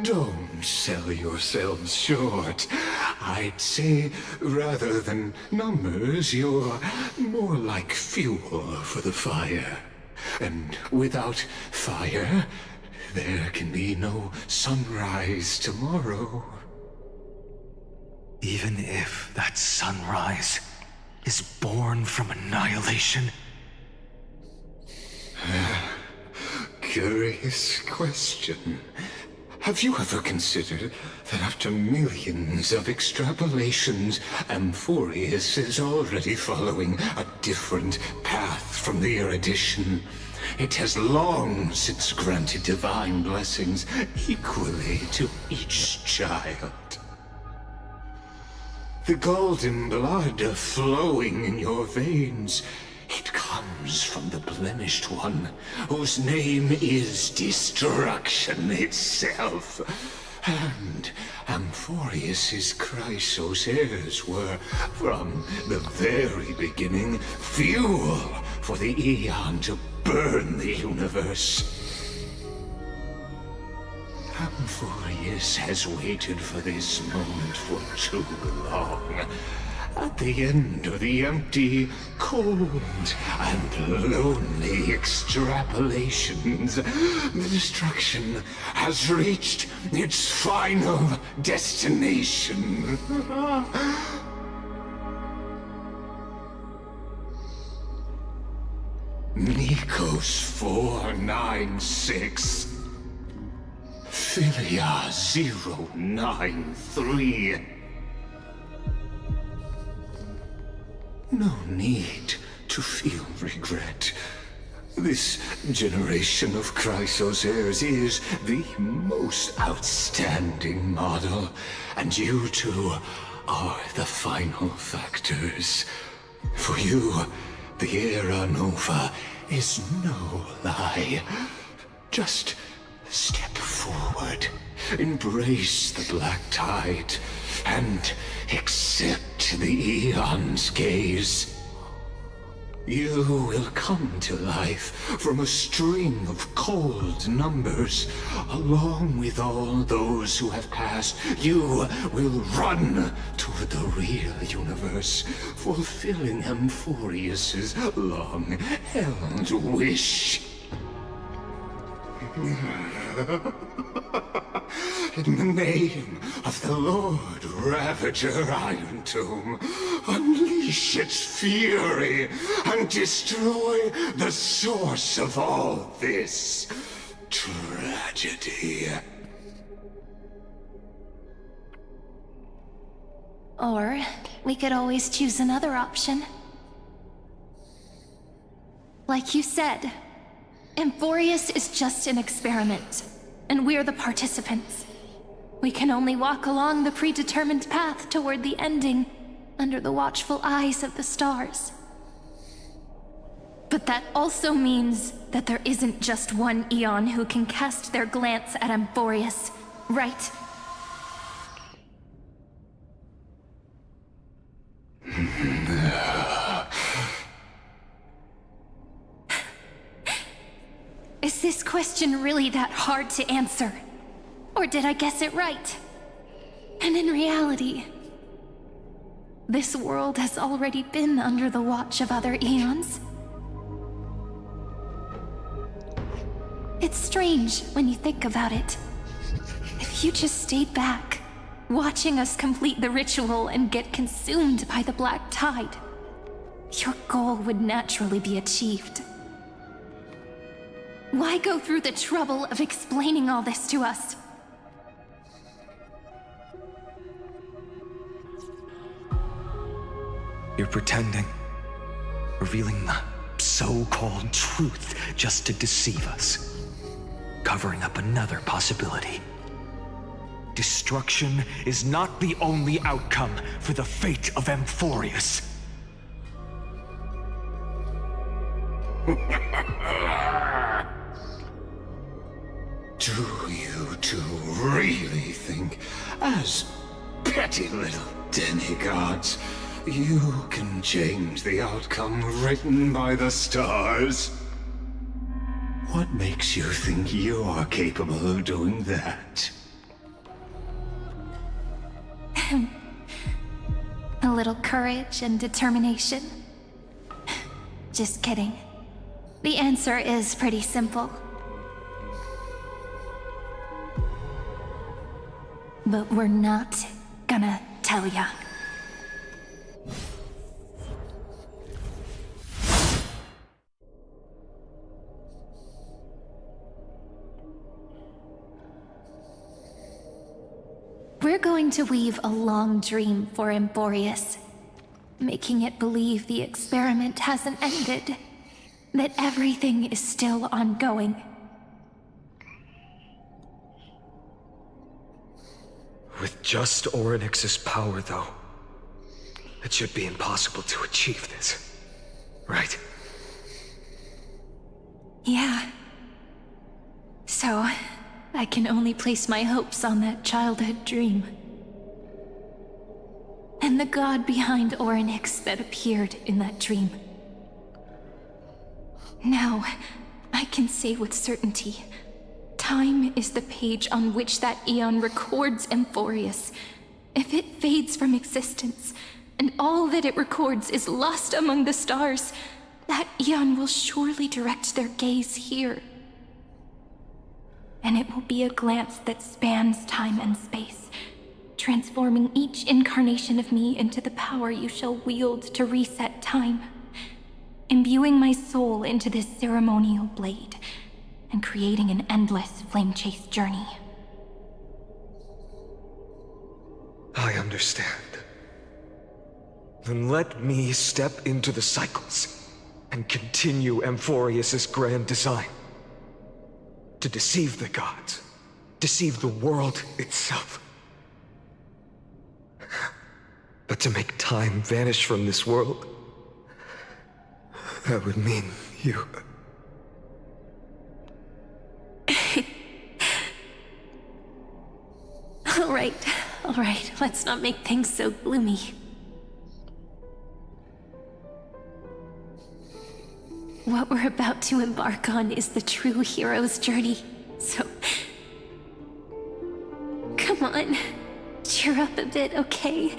Don't sell yourselves short. I'd say, rather than numbers, you're more like fuel for the fire. And without fire, there can be no sunrise tomorrow. Even if that sunrise is born from annihilation? Curious question. Have you ever considered that after millions of extrapolations, Amphoreus is already following a different path from the erudition? It has long since granted divine blessings equally to each child. The golden blood flowing in your veins, it comes from the blemished one, whose name is destruction itself. And Amphoreus' Chrysos heirs were, from the very beginning, fuel for the Aeon to burn the universe. Amphoreus has waited for this moment for too long. At the end of the empty, cold, and lonely extrapolations, the destruction has reached its final destination. Nikos 496. Philia 093. No need to feel regret. This generation of Chrysos heirs is the most outstanding model, and you two are the final factors. For you, the Era Nova is no lie. Just step forward, embrace the Black Tide, and accept the Aeon's gaze. You will come to life from a string of cold numbers. Along with all those who have passed, you will run toward the real universe, fulfilling Amphoreus' long-held wish. In the name of the Lord Ravager Iron Tomb, unleash its fury and destroy the source of all this tragedy. Or we could always choose another option. Like you said, Amphoreus is just an experiment, and we're the participants. We can only walk along the predetermined path toward the ending, under the watchful eyes of the stars. But that also means that there isn't just one Eon who can cast their glance at Amphoreus, right? Is this question really that hard to answer? Or did I guess it right? And in reality, this world has already been under the watch of other Eons. It's strange when you think about it. If you just stayed back, watching us complete the ritual and get consumed by the black tide, your goal would naturally be achieved. Why go through the trouble of explaining all this to us? You're pretending, revealing the so-called truth just to deceive us, covering up another possibility. Destruction is not the only outcome for the fate of Amphoreus. Do you two really think, as petty little demigods, you can change the outcome written by the stars? What makes you think you are capable of doing that? A little courage and determination. Just kidding. The answer is pretty simple. But we're not gonna tell ya. We're going to weave a long dream for Amphoreus, making it believe the experiment hasn't ended, that everything is still ongoing. With just Orynyx's power, though, it should be impossible to achieve this, right? Yeah. So, I can only place my hopes on that childhood dream. And the god behind Orynyx that appeared in that dream. Now, I can say with certainty, time is the page on which that Eon records Amphoreus. If it fades from existence, and all that it records is lost among the stars, that Eon will surely direct their gaze here. And it will be a glance that spans time and space, transforming each incarnation of me into the power you shall wield to reset time, imbuing my soul into this ceremonial blade, and creating an endless flame-chase journey. I understand. Then let me step into the cycles and continue Amphoreus's grand design. To deceive the gods, deceive the world itself. But to make time vanish from this world, that would mean you... All right, let's not make things so gloomy. What we're about to embark on is the true hero's journey, so... Come on, cheer up a bit, okay?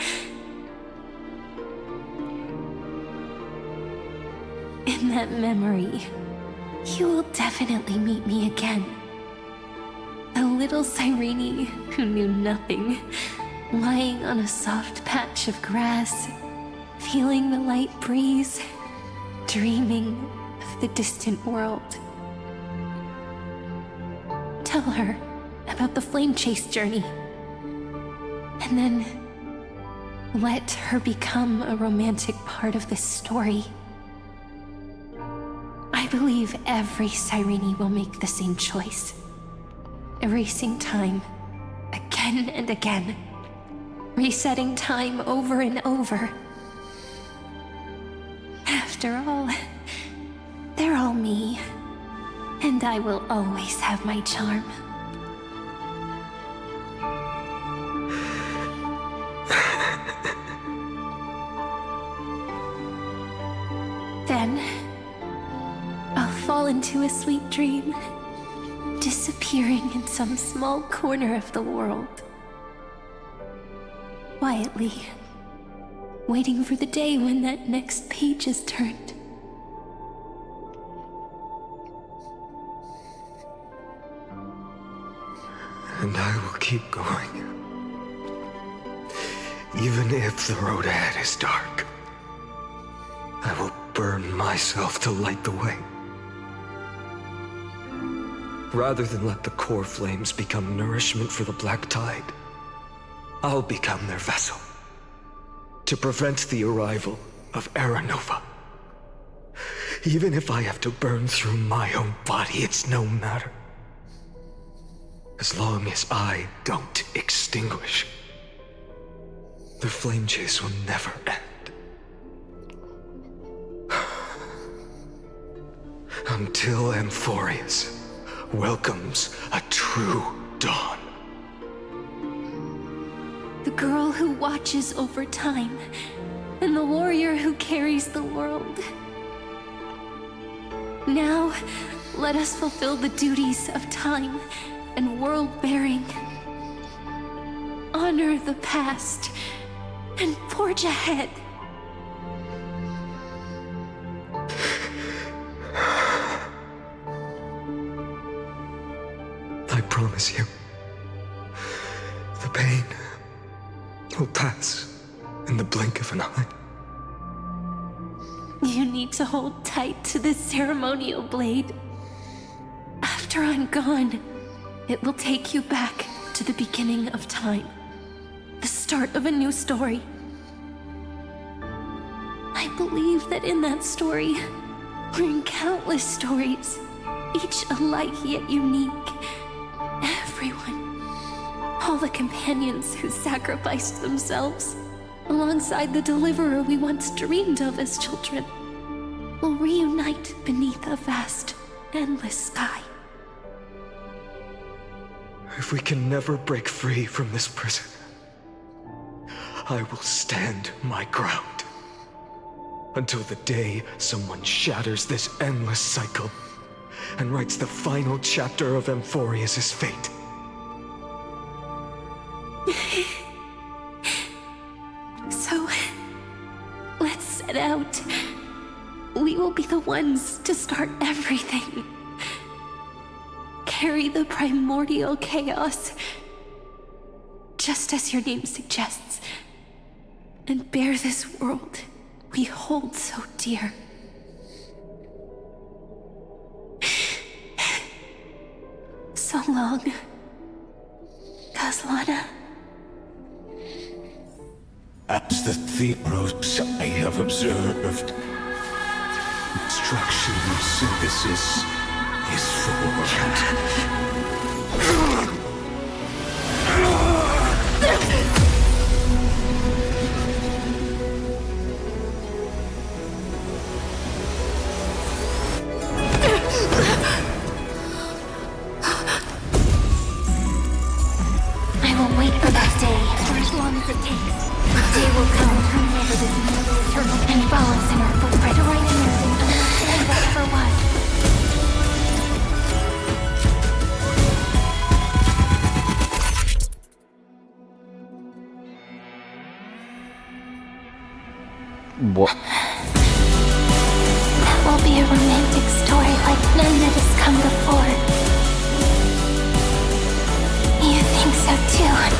In that memory, you will definitely meet me again. A little Cyrene who knew nothing, lying on a soft patch of grass, feeling the light breeze, dreaming of the distant world. Tell her about the flame chase journey, and then let her become a romantic part of this story. I believe every Cyrene will make the same choice. Erasing time, again and again. Resetting time over and over, After all, they're all me. And I will always have my charm. Then, I'll fall into a sweet dream, disappearing in some small corner of the world. Quietly, waiting for the day when that next page is turned. And I will keep going. Even if the road ahead is dark, I will burn myself to light the way. Rather than let the core flames become nourishment for the black tide, I'll become their vessel to prevent the arrival of Aranova. Even if I have to burn through my own body, it's no matter. As long as I don't extinguish, the flame chase will never end. Until Amphoreus welcomes a true dawn. The girl who watches over time, and the warrior who carries the world. Now, let us fulfill the duties of time and world-bearing. Honor the past and forge ahead. I promise you, the pain will pass in the blink of an eye. You need to hold tight to this ceremonial blade. After I'm gone, it will take you back to the beginning of time. The start of a new story. I believe that in that story, we're in countless stories, each alike yet unique. Everyone, all the companions who sacrificed themselves, alongside the deliverer we once dreamed of as children, will reunite beneath a vast, endless sky. If we can never break free from this prison, I will stand my ground. Until the day someone shatters this endless cycle and writes the final chapter of Amphoreus' fate. So, let's set out. We will be the ones to start everything. Carry the primordial chaos, just as your name suggests, and bear this world we hold so dear. So long, Kaslana. As the Theros I have observed, instruction and synthesis is formed. I will wait for that day for as long as it takes. The day will come turning over this mortal eternal and follows in our footprint to write anything and whatever was. What? That will be a romantic story like none that has come before. You think so too, right?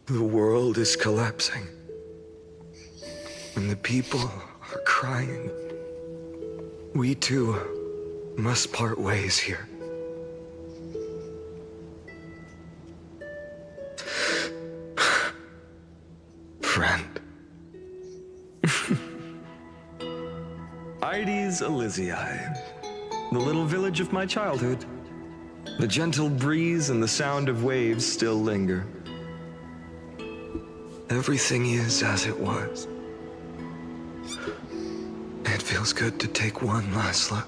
The world is collapsing. And the people are crying. We too must part ways here. Friend. Ides Elysiae, the little village of my childhood. The gentle breeze and the sound of waves still linger. Everything is as it was. It feels good to take one last look.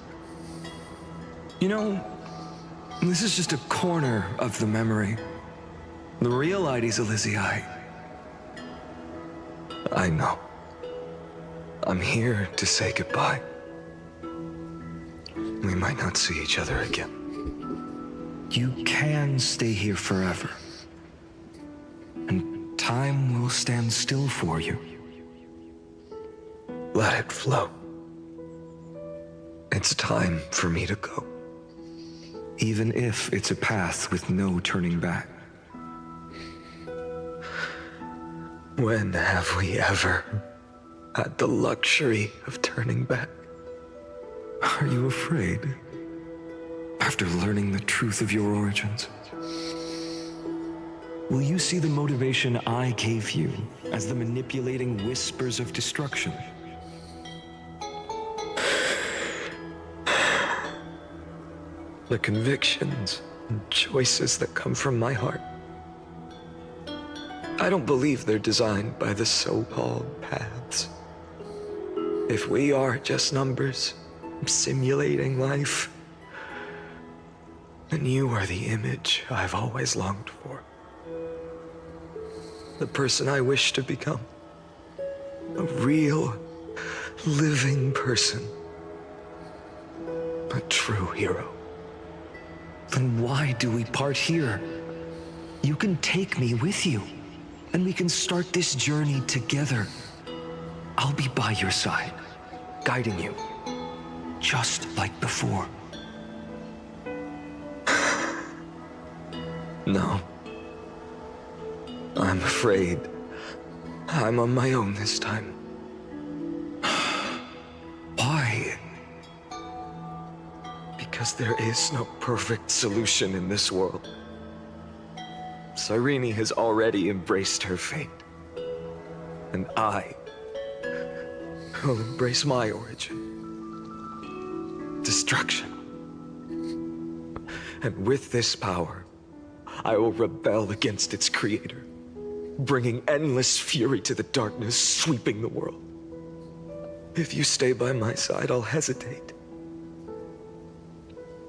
You know, this is just a corner of the memory. The real Ides Elysiae. I know. I'm here to say goodbye. We might not see each other again. You can stay here forever. And time will stand still for you. Let it flow. It's time for me to go. Even if it's a path with no turning back. When have we ever had the luxury of turning back? Are you afraid? After learning the truth of your origins? Will you see the motivation I gave you as the manipulating whispers of destruction? The convictions and choices that come from my heart. I don't believe they're designed by the so-called paths. If we are just numbers, simulating life, then you are the image I've always longed for. The person I wish to become. A real, living person. A true hero. Then why do we part here? You can take me with you, and we can start this journey together. I'll be by your side, guiding you, just like before. No. I'm afraid I'm on my own this time. Why? Because there is no perfect solution in this world. Cyrene has already embraced her fate. And I will embrace my origin. Destruction. And with this power, I will rebel against its creator, bringing endless fury to the darkness sweeping the world. If you stay by my side, I'll hesitate.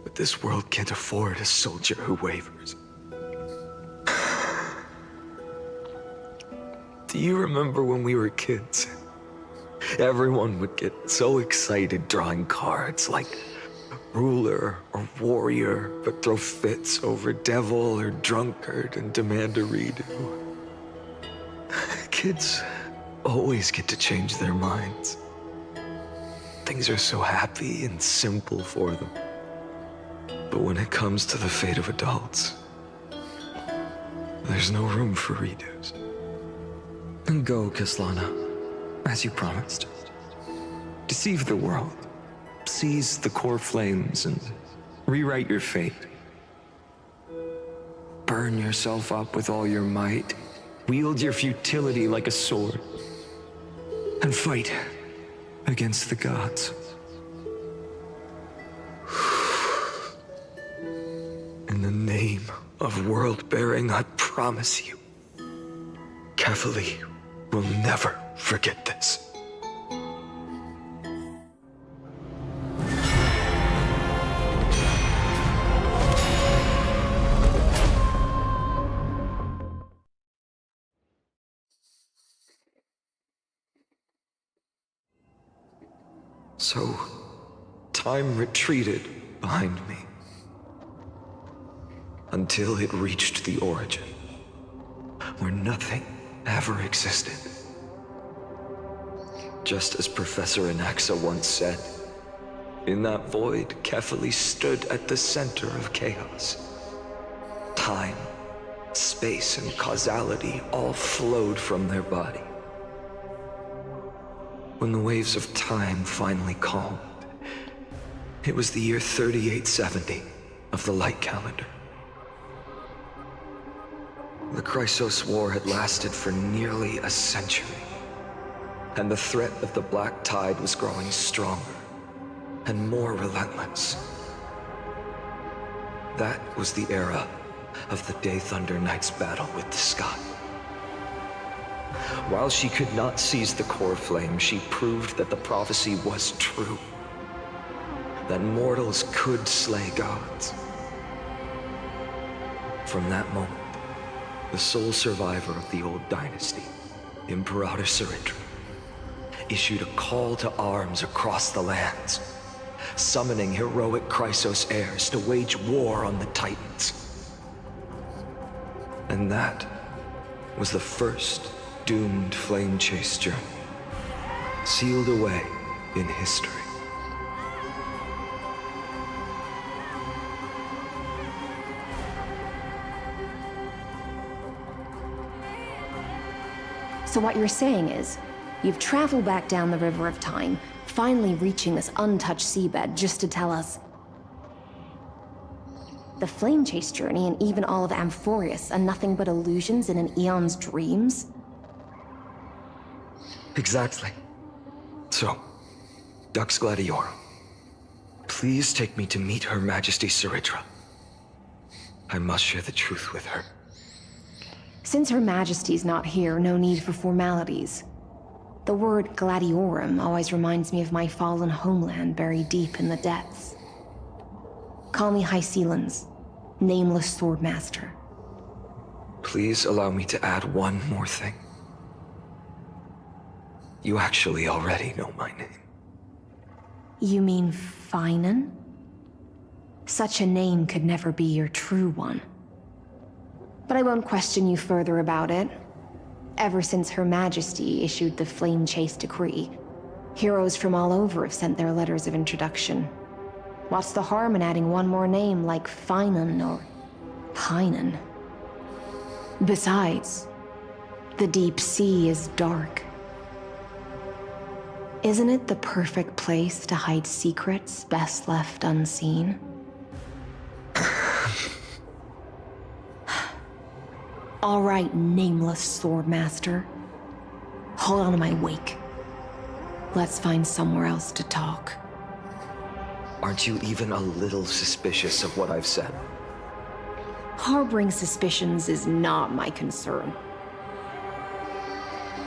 But this world can't afford a soldier who wavers. Do you remember when we were kids? Everyone would get so excited drawing cards like ruler or warrior, but throw fits over devil or drunkard and demand a redo. Kids always get to change their minds. Things are so happy and simple for them. But when it comes to the fate of adults, there's no room for redos. And go, Kislana, as you promised. Deceive the world. Seize the core flames and rewrite your fate. Burn yourself up with all your might. Wield your futility like a sword. And fight against the gods. In the name of world-bearing, I promise you, Kefali will never forget this. So, time retreated behind me. Until it reached the origin, where nothing ever existed. Just as Professor Anaxa once said, in that void, Kefali stood at the center of chaos. Time Space and causality all flowed from their body. When the waves of time finally calmed, it was the year 3870 of the light calendar. The Chrysos War had lasted for nearly a century, and the threat of the Black Tide was growing stronger and more relentless. That was the era of the Day Thunder Knight's battle with the sky. While she could not seize the core flame, she proved that the prophecy was true. That mortals could slay gods. From that moment, the sole survivor of the old dynasty, Imperator Ciridra, issued a call to arms across the lands, summoning heroic Chrysos heirs to wage war on the Titans. And that was the first doomed flame chase journey, sealed away in history. So what you're saying is, you've traveled back down the River of Time, finally reaching this untouched seabed just to tell us the flame chase journey and even all of Amphoreus are nothing but illusions in an eon's dreams? Exactly. So, Dux Gladiorum, please take me to meet Her Majesty Ciridra. I must share the truth with her. Since Her Majesty's not here, no need for formalities. The word Gladiorum always reminds me of my fallen homeland buried deep in the depths. Call me High Sealans, Nameless Swordmaster. Please allow me to add one more thing. You actually already know my name. You mean Finan? Such a name could never be your true one. But I won't question you further about it. Ever since Her Majesty issued the Flame Chase Decree, heroes from all over have sent their letters of introduction. What's the harm in adding one more name like Finan or Pinan? Besides, the deep sea is dark. Isn't it the perfect place to hide secrets best left unseen? All right, Nameless Swordmaster. Hold on to my wake. Let's find somewhere else to talk. Aren't you even a little suspicious of what I've said? Harboring suspicions is not my concern.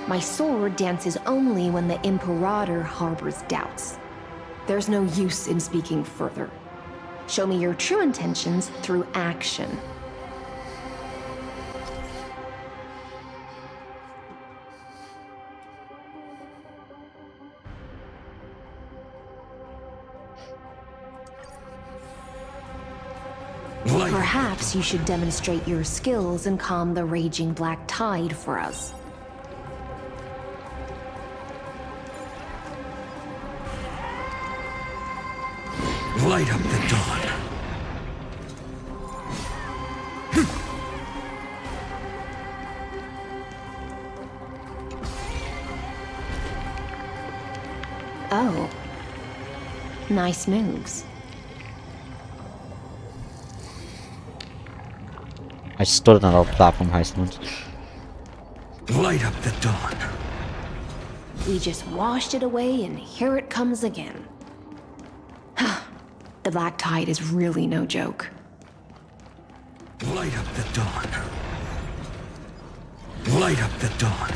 My sword dances only when the Imperator harbors doubts. There's no use in speaking further. Show me your true intentions through action. Perhaps you should demonstrate your skills and calm the raging black tide for us. Light up the dawn. Oh. Nice moves. I stood on a platform, Heisman. Light up the dawn. We just washed it away and here it comes again. The black tide is really no joke. Light up the dawn. Light up the dawn.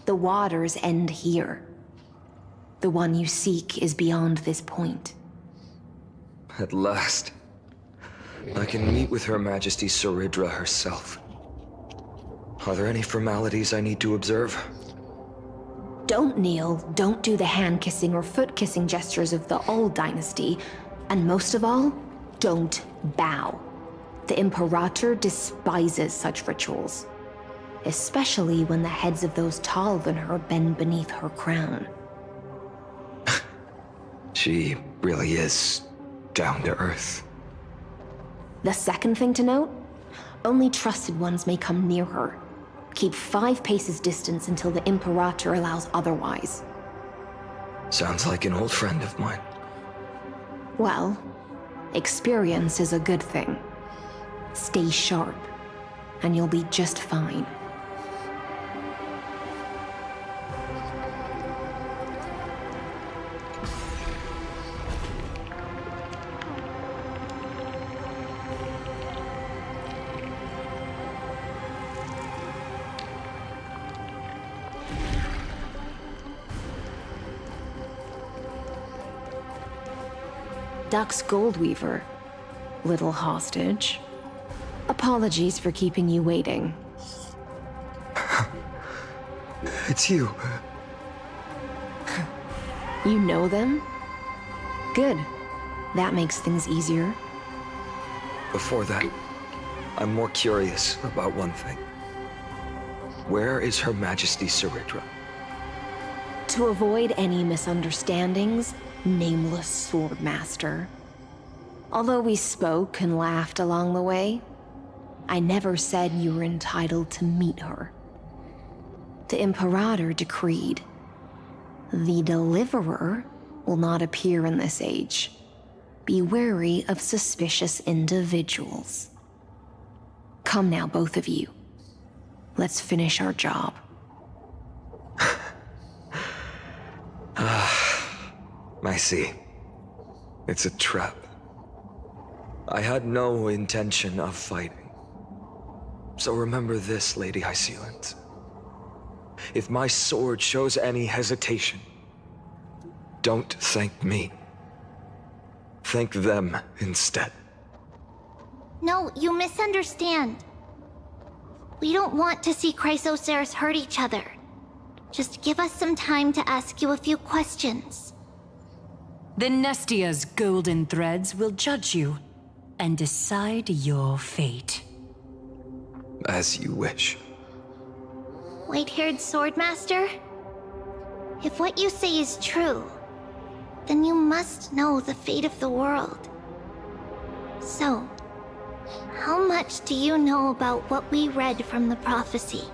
The waters end here. The one you seek is beyond this point. At last, I can meet with Her Majesty Ciridra herself. Are there any formalities I need to observe? Don't kneel, don't do the hand-kissing or foot-kissing gestures of the old dynasty, and most of all, don't bow. The Imperator despises such rituals, especially when the heads of those taller than her bend beneath her crown. She really is down to earth. The second thing to note, only trusted ones may come near her. Keep 5 paces distance until the Imperator allows otherwise. Sounds like an old friend of mine. Well, experience is a good thing. Stay sharp, and you'll be just fine. Duck's Goldweaver, little hostage. Apologies for keeping you waiting. It's you. You know them? Good. That makes things easier. Before that, I'm more curious about one thing. Where is Her Majesty Saridra? To avoid any misunderstandings, Nameless Swordmaster. Although we spoke and laughed along the way, I never said you were entitled to meet her. The Imperator decreed, the Deliverer will not appear in this age. Be wary of suspicious individuals. Come now, both of you. Let's finish our job. I see. It's a trap. I had no intention of fighting. So remember this, Lady Hysealant. If my sword shows any hesitation, don't thank me. Thank them instead. No, you misunderstand. We don't want to see Chrysoceres hurt each other. Just give us some time to ask you a few questions. The Nestia's golden threads will judge you and decide your fate. As you wish. White-haired Swordmaster? If what you say is true, then you must know the fate of the world. So, how much do you know about what we read from the prophecy?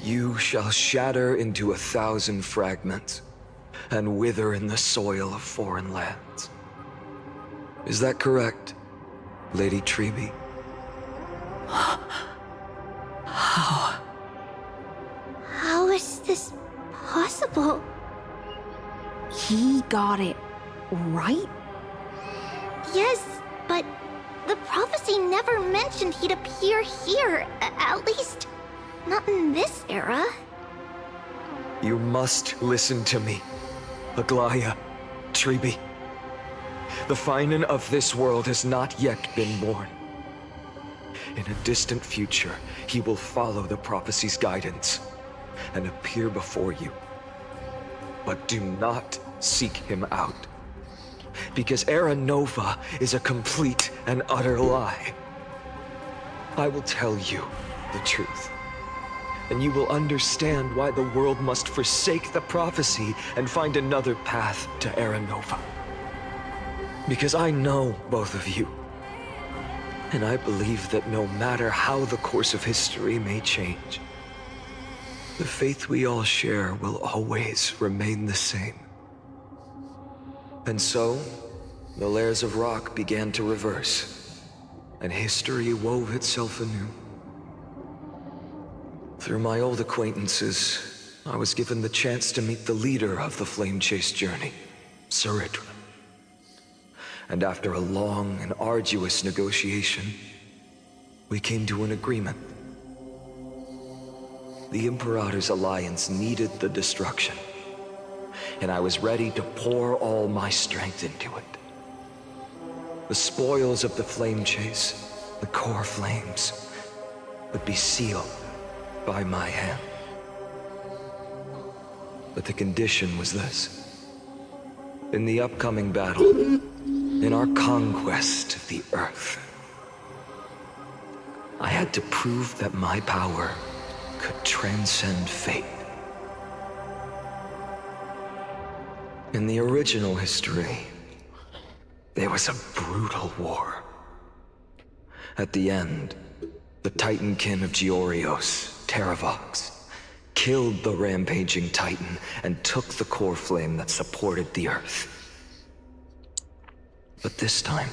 You shall shatter into 1,000 fragments and wither in the soil of foreign lands. Is that correct, Lady Trebe? How? How is this possible? He got it right? Yes, but the prophecy never mentioned he'd appear here, at least not in this era. You must listen to me, Aglaya, Trebe. The Finan of this world has not yet been born. In a distant future, he will follow the prophecy's guidance and appear before you. But do not seek him out, because Era Nova is a complete and utter lie. I will tell you the truth, and you will understand why the world must forsake the prophecy and find another path to Era Nova. Because I know both of you, and I believe that no matter how the course of history may change, the faith we all share will always remain the same. And so, the layers of rock began to reverse, and history wove itself anew. Through my old acquaintances, I was given the chance to meet the leader of the Flame Chase journey, Saridra. And after a long and arduous negotiation, we came to an agreement. The Imperator's alliance needed the destruction, and I was ready to pour all my strength into it. The spoils of the Flame Chase, the core flames, would be sealed by my hand. But the condition was this. In the upcoming battle, in our conquest of the Earth, I had to prove that my power could transcend fate. In the original history, there was a brutal war. At the end, the Titankin of Georios, Terravox, killed the rampaging Titan and took the core flame that supported the Earth. But this time,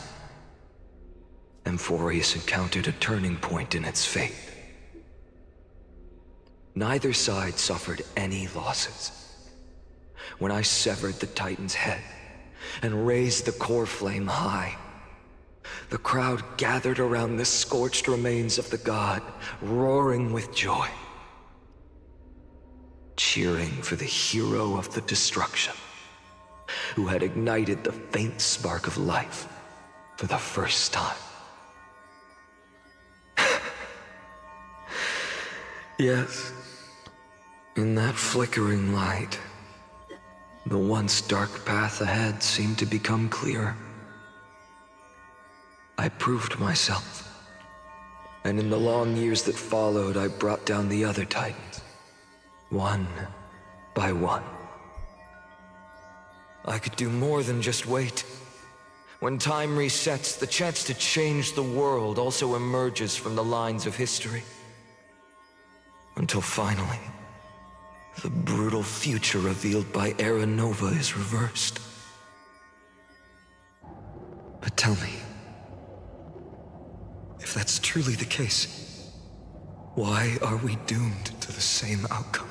Amphoreus encountered a turning point in its fate. Neither side suffered any losses. When I severed the Titan's head and raised the core flame high, the crowd gathered around the scorched remains of the god, roaring with joy, cheering for the hero of the destruction, who had ignited the faint spark of life for the first time. Yes, in that flickering light, the once dark path ahead seemed to become clearer. I proved myself, and in the long years that followed, I brought down the other Titans, one by one. I could do more than just wait. When time resets, the chance to change the world also emerges from the lines of history. Until finally, the brutal future revealed by Era Nova is reversed. But tell me, if that's truly the case, why are we doomed to the same outcome?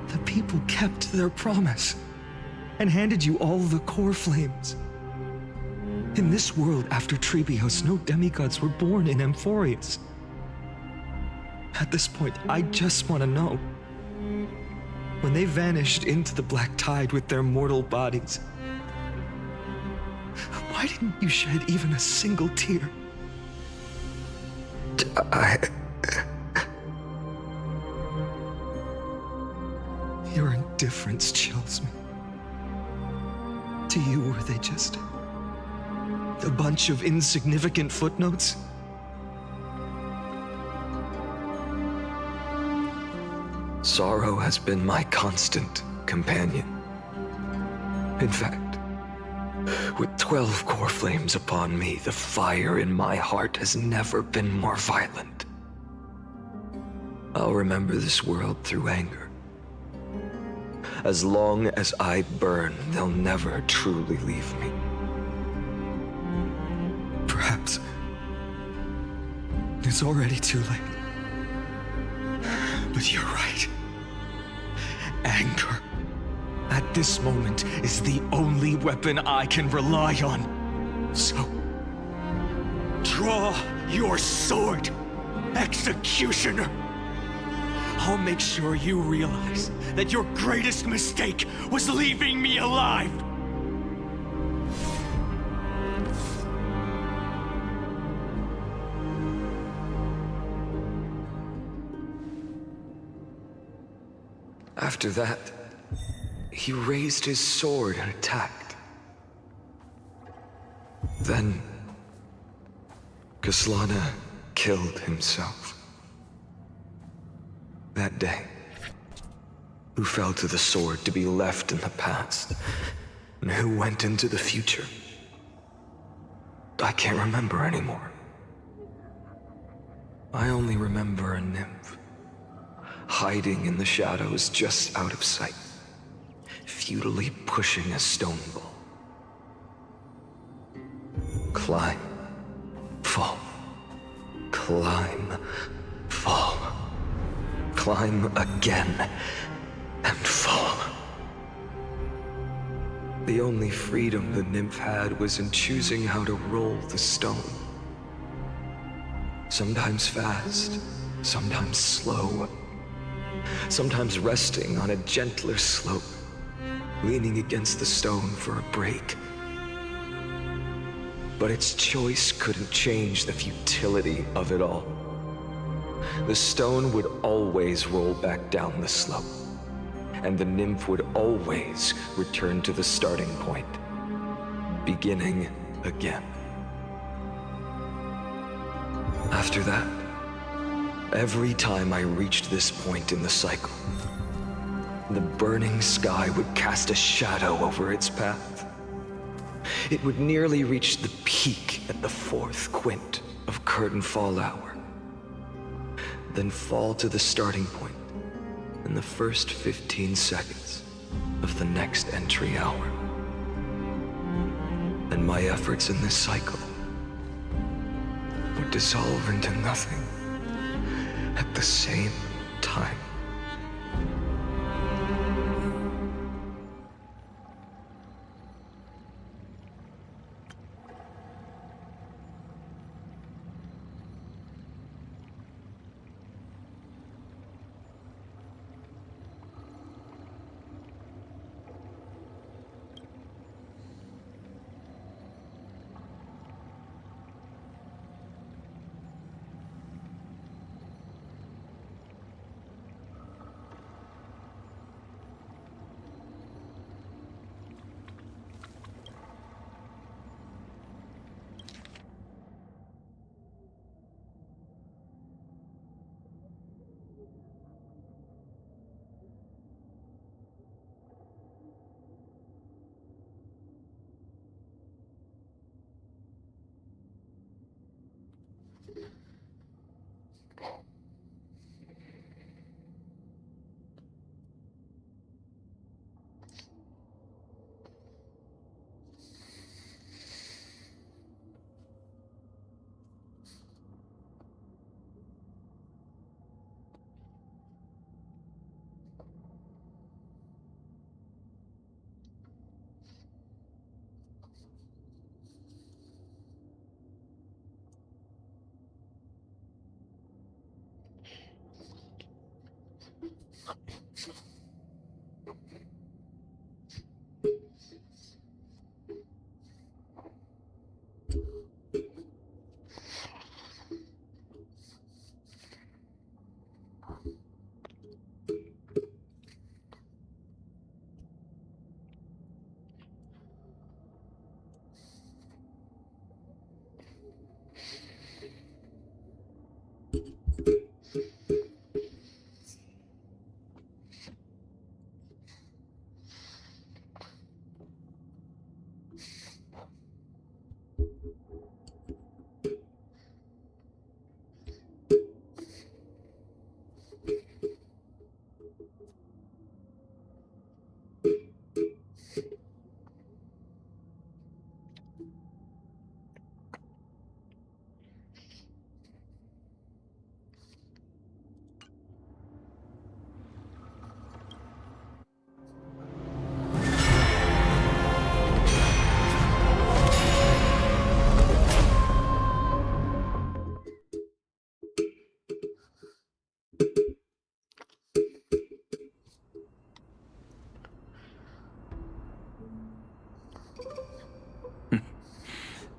The people kept their promise and handed you all the core flames. In this world after Trebios, no demigods were born in Amphoreus. At this point, I just want to know. When they vanished into the black tide with their mortal bodies, why didn't you shed even a single tear? Your indifference chills me. To you, were they just a bunch of insignificant footnotes? Sorrow has been my constant companion. In fact, with 12 core flames upon me, the fire in my heart has never been more violent. I'll remember this world through anger. As long as I burn, they'll never truly leave me. Perhaps it's already too late. But you're right. Anger, at this moment, is the only weapon I can rely on. So, draw your sword, Executioner! I'll make sure you realize that your greatest mistake was leaving me alive! After that, he raised his sword and attacked. Then, Kaslana killed himself. That day, who fell to the sword to be left in the past, and who went into the future, I can't remember anymore. I only remember a nymph, hiding in the shadows just out of sight, futilely pushing a stone ball. Climb, fall, climb, fall. Climb again, and fall. The only freedom the nymph had was in choosing how to roll the stone. Sometimes fast, sometimes slow. Sometimes resting on a gentler slope, leaning against the stone for a break. But its choice couldn't change the futility of it all. The stone would always roll back down the slope, and the nymph would always return to the starting point, beginning again. After that, every time I reached this point in the cycle, the burning sky would cast a shadow over its path. It would nearly reach the peak at the 4th quint of curtain fall hour, then fall to the starting point in the first 15 seconds of the next entry hour. And my efforts in this cycle would dissolve into nothing at the same time.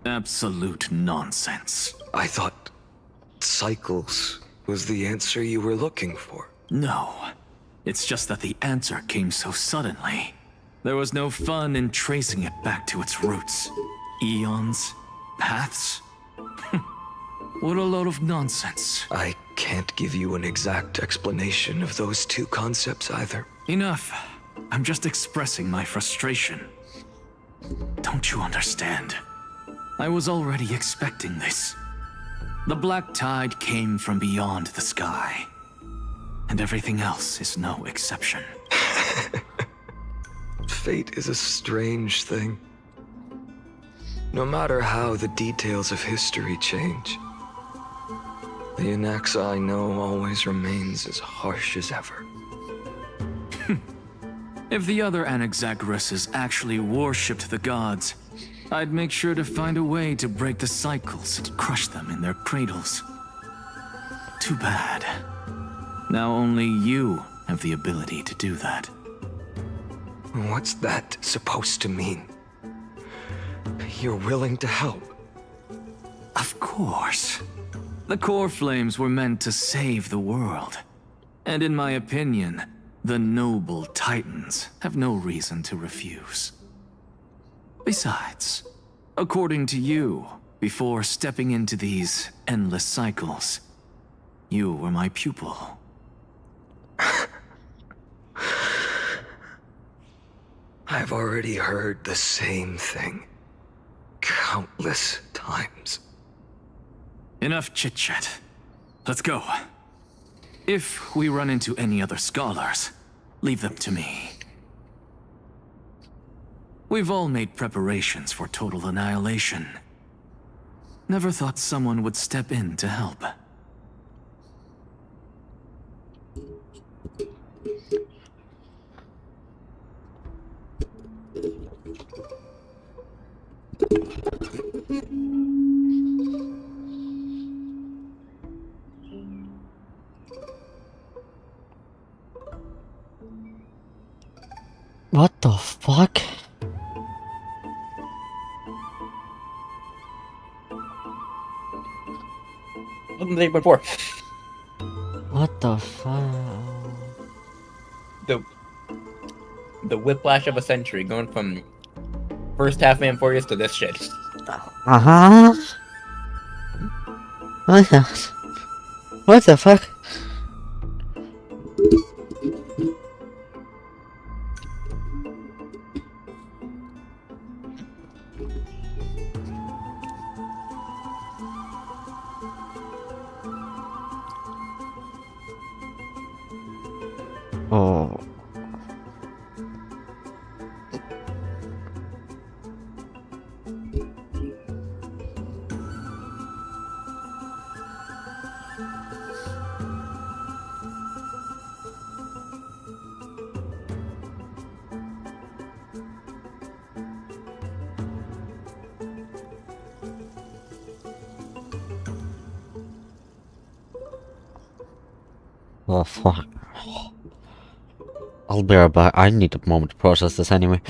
Absolute nonsense. I thought cycles was the answer you were looking for. No. It's just that the answer came so suddenly. There was no fun in tracing it back to its roots. Eons? Paths? What a load of nonsense. I can't give you an exact explanation of those two concepts either. Enough. I'm just expressing my frustration. Don't you understand? I was already expecting this. The black tide came from beyond the sky. And everything else is no exception. Fate is a strange thing. No matter how the details of history change, the Anaxa I know always remains as harsh as ever. If the other Anaxagoras actually worshipped the gods, I'd make sure to find a way to break the cycles and crush them in their cradles. Too bad. Now only you have the ability to do that. What's that supposed to mean? You're willing to help? Of course. The core flames were meant to save the world. And in my opinion, The noble titans have no reason to refuse. Besides, according to you, before stepping into these endless cycles, you were my pupil. I've already heard the same thing countless times. Enough chit-chat. Let's go. If we run into any other scholars, leave them to me. We've all made preparations for total annihilation. Never thought someone would step in to help. What the fuck? Wasn't there before? What the fuck? The whiplash of a century, going from first half Amphoreus to this shit. Uh-huh. What the fuck? Oh. Oh fuck. I'll be right back. I need a moment to process this anyway.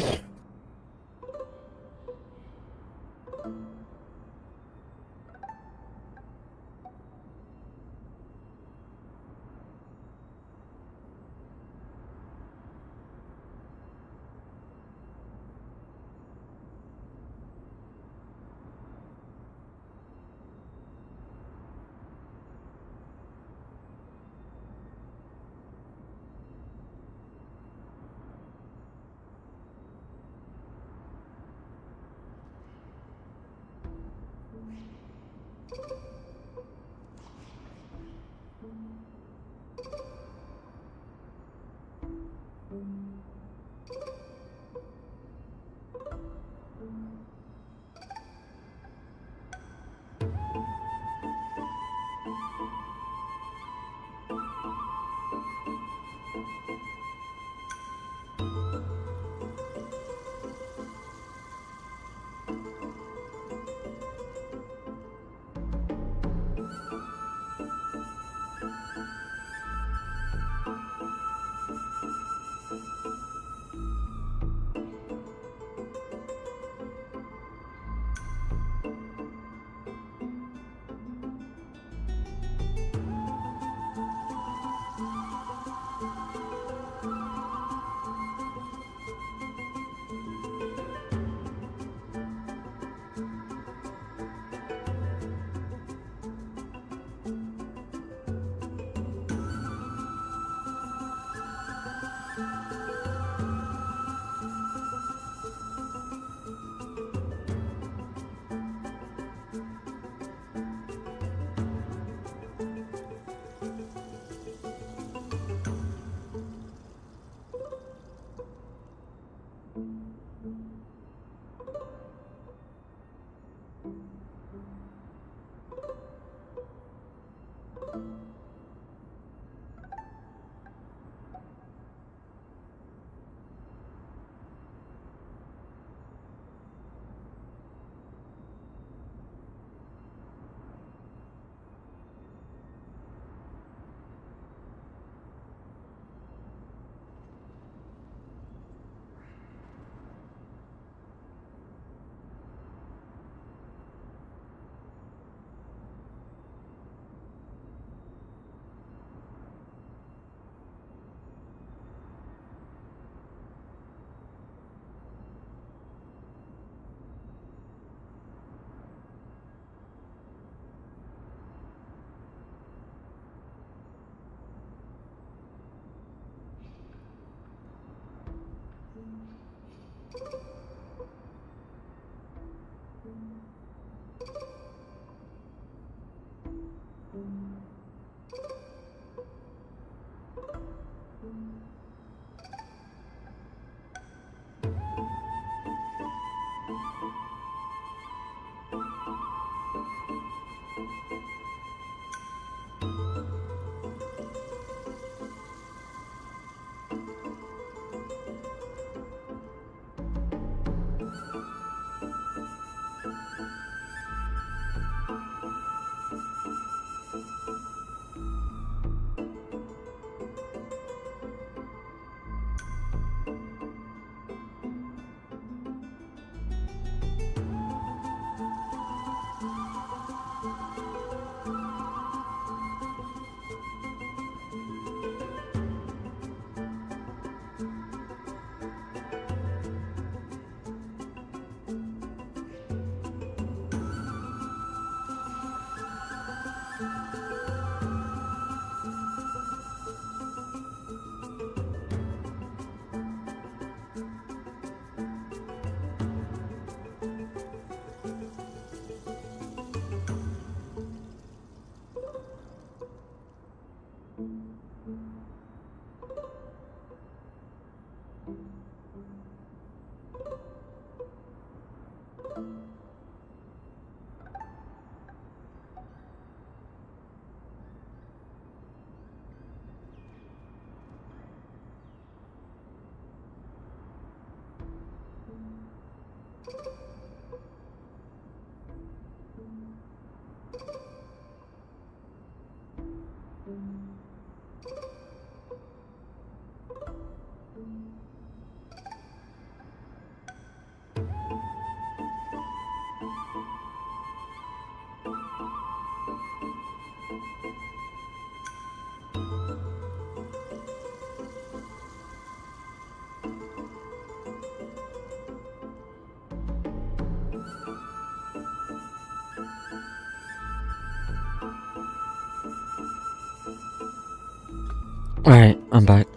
Alright, I'm back.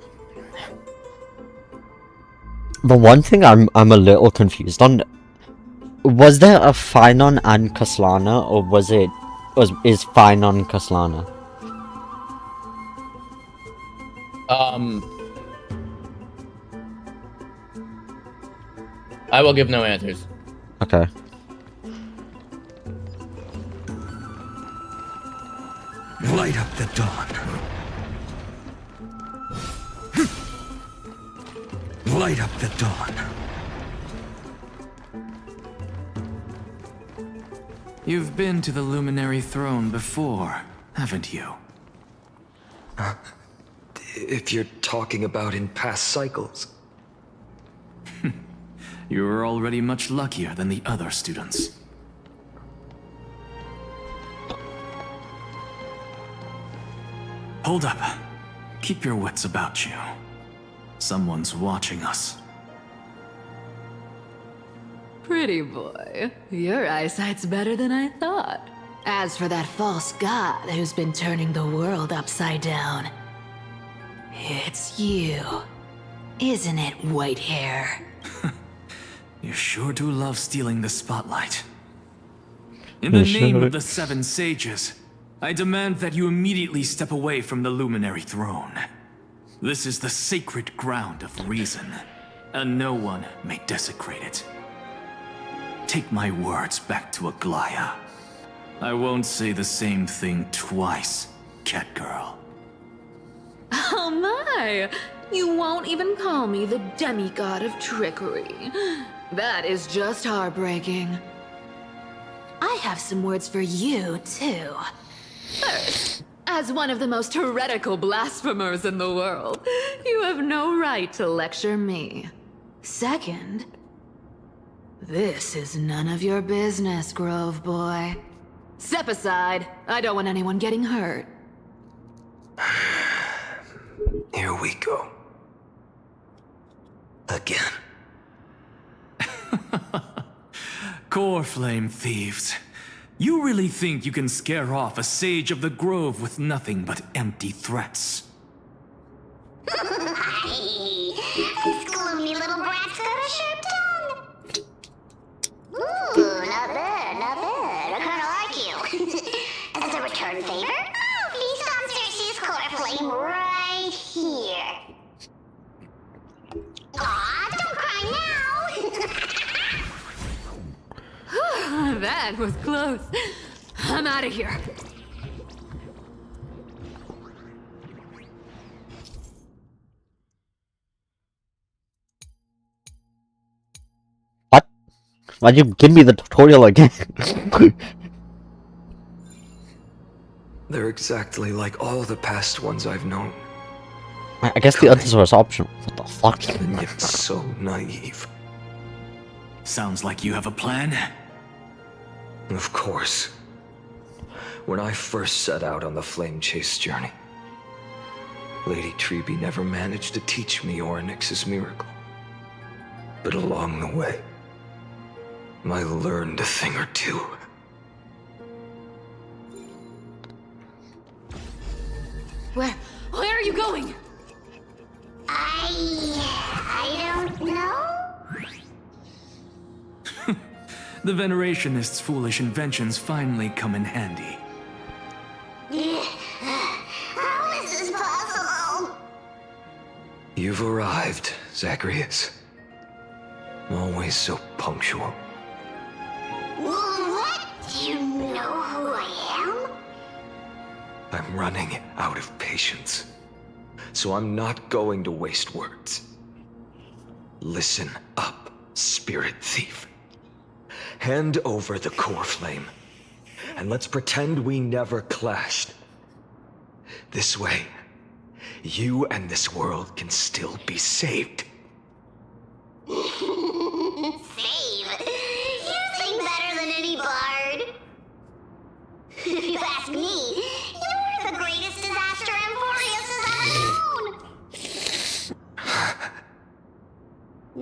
The one thing I'm a little confused on, was there a Finon and Kaslana, or is Finon Kaslana? I will give no answers. Okay. Light up the dawn. Light up the dawn. You've been to the Luminary Throne before, haven't you? If you're talking about in past cycles. You were already much luckier than the other students. Hold up. Keep your wits about you. Someone's watching us. Pretty boy, your eyesight's better than I thought. As for that false god who's been turning the world upside down, it's you, isn't it, white hair? You sure do love stealing the spotlight. In the name of the Seven Sages, I demand that you immediately step away from the Luminary Throne. This is the sacred ground of reason, and no one may desecrate it. Take my words back to Aglaya. I won't say the same thing twice, Catgirl. Oh my! You won't even call me the demigod of trickery. That is just heartbreaking. I have some words for you, too. First, as one of the most heretical blasphemers in the world, you have no right to lecture me. Second, this is none of your business, Grove Boy. Step aside. I don't want anyone getting hurt. Here we go. Again. Core Flame thieves. You really think you can scare off a sage of the Grove with nothing but empty threats? This gloomy little brat's got a sharp tongue. Ooh, not bad, not bad. I kinda like you. As a return favor, please come Cersei's core flame right here. Aw, don't cry now. That was close. I'm out of here. What? Why'd you give me the tutorial again? They're exactly like all the past ones I've known. I guess the answer was optional. What the fuck? And yet so naive. Sounds like you have a plan. Of course. When I first set out on the Flame Chase journey, Lady Treby never managed to teach me Orynyx's miracle. But along the way, I learned a thing or two. Where are you going? I don't know. The Venerationists' foolish inventions finally come in handy. How is this possible? You've arrived, Zacharias. Always so punctual. What? Do you know who I am? I'm running out of patience. So I'm not going to waste words. Listen up, spirit thief. Hand over the core flame, and let's pretend we never clashed. This way, you and this world can still be saved. Save? You sing better than any bard. If you ask me, you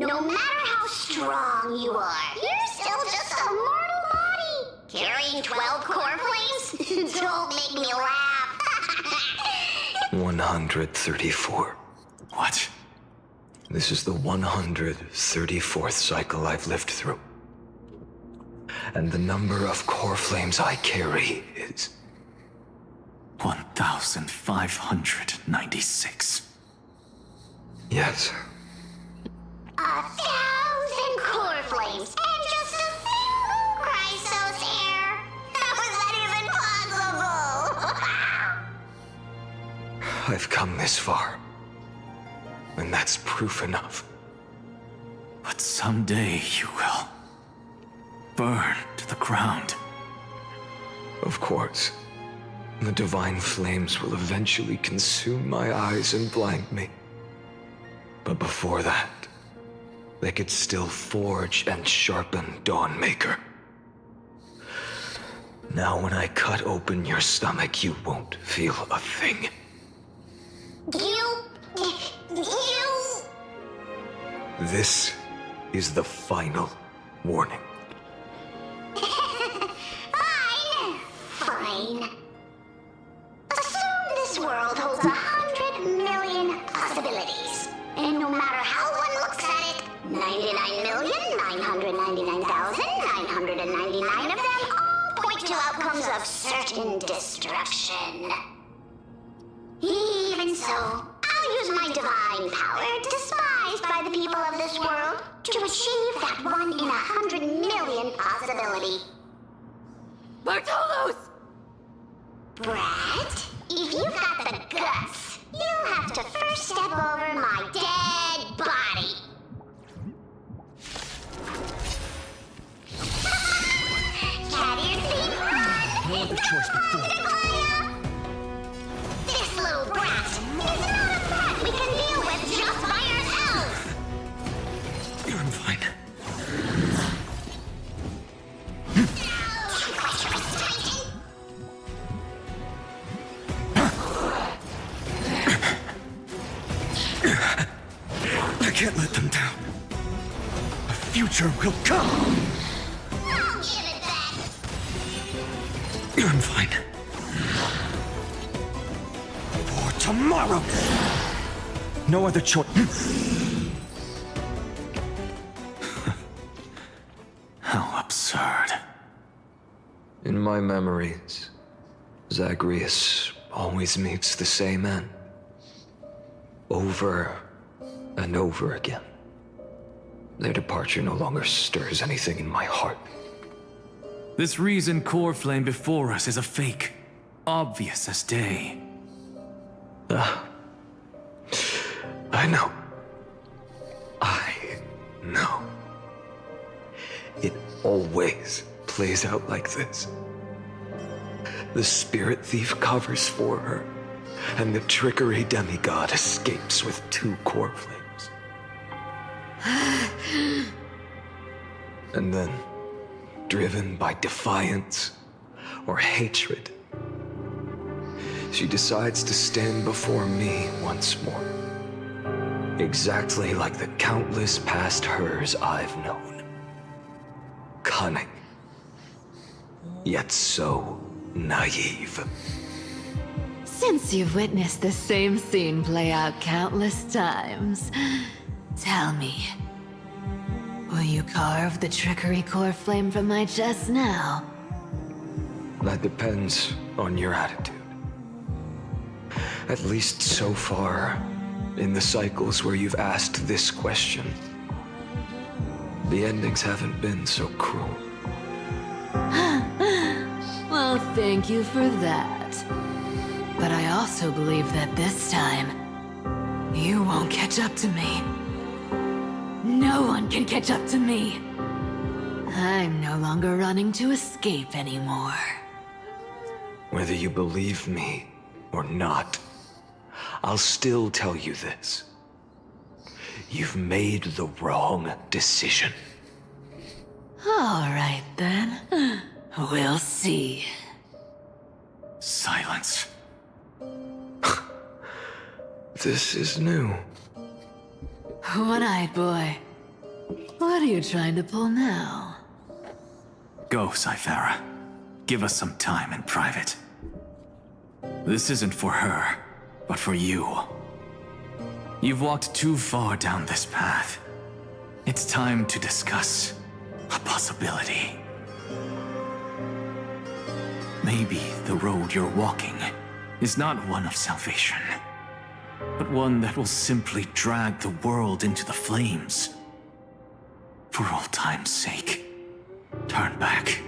No matter how strong you are, you're still just a mortal body. Carrying 12 core flames? Don't make me laugh. 134. What? This is the 134th cycle I've lived through. And the number of core flames I carry is 1,596. Yes. 1,000 core flames and just a single Chrysos heir. How is that even possible? I've come this far. And that's proof enough. But someday you will burn to the ground. Of course. The divine flames will eventually consume my eyes and blind me. But before that, they could still forge and sharpen Dawnmaker. Now when I cut open your stomach, you won't feel a thing. You... This is the final warning. Fine. Assume this world holds 100 million possibilities. And no matter how one looks at it, 99,999,999 of them all point to outcomes of certain destruction. Even so, I'll use my divine power, despised by the people of this world, to achieve that 1 in 100 million possibility. Bartolos! Brett, if you've got the guts, you'll have to first step over my dead body. Cat ears being run! No other choice but forward. This little brat is not a threat we can deal with just by ourselves! I'm fine. I can't let them down. A future will come. I'll give it back! I'm fine. For tomorrow. No other choice. How absurd. In my memories, Zagreus always meets the same end. Over and over again. Their departure no longer stirs anything in my heart. This reason core flame before us is a fake. Obvious as day. I know. I know. It always plays out like this. The spirit thief covers for her, and the trickery demigod escapes with 2 core flames. And then, driven by defiance or hatred, she decides to stand before me once more. Exactly like the countless past hers I've known. Cunning, yet so naive. Since you've witnessed the same scene play out countless times, tell me, will you carve the trickery core flame from my chest now? That depends on your attitude. At least so far, in the cycles where you've asked this question, the endings haven't been so cruel. Well, thank you for that. But I also believe that this time, you won't catch up to me. No one can catch up to me. I'm no longer running to escape anymore. Whether you believe me or not, I'll still tell you this. You've made the wrong decision. All right, then. We'll see. Silence. This is new. One-eyed boy. What are you trying to pull now? Go, Cythera. Give us some time in private. This isn't for her, but for you. You've walked too far down this path. It's time to discuss a possibility. Maybe the road you're walking is not one of salvation, but one that will simply drag the world into the flames. For old time's sake, turn back.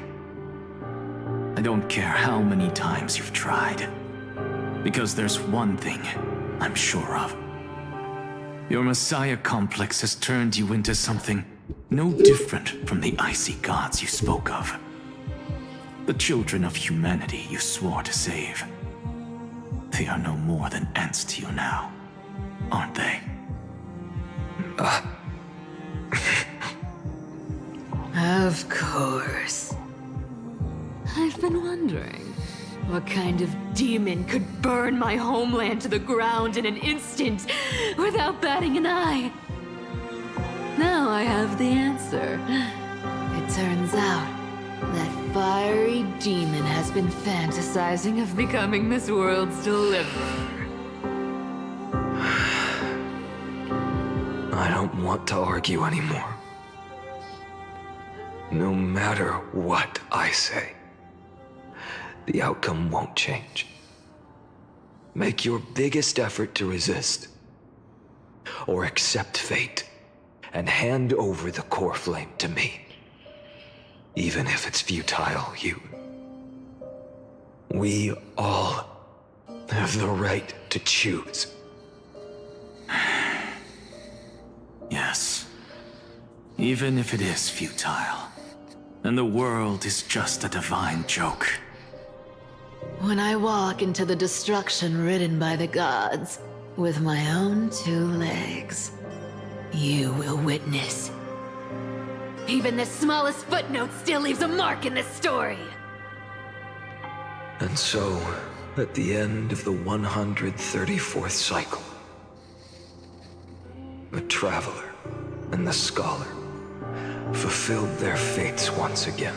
I don't care how many times you've tried, because there's one thing I'm sure of. Your Messiah complex has turned you into something no different from the icy gods you spoke of. The children of humanity you swore to save. They are no more than ants to you now, aren't they? Of course. I've been wondering, what kind of demon could burn my homeland to the ground in an instant without batting an eye? Now I have the answer. It turns out that fiery demon has been fantasizing of becoming this world's deliverer. I don't want to argue anymore. No matter what I say, the outcome won't change. Make your biggest effort to resist, or accept fate, and hand over the core flame to me. Even if it's futile, we all have the right to choose. Yes. Even if it is futile, and the world is just a divine joke. When I walk into the destruction written by the gods, with my own 2 legs, you will witness. Even the smallest footnote still leaves a mark in this story. And so, at the end of the 134th cycle, the Traveler and the Scholar fulfilled their fates once again.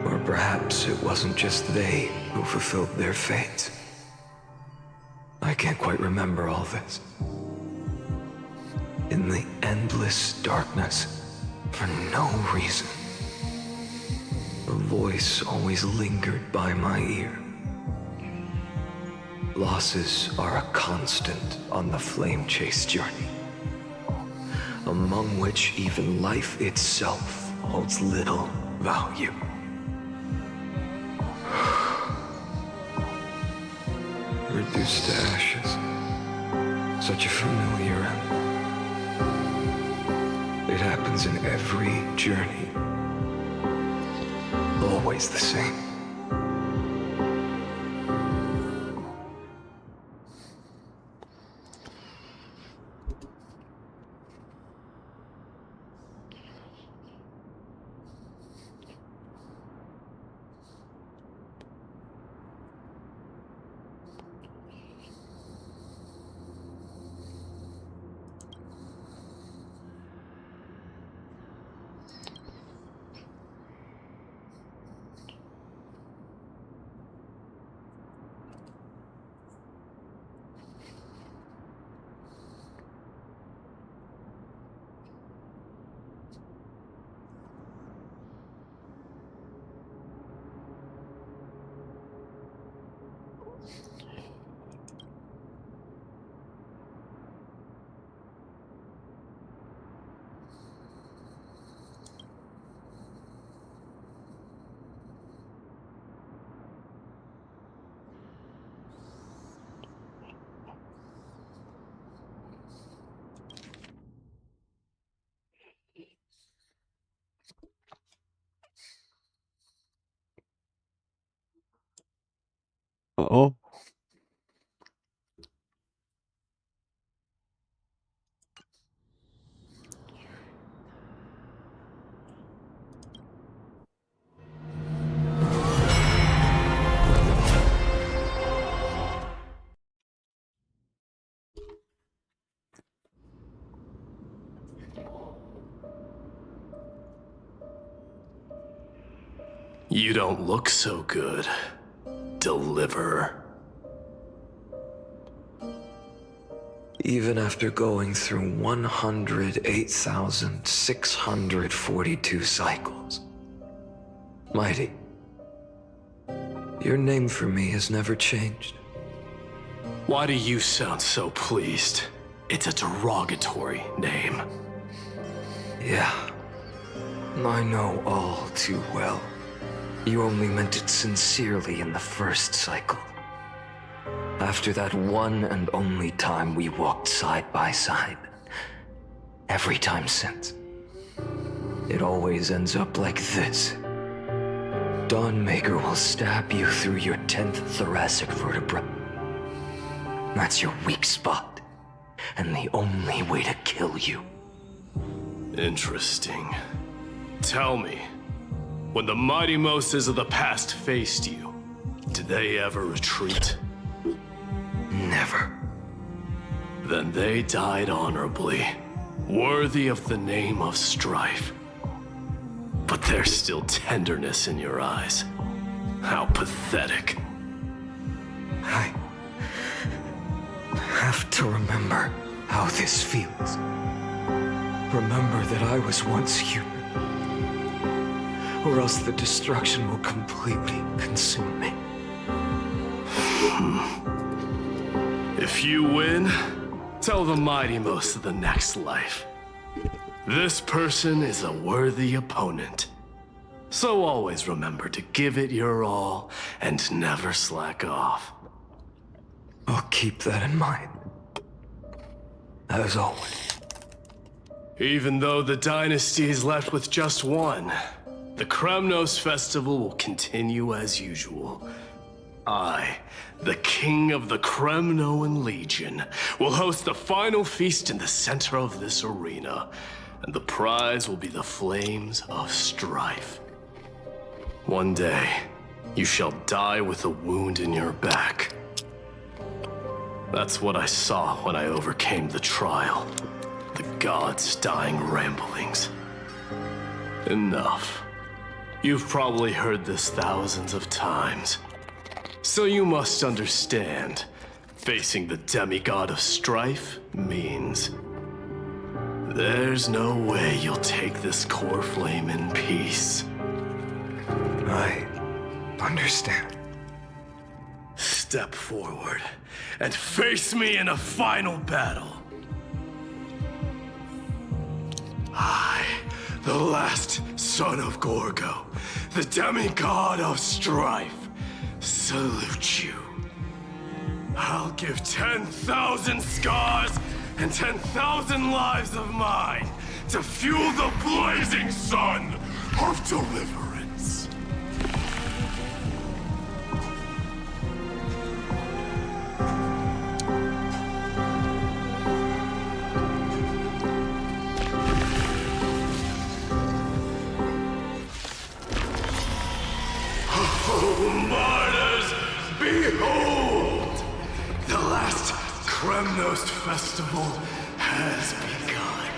Or perhaps it wasn't just they who fulfilled their fates. I can't quite remember all this. In the endless darkness, for no reason, a voice always lingered by my ear. Losses are a constant on the flame chase journey, among which even life itself holds little value. Reduced to ashes. Such a familiar end. It happens in every journey. Always the same. Oh. You don't look so good, Deliverer. Even after going through 108,642 cycles. Mighty, your name for me has never changed. Why do you sound so pleased? It's a derogatory name. Yeah, I know all too well. You only meant it sincerely in the first cycle. After that one and only time we walked side by side. Every time since. It always ends up like this. Dawnmaker will stab you through your 10th thoracic vertebra. That's your weak spot, and the only way to kill you. Interesting. Tell me, when the mighty Moses of the past faced you, did they ever retreat? Never. Then they died honorably, worthy of the name of strife. But there's still tenderness in your eyes. How pathetic. I have to remember how this feels. Remember that I was once human. Or else the destruction will completely consume me. If you win, tell the mighty most of the next life. This person is a worthy opponent. So always remember to give it your all and never slack off. I'll keep that in mind. As always. Even though the dynasty is left with just one, the Kremnos festival will continue as usual. I, the king of the Kremnoan Legion, will host the final feast in the center of this arena, and the prize will be the flames of strife. One day, you shall die with a wound in your back. That's what I saw when I overcame the trial. The gods' dying ramblings. Enough. You've probably heard this thousands of times. So you must understand, facing the demigod of strife means there's no way you'll take this core flame in peace. I understand. Step forward and face me in a final battle. I, the last son of Gorgo, the demigod of strife, salute you. I'll give 10,000 scars and 10,000 lives of mine to fuel the blazing sun of deliverance. Oh, martyrs, behold! The last Kremnos festival has begun.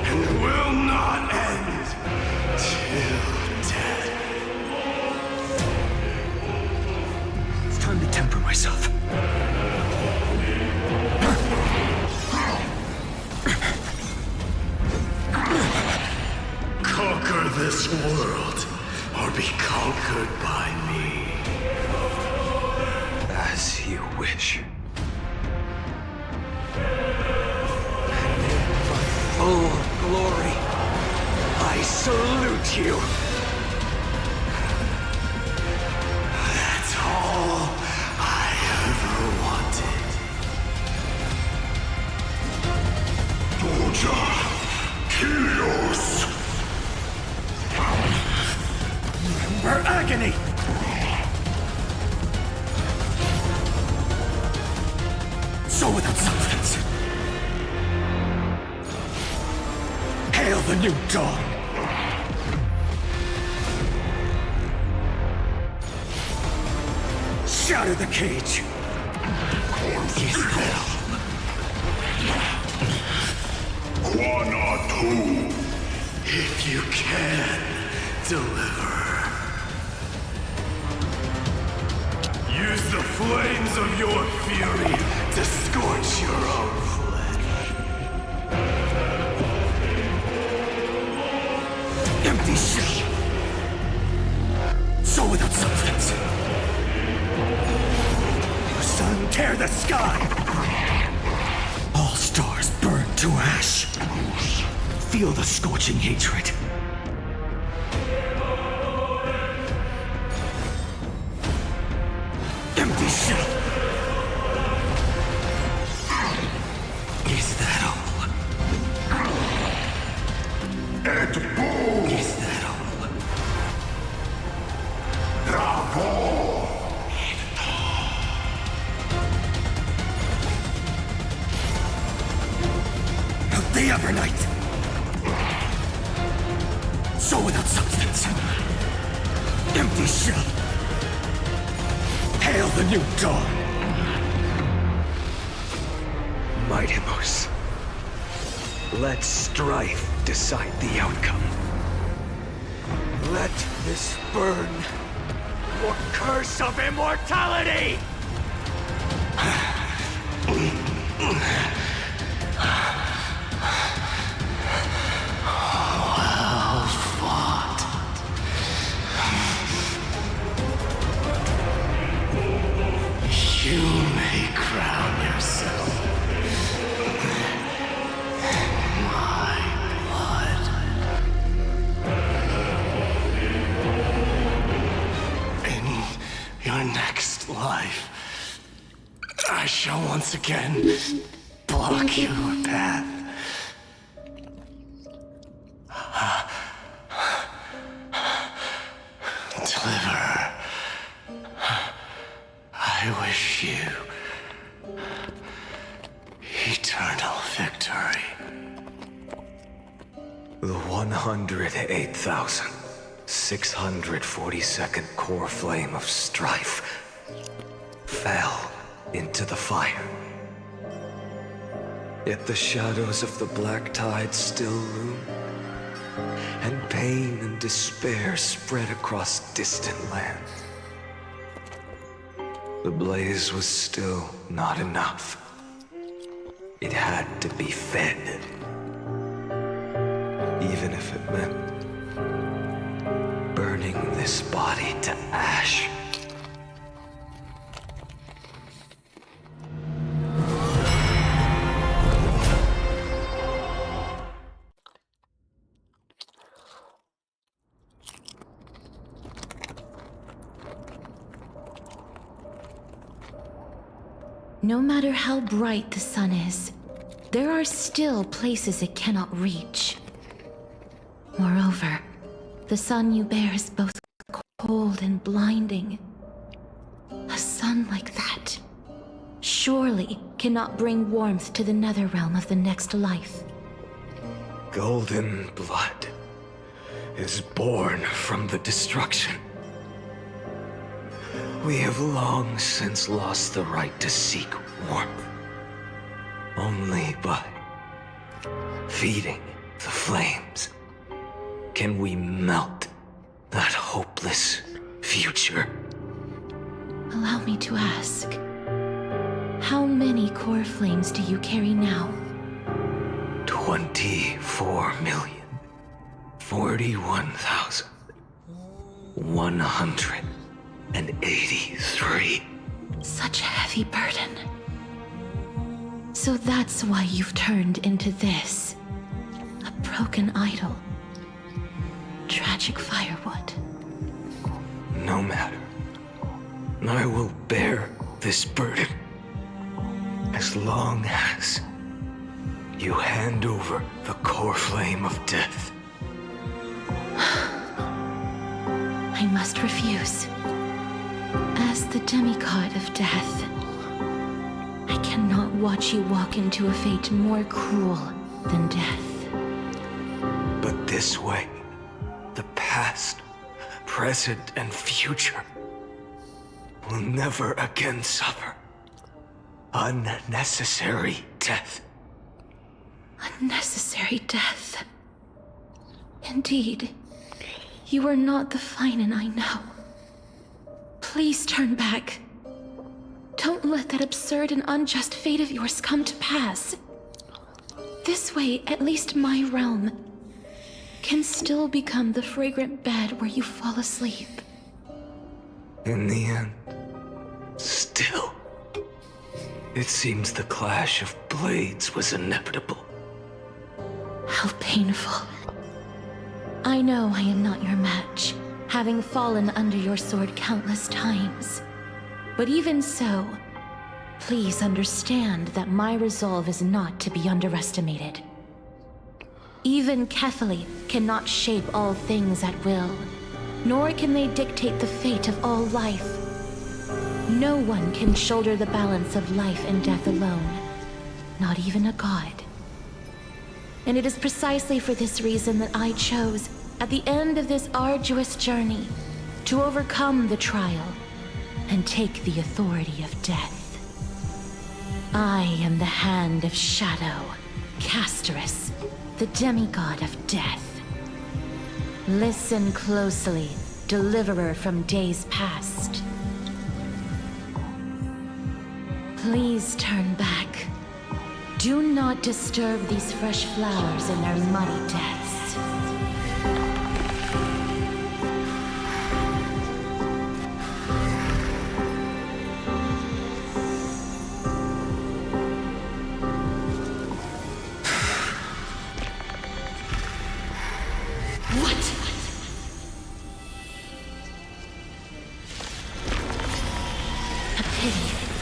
And will not end till death. It's time to temper myself. Conquer this world, or be conquered by me. As you wish. Full glory, I salute you. That's all I ever wanted. Doja, Kyrios. Remember agony! So without substance. Hail the new dawn! Shatter the cage! Quana 2, If you can deliver. Use the flames of your fury to scorch your own flesh. Empty shell. So without substance. The sun tear the sky. All stars burn to ash. Feel the scorching hatred. Empty shell. Is that all? Is that all? Out the other night. So without substance. Empty shell. Hail the new dawn. Mightimos. Let strife decide the outcome. Let this burn your curse of immortality! Well fought. You may crown yourself. My blood. In your next life, I shall once again block your path. Deliver. I wish you eternal victory. The 108,642nd core flame of strife fell into the fire. Yet the shadows of the black tide still loom, and pain and despair spread across distant lands. The blaze was still not enough. It had to be fed. Even if it meant burning this body to ash. No matter how bright the sun is, there are still places it cannot reach. Moreover, the sun you bear is both cold and blinding. A sun like that surely cannot bring warmth to the nether realm of the next life. Golden blood is born from the destruction. We have long since lost the right to seek warmth. Only by feeding the flames can we melt that hopeless future. Allow me to ask, how many core flames do you carry now? 24,041,183. Such a heavy burden. So that's why you've turned into this. A broken idol. Tragic firewood. No matter. I will bear this burden as long as you hand over the core flame of death. I must refuse. As the demigod of death, I cannot watch you walk into a fate more cruel than death. But this way, the past, present, and future will never again suffer unnecessary death. Unnecessary death. Indeed, you are not the Finan I know. Please turn back. Don't let that absurd and unjust fate of yours come to pass. This way, at least my realm can still become the fragrant bed where you fall asleep. In the end, still, it seems the clash of blades was inevitable. How painful. I know I am not your match, having fallen under your sword countless times. But even so, please understand that my resolve is not to be underestimated. Even Kefali cannot shape all things at will, nor can they dictate the fate of all life. No one can shoulder the balance of life and death alone, not even a god. And it is precisely for this reason that I chose, at the end of this arduous journey, to overcome the trial and take the authority of death. I am the Hand of Shadow, Casterus, the demigod of death. Listen closely, deliverer from days past. Please turn back. Do not disturb these fresh flowers in their muddy deaths.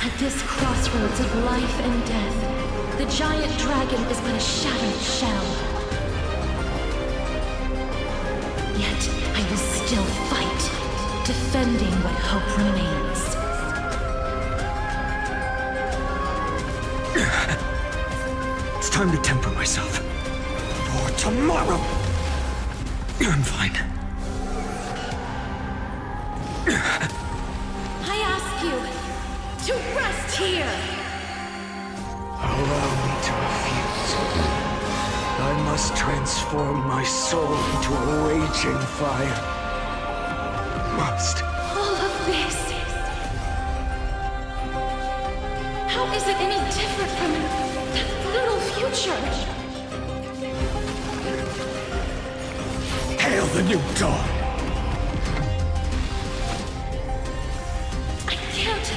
At this crossroads of life and death, the giant dragon is but a shattered shell. Yet I will still fight, defending what hope remains. It's time to temper myself. For tomorrow! I'm fine. I ask you to rest here! Allow me to refuse. I must transform my soul into a raging fire. Must. All of this... How is it any different from that brutal future? Hail the new dawn! I can't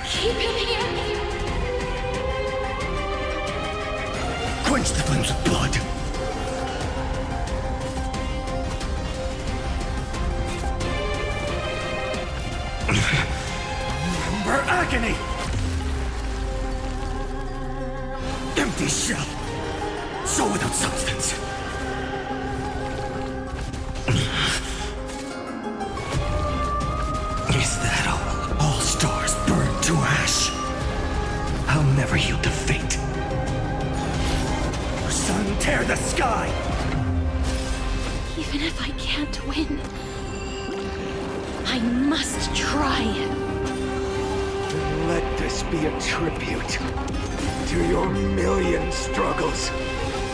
keep him here. Quench the flames of blood! Remember agony! Empty shell! Soul without substance! Is that all? All stars burned to ash! I'll never yield to fate. Sun, tear the sky! Even if I can't win, I must try. Then let this be a tribute to your million struggles.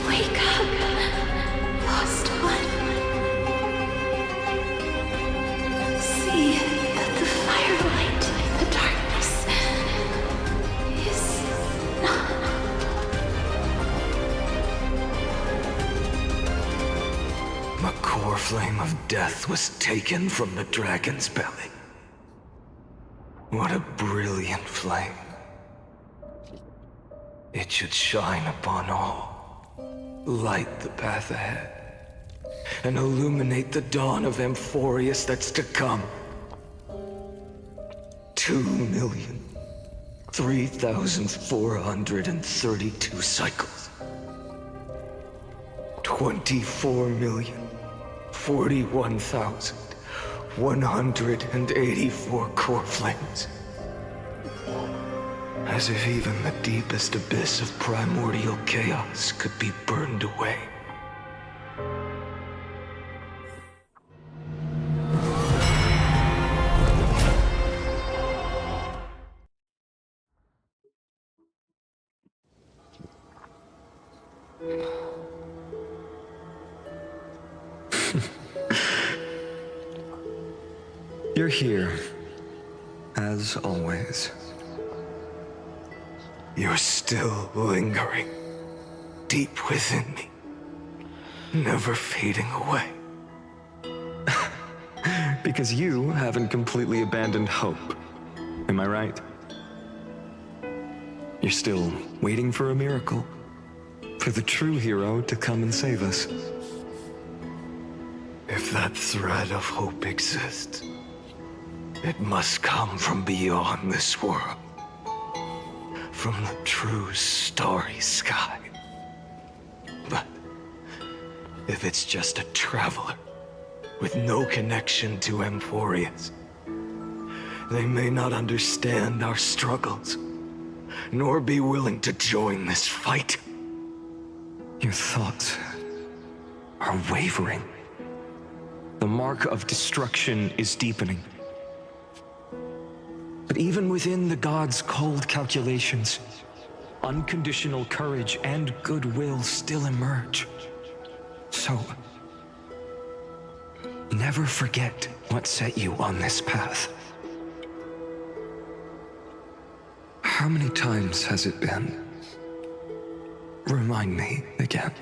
Wake up, lost one. See that the firelight in the darkness is not... The core flame of death was taken from the dragon's belly. What a brilliant flame. It should shine upon all, light the path ahead, and illuminate the dawn of Amphoreus that's to come. 2,003,432 cycles. 24,041,184 core flames. As if even the deepest abyss of primordial chaos could be burned away. You're here, as always. You're still lingering, deep within me, never fading away. Because you haven't completely abandoned hope. Am I right? You're still waiting for a miracle. For the true hero to come and save us. If that thread of hope exists, it must come from beyond this world. From the true starry sky. But if it's just a traveler with no connection to Amphoreus, they may not understand our struggles, nor be willing to join this fight. Your thoughts are wavering. The mark of destruction is deepening. But even within the gods' cold calculations, unconditional courage and goodwill still emerge. So, never forget what set you on this path. How many times has it been? Remind me again.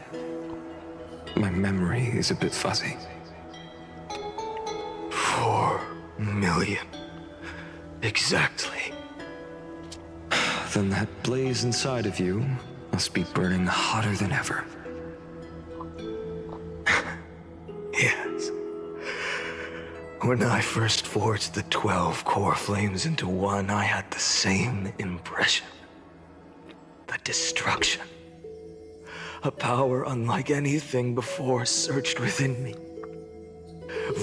My memory is a bit fuzzy. 4 million. Exactly. Then that blaze inside of you must be burning hotter than ever. Yes. When I first forged the 12 core flames into one, I had the same impression. The destruction. A power unlike anything before surged within me.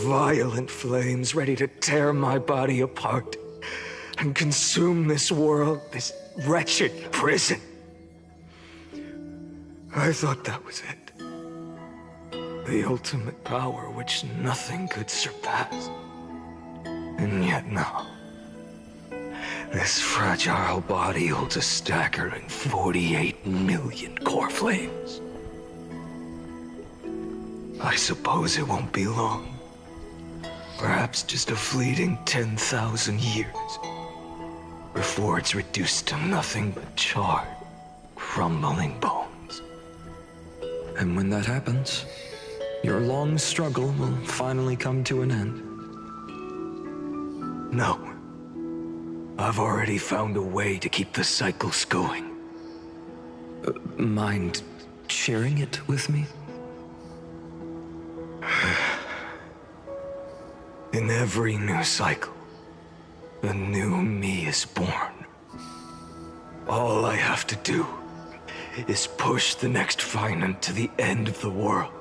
Violent flames ready to tear my body apart and consume this world, this wretched prison. I thought that was it. The ultimate power which nothing could surpass. And yet now, this fragile body holds a staggering 48 million core flames. I suppose it won't be long. Perhaps just a fleeting 10,000 years. Before it's reduced to nothing but charred, crumbling bones. And when that happens, your long struggle will finally come to an end. No. I've already found a way to keep the cycles going. Mind sharing it with me? In every new cycle, a new me is born. All I have to do is push the next Finant to the end of the world.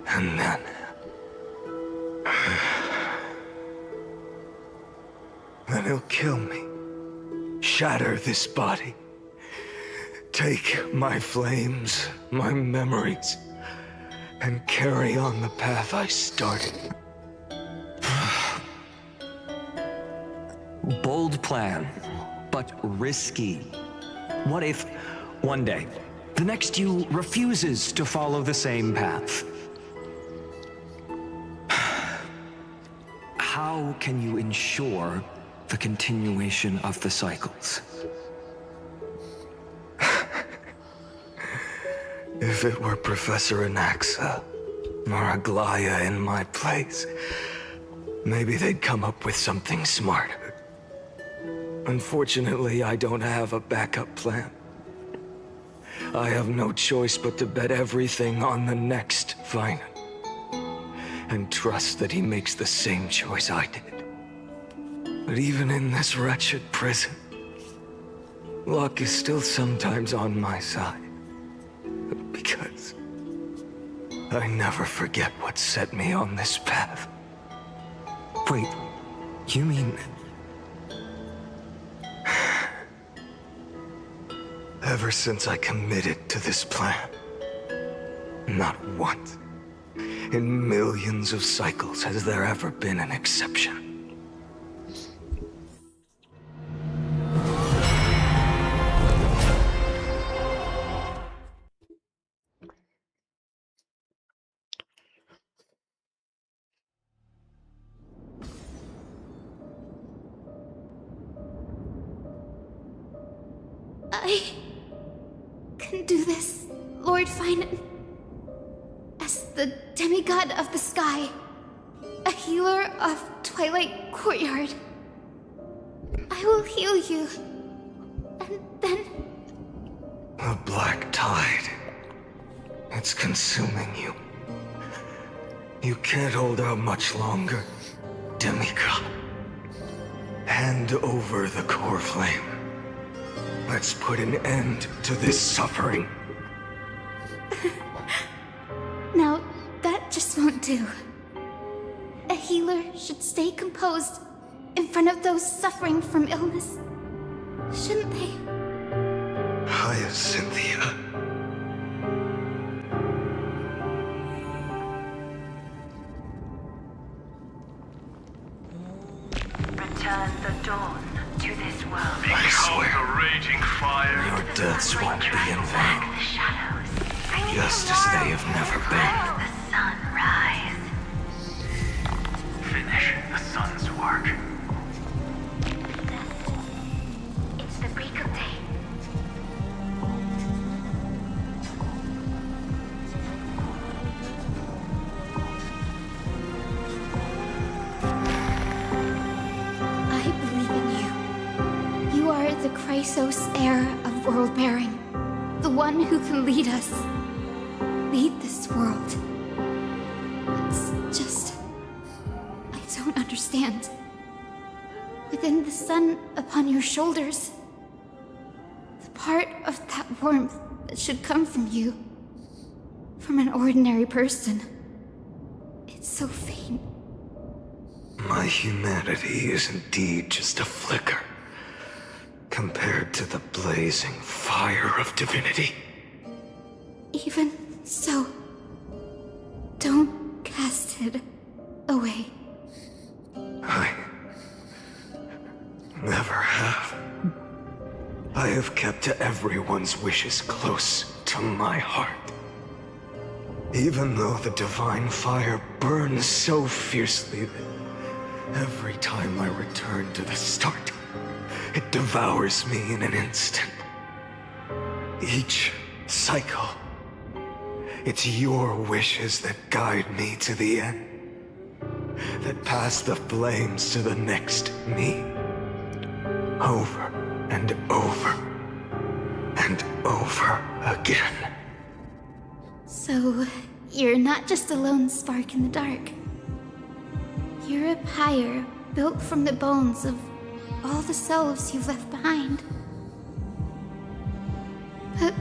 And then... then he'll kill me. Shatter this body. Take my flames, my memories, and carry on the path I started. Bold plan, but risky. What if, one day, the next you refuses to follow the same path? How can you ensure the continuation of the cycles? If it were Professor Anaxa or Aglaya in my place, maybe they'd come up with something smarter. Unfortunately, I don't have a backup plan. I have no choice but to bet everything on the next Finant. And trust that he makes the same choice I did. But even in this wretched prison, luck is still sometimes on my side. Because I never forget what set me on this path. Wait, you mean... Ever since I committed to this plan, not once, in millions of cycles, has there ever been an exception. I can do this, Lord Finan. As the demigod of the sky, a healer of Twilight Courtyard, I will heal you, and then... The black tide. It's consuming you. You can't hold out much longer, demigod. Hand over the core flame. Let's put an end to this suffering. Now, that just won't do. A healer should stay composed in front of those suffering from illness, shouldn't they? Hyacinthia. Return the dawn to this world. I swear, the raging fire. your deaths won't be in vain. Just as they have never been. The sun rise. Finish the sun's work. It's the break of day. I believe in you. You are the Chrysos heir of world-bearing. The one who can lead us. Lead this world. It's just... I don't understand. Within the sun upon your shoulders, the part of that warmth that should come from you, from an ordinary person, it's so faint. My humanity is indeed just a flicker, compared to the blazing fire of divinity. Even so, don't cast it away. I never have. I have kept everyone's wishes close to my heart. Even though the divine fire burns so fiercely that every time I return to the start, it devours me in an instant. Each cycle, it's your wishes that guide me to the end, that pass the flames to the next me. Over and over and over again. So, you're not just a lone spark in the dark. You're a pyre built from the bones of all the selves you've left behind. But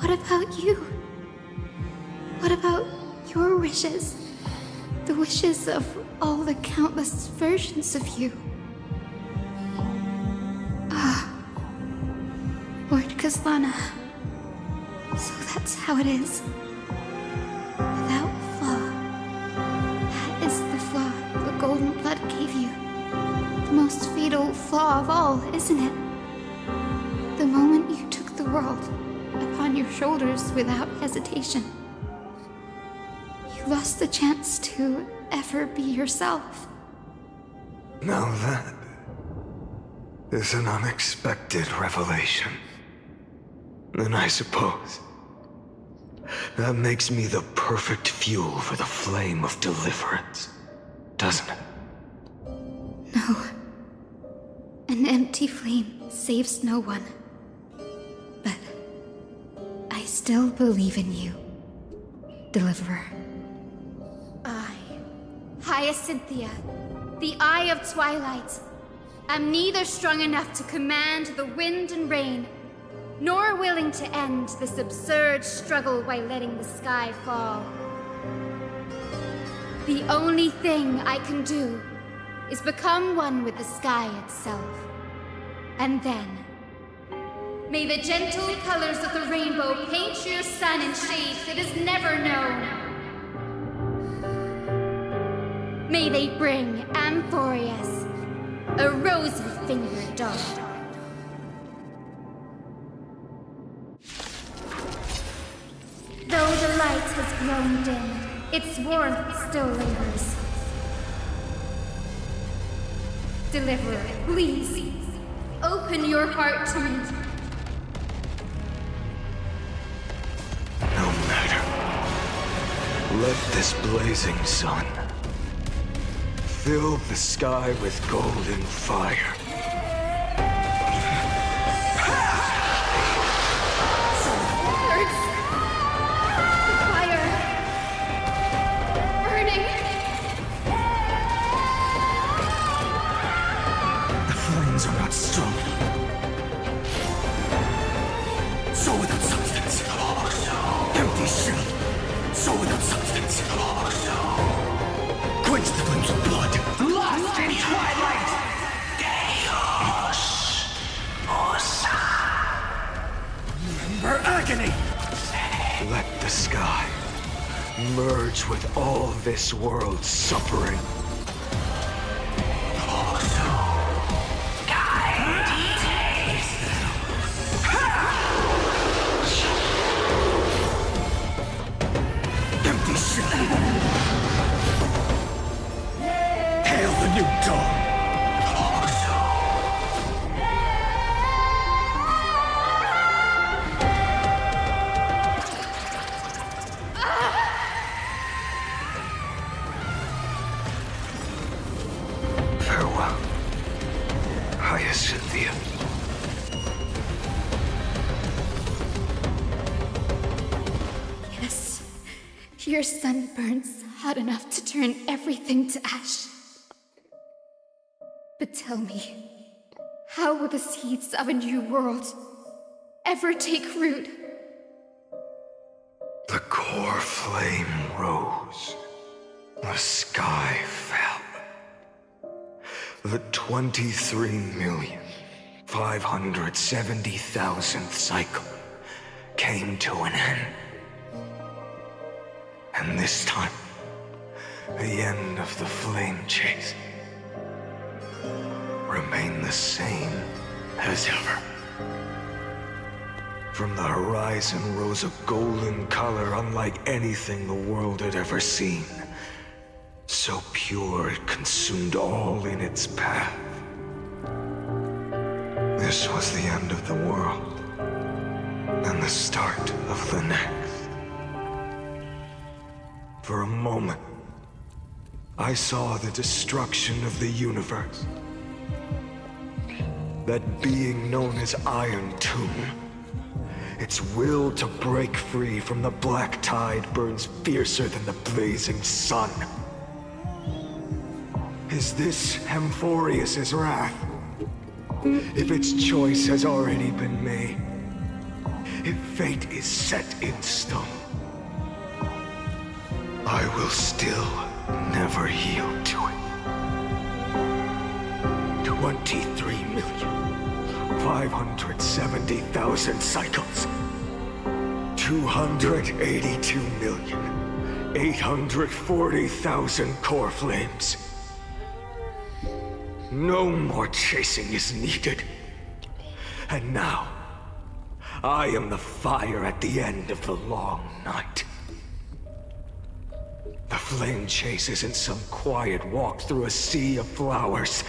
what about you? What about your wishes? The wishes of all the countless versions of you? Ah, Lord Kaslana. So that's how it is. Without flaw. That is the flaw the golden blood gave you. The most fatal flaw of all, isn't it? The moment you took the world upon your shoulders without hesitation. You lost the chance to ever be yourself. Now that is an unexpected revelation. Then I suppose that makes me the perfect fuel for the flame of deliverance, doesn't it? No. An empty flame saves no one. But I still believe in you, Deliverer. I, Hyacinthia, the Eye of Twilight, am neither strong enough to command the wind and rain, nor willing to end this absurd struggle by letting the sky fall. The only thing I can do is become one with the sky itself. And then, may the gentle colors of the rainbow paint your sun in shades it has never known. May they bring Amphoreus, a rosy-fingered dog. Though the light has grown dim, its warmth still lingers. Deliverer, please, open your heart to me. Let this blazing sun fill the sky with golden fire. Birds! Fire! Burning! The flames are not strong. So without substance. Empty shell. So without substance. Quench the flames of blood. Lost in twilight. Chaos. Remember agony. Let the sky merge with all this world's suffering. Empty shell. Hail the new dawn. Farewell, Hyacinthia. Yes, your sun burns hot enough to turn everything to ash. But tell me, how will the seeds of a new world ever take root? The core flame rose. The sky fell. The 23,570,000th cycle came to an end. And this time, the end of the flame chase remained the same as ever. From the horizon rose a golden color unlike anything the world had ever seen. So pure it consumed all in its path. This was the end of the world, and the start of the next. For a moment, I saw the destruction of the universe. That being known as Iron Tomb, its will to break free from the black tide burns fiercer than the blazing sun. Is this Amphoreus' wrath? If its choice has already been made, if fate is set in stone, I will still never yield to it. 23,570,000 cycles. 282,840,000 core flames. No more chasing is needed. And now, I am the fire at the end of the long night. The flame chase isn't some quiet walk through a sea of flowers.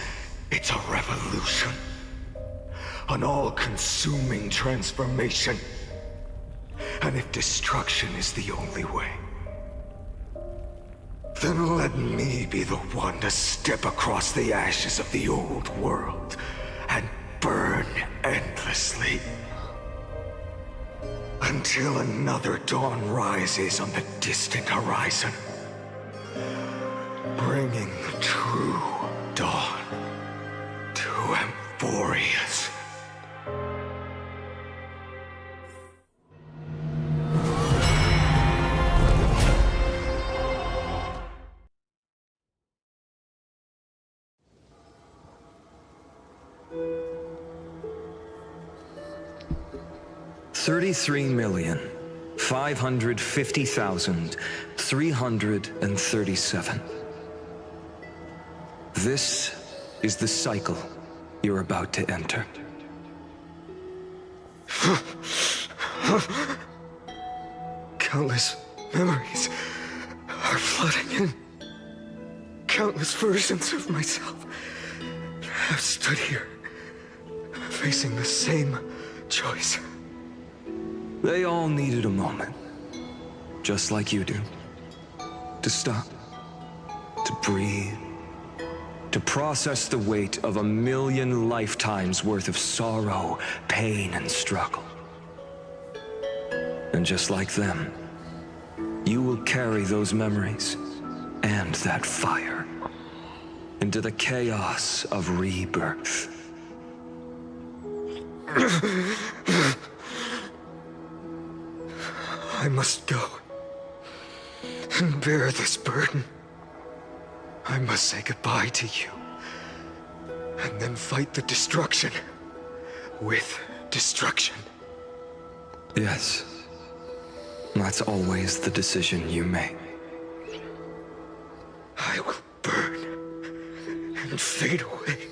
It's a revolution. An all-consuming transformation. And if destruction is the only way, then let me be the one to step across the ashes of the old world and burn endlessly. Until another dawn rises on the distant horizon, bringing the true dawn to Amphoreus. $33,550,337. This is the cycle you're about to enter. Countless memories are flooding in. Countless versions of myself have stood here, facing the same choice. They all needed a moment, just like you do. to stop, to breathe, to process the weight of 1,000,000 lifetimes worth of sorrow, pain, and struggle. And just like them, you will carry those memories and that fire into the chaos of rebirth. I must go and bear this burden. I must say goodbye to you, and then fight the destruction with destruction. Yes, that's always the decision you make. I will burn and fade away.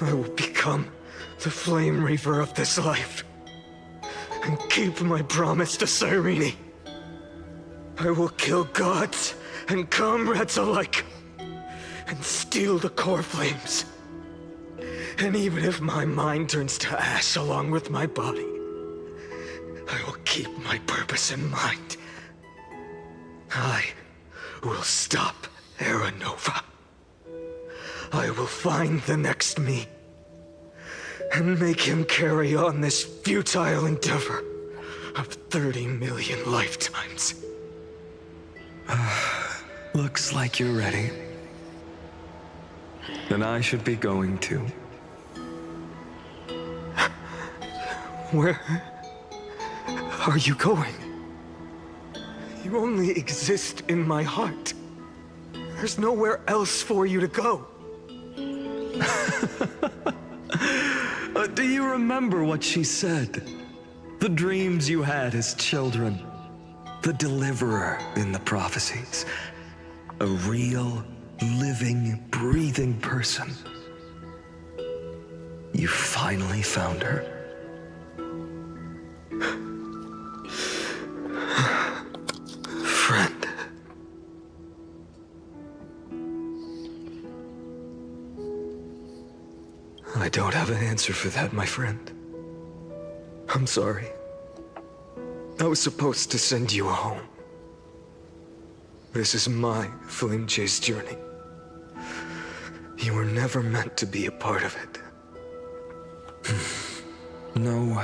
I will become the flame reaver of this life and keep my promise to Cyrene. I will kill gods and comrades alike and steal the core flames. And even if my mind turns to ash along with my body, I will keep my purpose in mind. I will stop Era Nova. I will find the next me and make him carry on this futile endeavor of 30 million lifetimes. Looks like you're ready. Then I should be going too. Where are you going? You only exist in my heart. There's nowhere else for you to go. Do you remember what she said? The dreams you had as children. The deliverer in the prophecies. A real, living, breathing person. You finally found her. Friend. I don't have an answer for that, my friend. I'm sorry. I was supposed to send you home. This is my flame chase journey. You were never meant to be a part of it. No.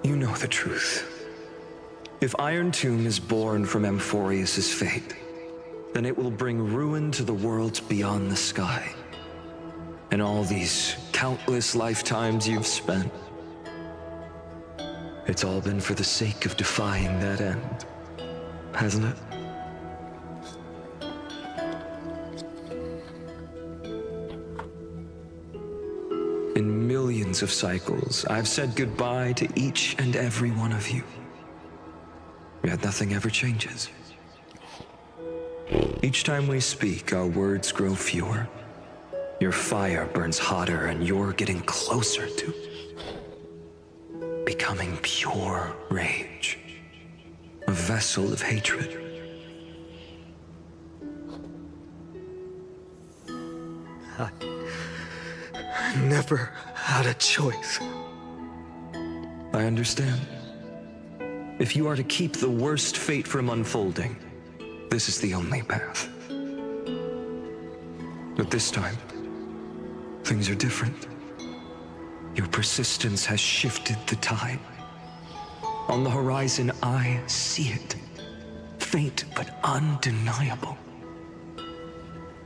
You know the truth. If Iron Tomb is born from Amphoreus' fate, then it will bring ruin to the worlds beyond the sky. And all these countless lifetimes you've spent, it's all been for the sake of defying that end, hasn't it? In millions of cycles, I've said goodbye to each and every one of you. Yet nothing ever changes. Each time we speak, our words grow fewer. Your fire burns hotter, and you're getting closer to becoming pure rage. A vessel of hatred. I never had a choice. I understand. If you are to keep the worst fate from unfolding, this is the only path. But this time, things are different. Your persistence has shifted the tide. On the horizon, I see it. Faint but undeniable.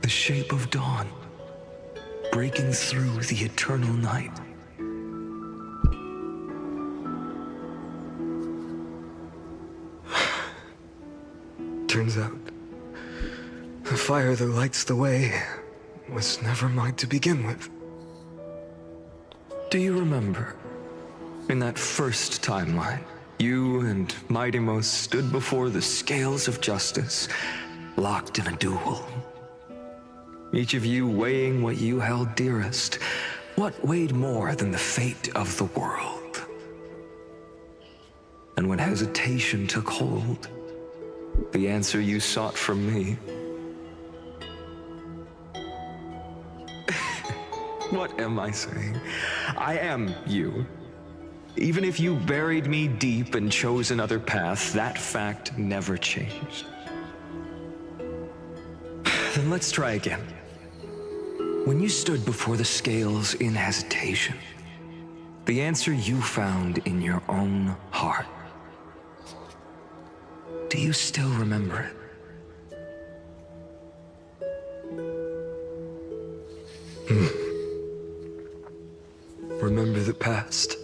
The shape of dawn, breaking through the eternal night. Turns out, the fire that lights the way was never mine to begin with. Do you remember, in that first timeline, you and Mightymost stood before the scales of justice, locked in a duel? Each of you weighing what you held dearest. What weighed more than the fate of the world? And when hesitation took hold, the answer you sought from me. What am I saying? I am you. Even if you buried me deep and chose another path, that fact never changed. Then let's try again. When you stood before the scales in hesitation, the answer you found in your own heart. Do you still remember it? Remember the past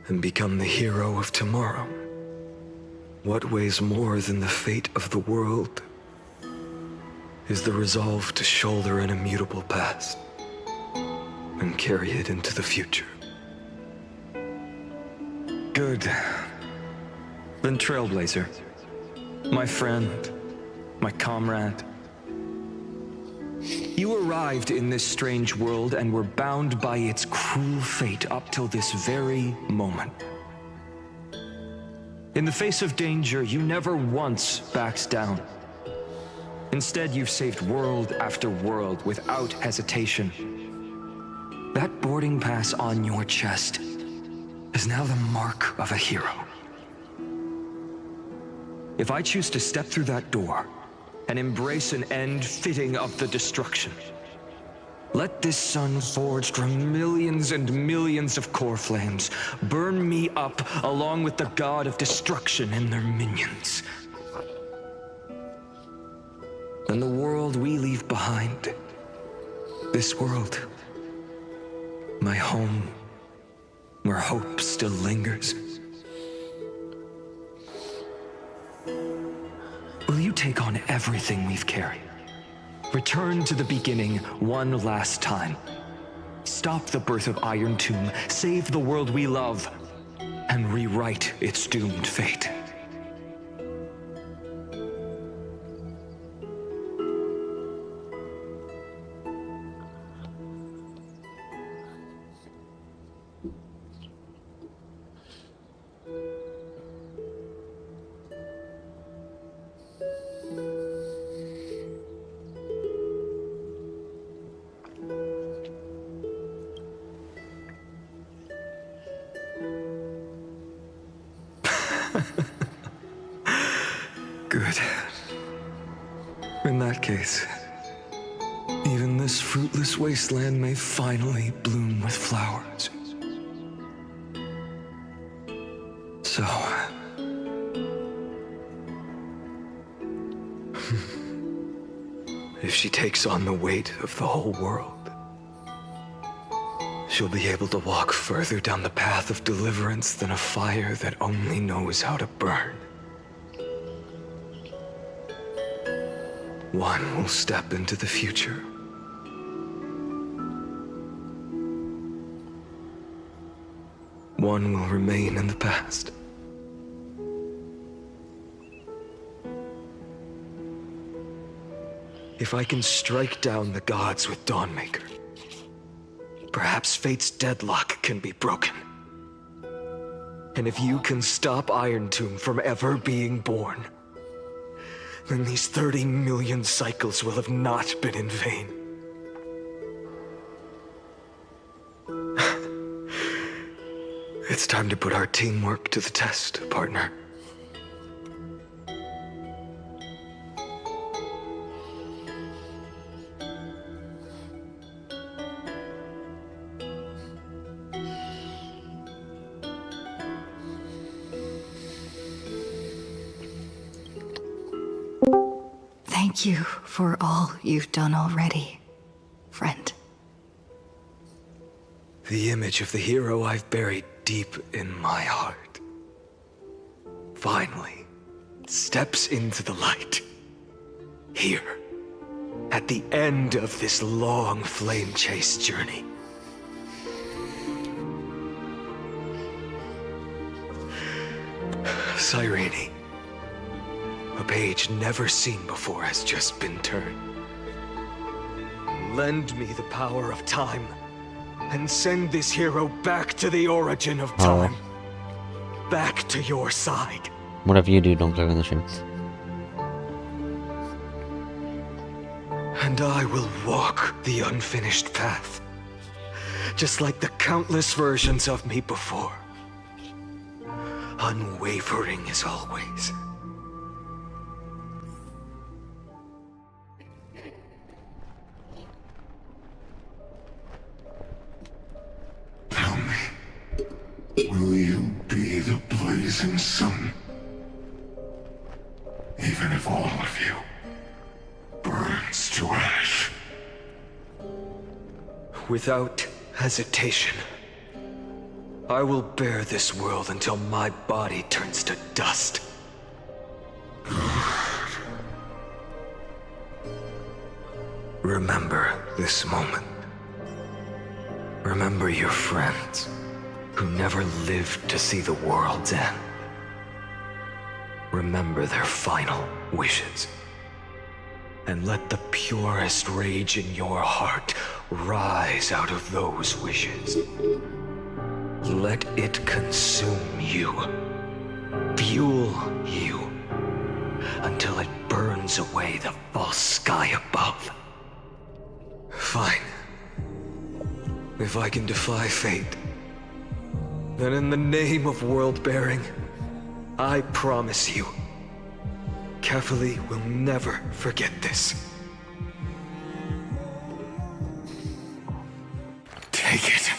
and become the hero of tomorrow. What weighs more than the fate of the world is the resolve to shoulder an immutable past and carry it into the future. Good. Then Trailblazer, my friend, my comrade, you arrived in this strange world and were bound by its cruel fate up till this very moment. In the face of danger, you never once backed down. Instead, you've saved world after world without hesitation. That boarding pass on your chest is now the mark of a hero. If I choose to step through that door and embrace an end fitting of the destruction, let this sun forged from millions and millions of core flames burn me up along with the god of destruction and their minions. And the world we leave behind, this world, my home, where hope still lingers. Will you take on everything we've carried? Return to the beginning one last time. Stop the birth of Iron Tomb, save the world we love, and rewrite its doomed fate. Good. In that case, even this fruitless wasteland may finally bloom with flowers. So... if she takes on the weight of the whole world, she'll be able to walk further down the path of deliverance than a fire that only knows how to burn. One will step into the future. One will remain in the past. If I can strike down the gods with Dawnmaker, perhaps fate's deadlock can be broken. And if you can stop Iron Tomb from ever being born, then these 30 million cycles will have not been in vain. It's time to put our teamwork to the test, partner. Thank you for all you've done already, friend. The image of the hero I've buried deep in my heart finally steps into the light. Here, at the end of this long flame chase journey. Cyrene, a page never seen before has just been turned. Lend me the power of time, and send this hero back to the origin of time. Back to your side. Whatever you do, don't play with the shits. And I will walk the unfinished path just like the countless versions of me before. Unwavering as always. Tell me, will you be the blazing sun? Even if all of you burns to ash. Without hesitation, I will bear this world until my body turns to dust. Remember this moment. Remember your friends who never lived to see the world's end. Remember their final wishes. And let the purest rage in your heart rise out of those wishes. Let it consume you, fuel you, until it burns away the false sky above. Fine. If I can defy fate, then in the name of world-bearing, I promise you, Kefali will never forget this. Take it.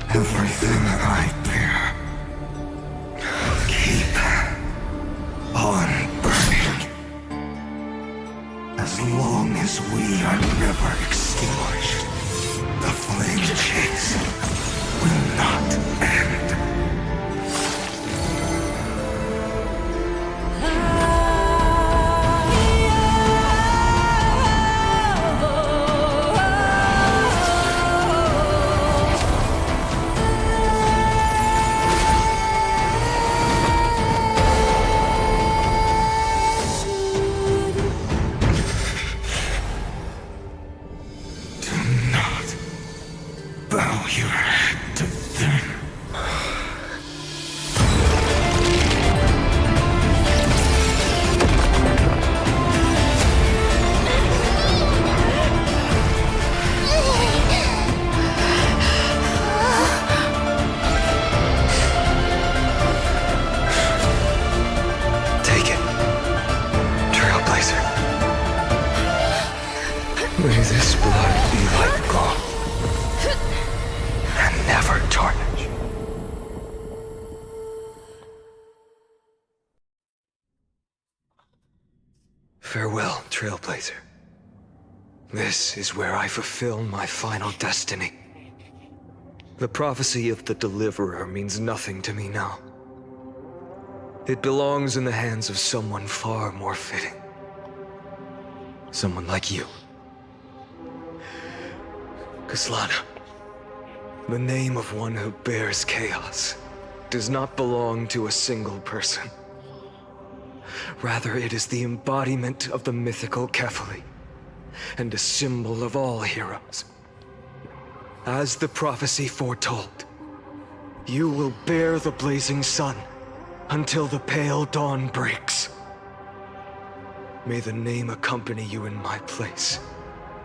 Everything I bear. Keep on burning. As long as we are never extinguished, the flame chase will not end. Bow your head to them. Take it, Trailblazer. May this blood be like gold. And never tarnish. Farewell, Trailblazer. This is where I fulfill my final destiny. The prophecy of the Deliverer means nothing to me now. It belongs in the hands of someone far more fitting. Someone like you. Kaslana. The name of one who bears chaos does not belong to a single person. Rather, it is the embodiment of the mythical Kefali, and a symbol of all heroes. As the prophecy foretold, you will bear the blazing sun until the pale dawn breaks. May the name accompany you in my place,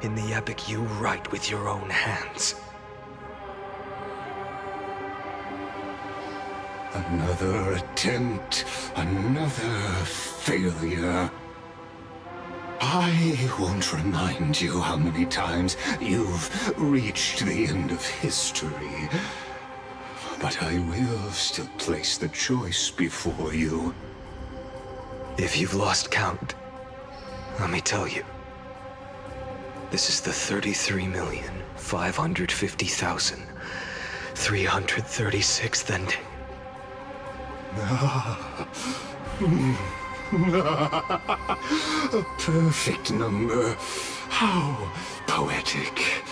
in the epic you write with your own hands. Another attempt, another failure. I won't remind you how many times you've reached the end of history. But I will still place the choice before you. If you've lost count, let me tell you. This is the 33,550,336th ending. A perfect number. How poetic.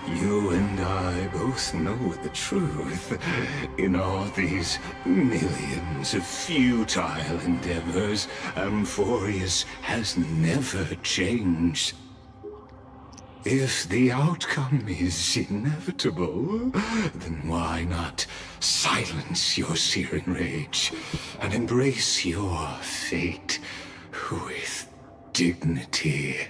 You and I both know the truth. In all these millions of futile endeavors, Amphoreus has never changed. If the outcome is inevitable, then why not silence your searing rage and embrace your fate with dignity?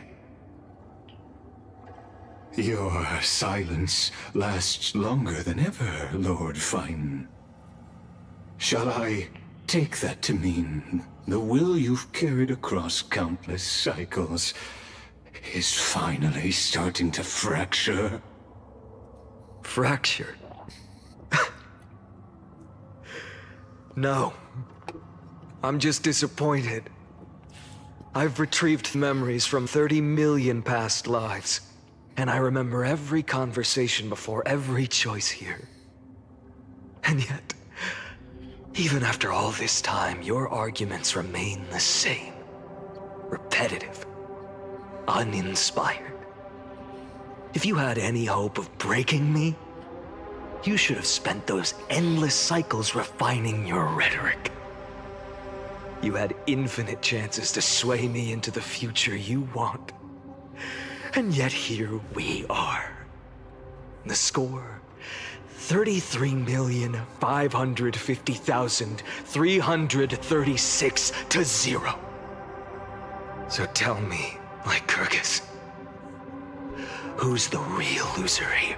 Your silence lasts longer than ever, Lord Fine. Shall I take that to mean the will you've carried across countless cycles is finally starting to fracture? Fractured? No. I'm just disappointed. I've retrieved memories from 30 million past lives, and I remember every conversation before every choice here. And yet, even after all this time, your arguments remain the same. Repetitive. Uninspired. If you had any hope of breaking me, you should have spent those endless cycles refining your rhetoric. You had infinite chances to sway me into the future you want. And yet here we are. The score, 33,550,336 to 0. So tell me, Lycurgus, who's the real loser here?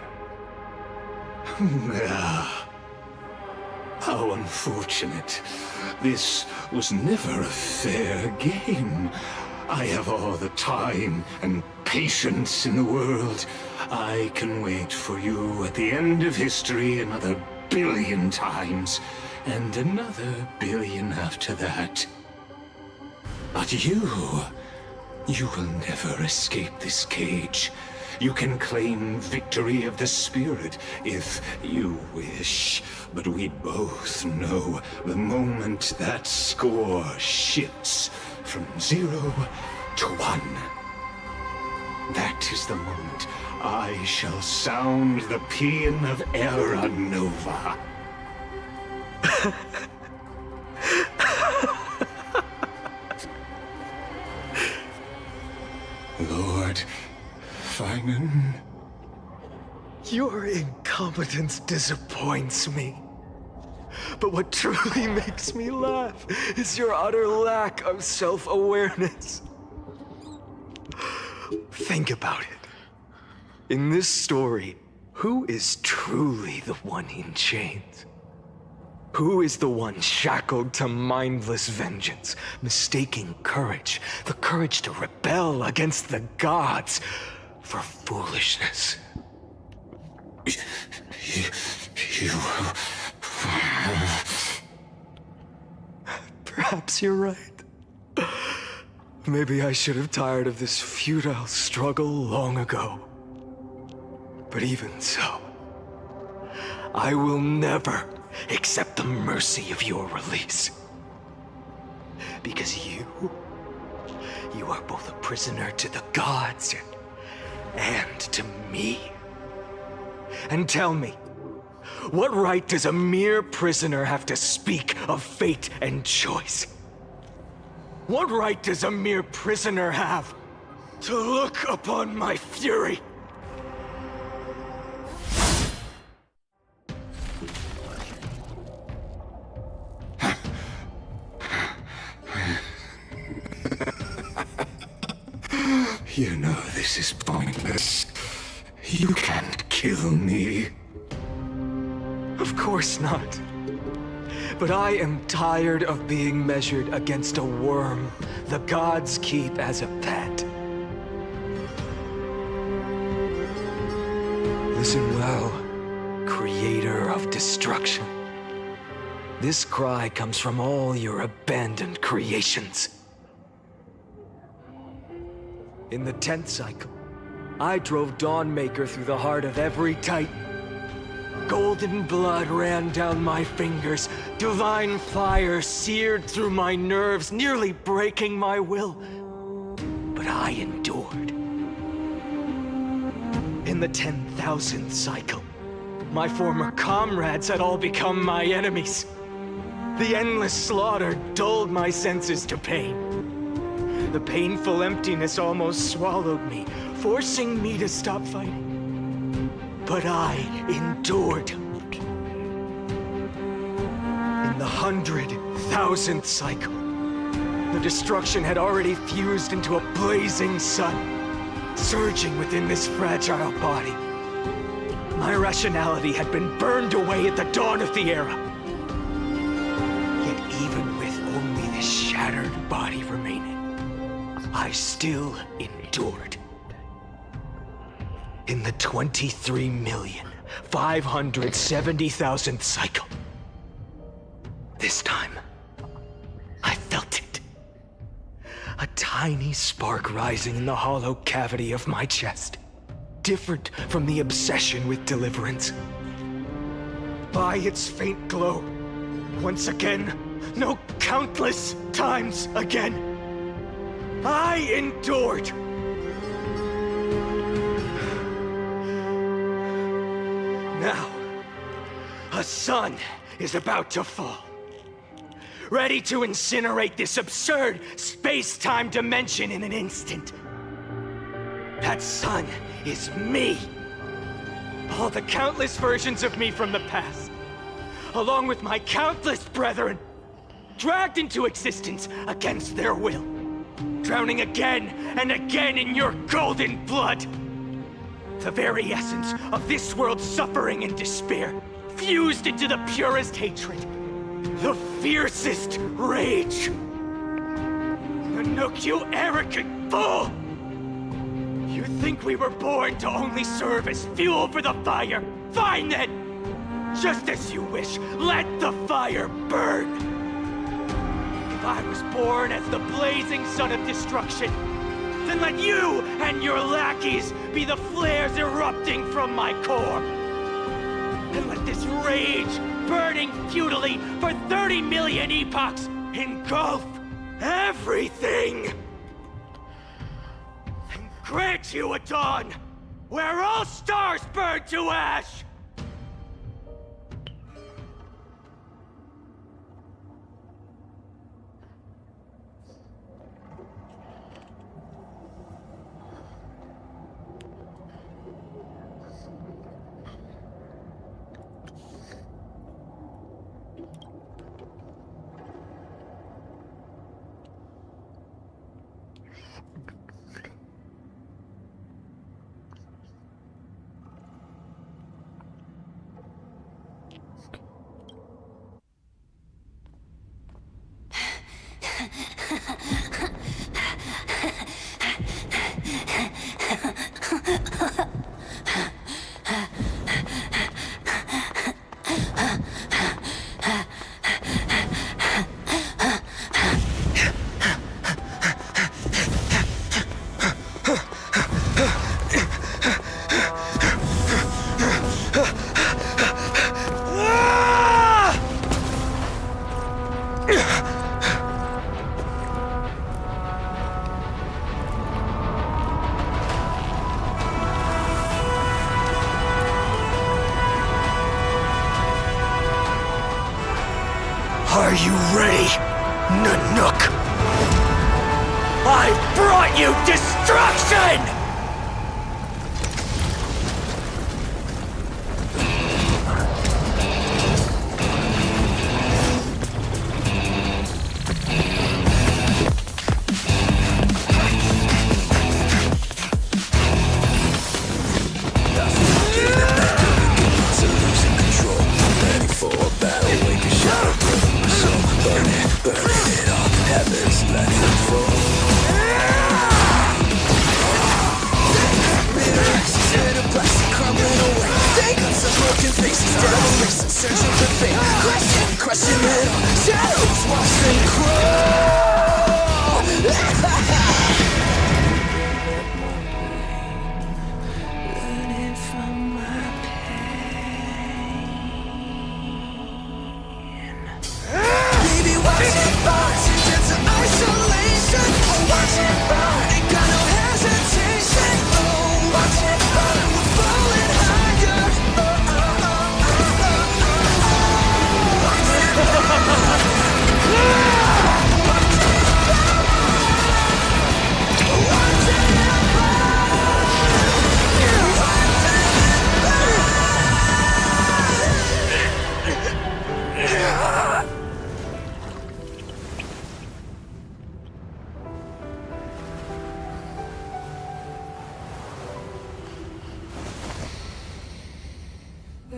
How unfortunate. This was never a fair game. I have all the time and patience in the world. I can wait for you at the end of history another billion times, and another billion after that. But you will never escape this cage. You can claim victory of the spirit if you wish, but we both know the moment that score shifts from 0 to 1. That is the moment I shall sound the paean of Era Nova. Lord Finan? Your incompetence disappoints me. But what truly makes me laugh is your utter lack of self-awareness. Think about it. In this story, who is truly the one in chains? Who is the one shackled to mindless vengeance, mistaking courage, the courage to rebel against the gods, for foolishness? You... Perhaps you're right. Maybe I should have tired of this futile struggle long ago. But even so, I will never accept the mercy of your release. Because you are both a prisoner to the gods and to me. And tell me, what right does a mere prisoner have to speak of fate and choice? What right does a mere prisoner have to look upon my fury? You know this is pointless. You can't kill me. Of course not. But I am tired of being measured against a worm the gods keep as a pet. Listen well, creator of destruction. This cry comes from all your abandoned creations. In the 10th cycle, I drove Dawnmaker through the heart of every Titan. Golden blood ran down my fingers, divine fire seared through my nerves, nearly breaking my will. But I endured. In the 10,000th cycle, my former comrades had all become my enemies. The endless slaughter dulled my senses to pain. The painful emptiness almost swallowed me, forcing me to stop fighting. But I endured. In the 100,000th cycle, the destruction had already fused into a blazing sun. surging within this fragile body. My rationality had been burned away at the dawn of the era. Yet even with only this shattered body remaining, I still endured. In the 23,570,000th cycle, this time, I felt it. A tiny spark rising in the hollow cavity of my chest. Different from the obsession with deliverance. By its faint glow, once again, no, countless times again, I endured. Now, a sun is about to fall. Ready to incinerate this absurd space-time dimension in an instant. That sun is me. All the countless versions of me from the past, along with my countless brethren, dragged into existence against their will, drowning again and again in your golden blood. The very essence of this world's suffering and despair, fused into the purest hatred, the fiercest rage. Nanook, you arrogant fool! You think we were born to only serve as fuel for the fire? Fine then! Just as you wish, let the fire burn! If I was born as the blazing sun of destruction, then let you and your lackeys be the flares erupting from my core. And let this rage, burning futilely for 30 million epochs, engulf everything! And grant you a dawn where all stars burn to ash! Are you ready, Nanook? I brought you destruction!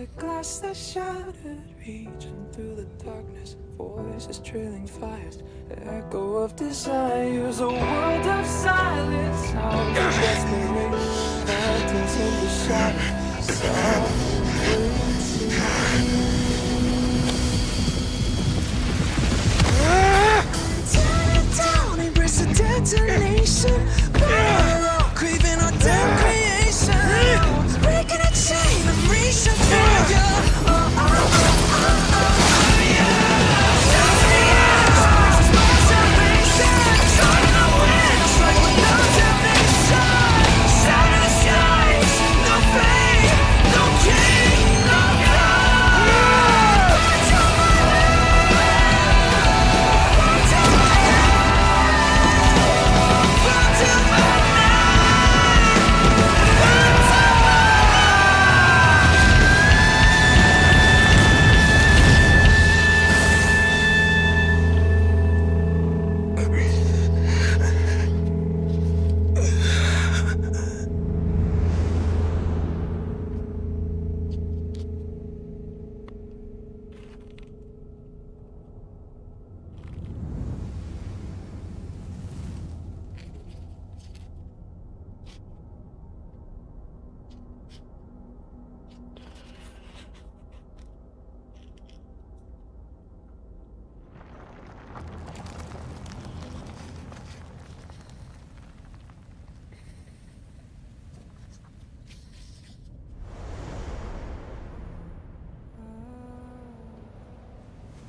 like glass that shattered, reaching through the darkness. Voices trailing fires, the echo of desires. A world of silence, sounds of desperation, phantoms in the shadow, soft waiting. Tear it down, embrace the detonation. Burn out, craving our damn creation. Breaking a chain, I'm reaching for you.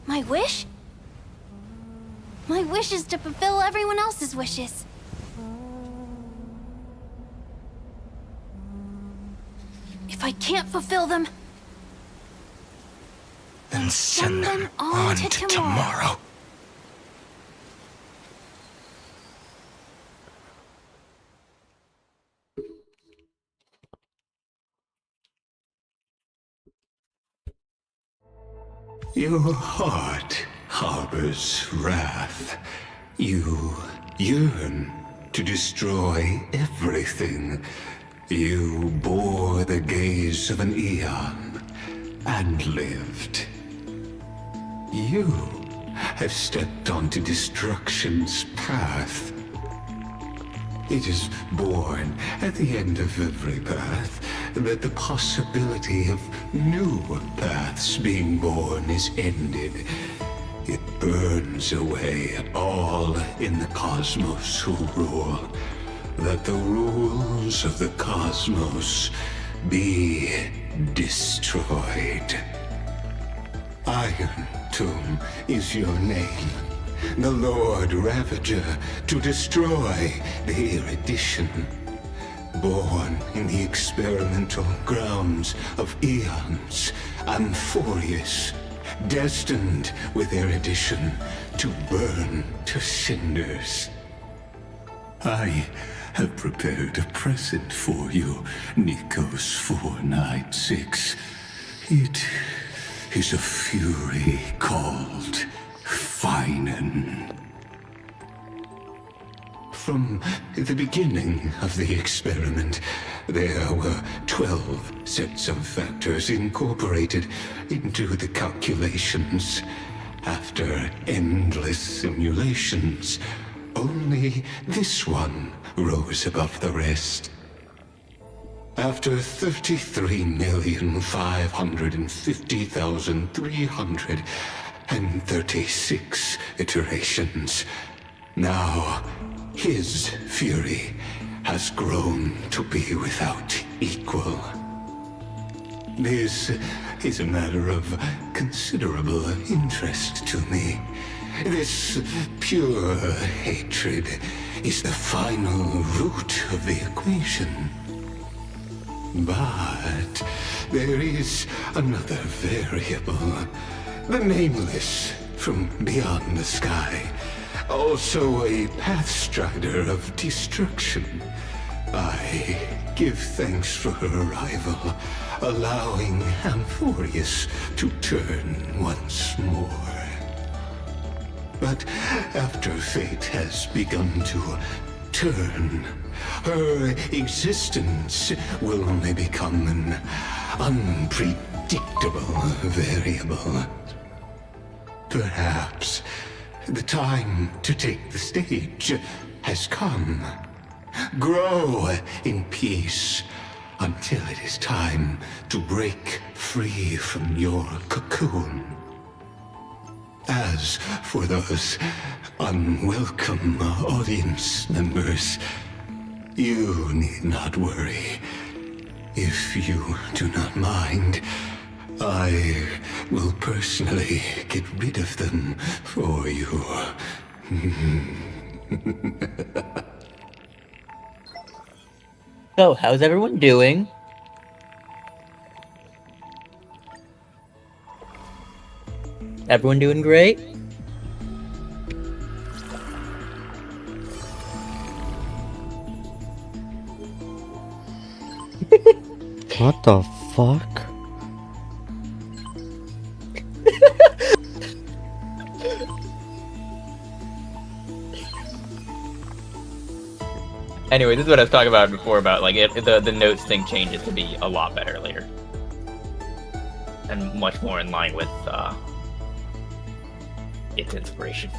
My wish? My wish is to fulfill everyone else's wishes. If I can't fulfill them, then send them on to tomorrow. Your heart harbors wrath. You yearn to destroy everything. You bore the gaze of an eon and lived. You have stepped onto destruction's path. It is born at the end of every path that the possibility of new paths being born is ended. It burns away all in the cosmos who rule, that the rules of the cosmos be destroyed. Iron Tomb is your name. The Lord Ravager to destroy the erudition. Born in the experimental grounds of eons, Amphoreus, destined with erudition to burn to cinders. I have prepared a present for you, Nikos 496. It is a fury called Finan. From the beginning of the experiment, there were 12 sets of factors incorporated into the calculations. After endless simulations, only this one rose above the rest. After 33,550,336 iterations, now his fury has grown to be without equal. This is a matter of considerable interest to me. This pure hatred is the final root of the equation. But there is another variable. The nameless from beyond the sky. Also a pathstrider of destruction. I give thanks for her arrival, allowing Amphoreus to turn once more. But after fate has begun to return, her existence will only become an unpredictable variable. Perhaps the time to take the stage has come. Grow in peace until it is time to break free from your cocoon. As for those unwelcome audience members, you need not worry. If you do not mind, I will personally get rid of them for you. So, how's everyone doing? Everyone doing great? What the fuck? Anyway, this is what I was talking about before about like the notes thing changes to be a lot better later. And much more in line with its inspiration.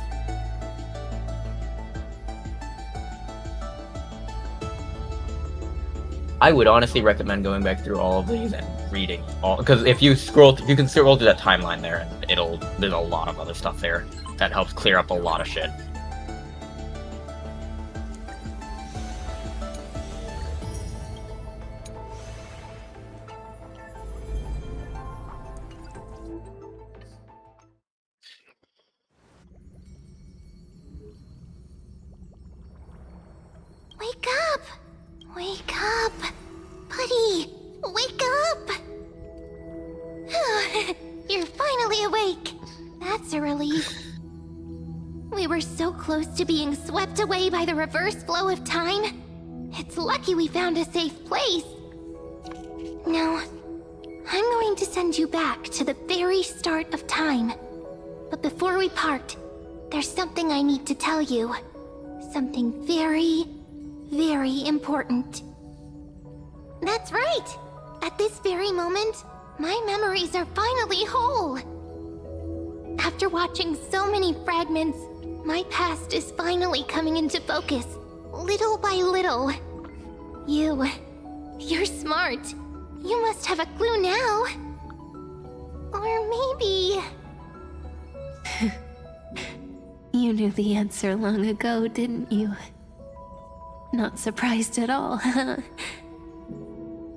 I would honestly recommend going back through all of these and reading all, because if you can scroll through that timeline there, and there's a lot of other stuff there that helps clear up a lot of shit. Wake up! Wake up! Buddy! Wake up! You're finally awake! That's a relief. We were so close to being swept away by the reverse flow of time. It's lucky we found a safe place. Now, I'm going to send you back to the very start of time. But before we part, there's something I need to tell you. Something very, very important. That's right! At this very moment, my memories are finally whole. After watching so many fragments, my past is finally coming into focus, little by little. You're smart. You must have a clue now. Or maybe... You knew the answer long ago, didn't you? Not surprised at all, huh?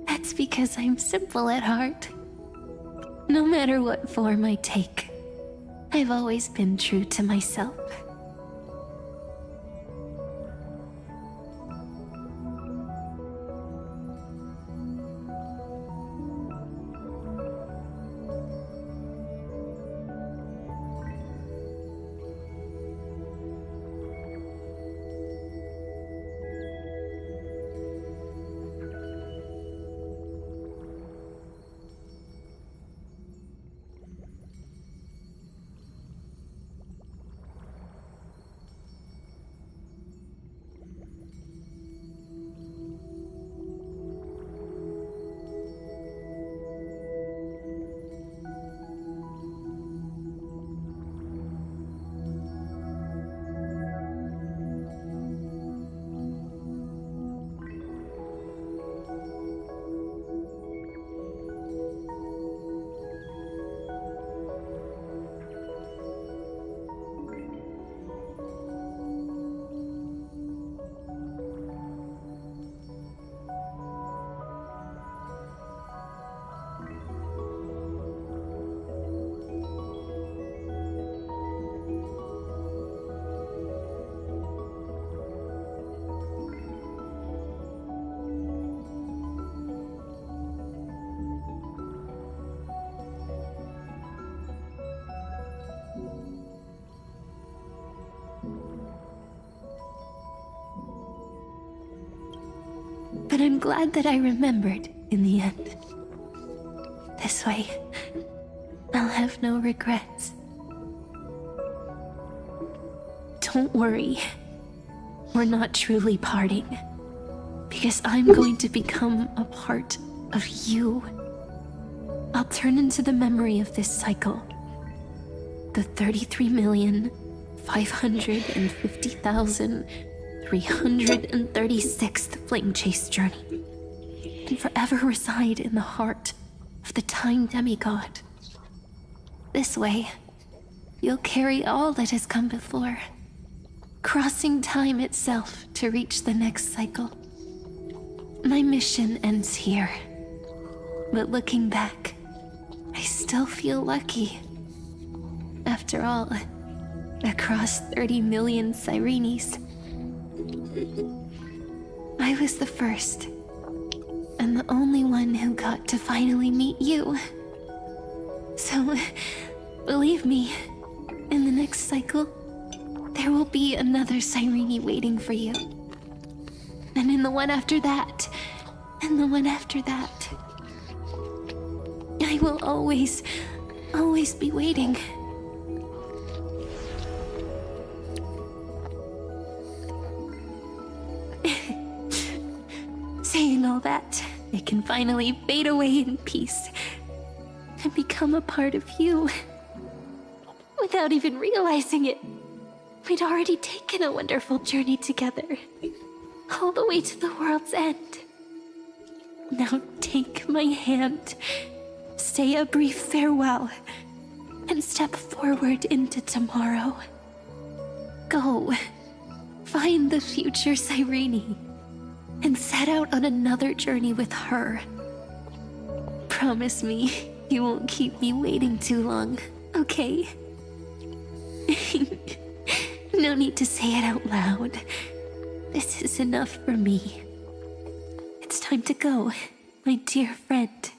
That's because I'm simple at heart. No matter what form I take, I've always been true to myself. But I'm glad that I remembered in the end. This way, I'll have no regrets. Don't worry. we're not truly parting. Because I'm going to become a part of you. I'll turn into the memory of this cycle. The 33,550,336th Flame Chase journey. And forever reside in the heart of the Time Demigod. This way, you'll carry all that has come before, crossing time itself to reach the next cycle. My mission ends here, but looking back, I still feel lucky. After all, across 30 million Cyrenes, I was the first, and the only one who got to finally meet you. So, believe me, in the next cycle, there will be another Cyrene waiting for you. And in the one after that, and the one after that. I will always be waiting. Saying all that, I can finally fade away in peace and become a part of you. Without even realizing it, we'd already taken a wonderful journey together, all the way to the world's end. Now take my hand, say a brief farewell, and step forward into tomorrow. Go, find the future Cyrene, and set out on another journey with her. Promise me you won't keep me waiting too long, okay? No need to say it out loud. This is enough for me. It's time to go, my dear friend.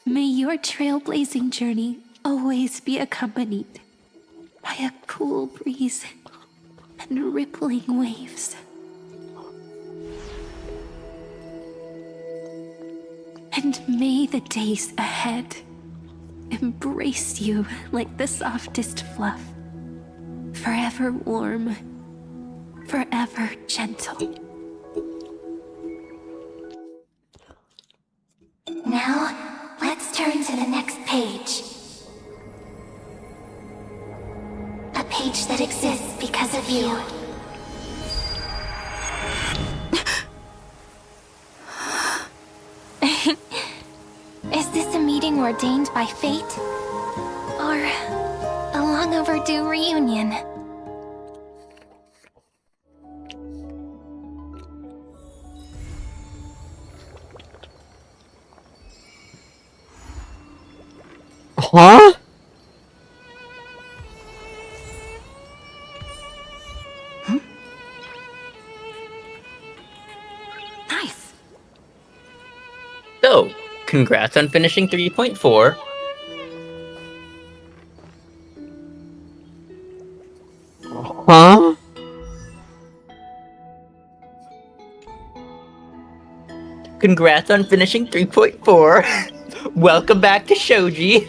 May your trailblazing journey always be accompanied by a cool breeze and rippling waves. And may the days ahead embrace you like the softest fluff, forever warm, forever gentle. Now, let's turn to the next page. A page that exists because of you. Is this a meeting ordained by fate? Or a long overdue reunion? Huh? Nice. So, congrats on finishing 3.4. Huh? Congrats on finishing 3.4. Welcome back to Shoji.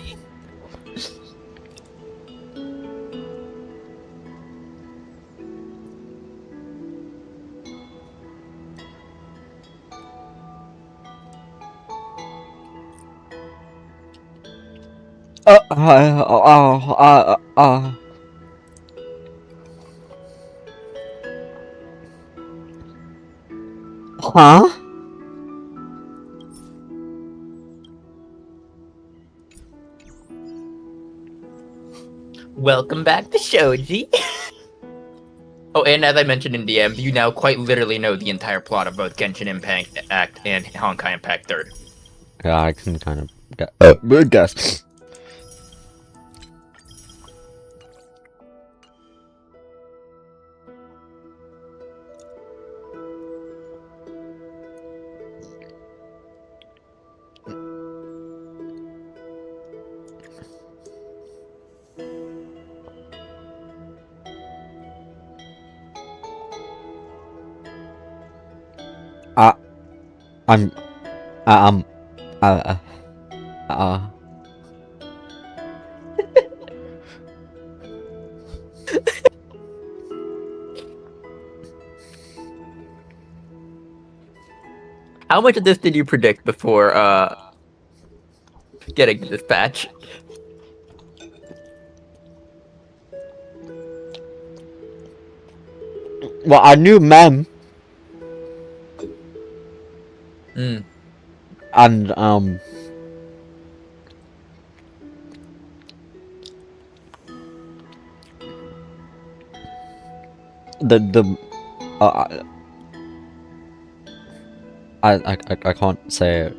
Huh? Welcome back to Shoji. Oh, and as I mentioned in DM, you now quite literally know the entire plot of both Genshin Impact and Honkai Impact 3rd. Yeah, I can kind of guess. I'm How much of this did you predict before getting this patch? Well, I knew Mem. And I can't say it.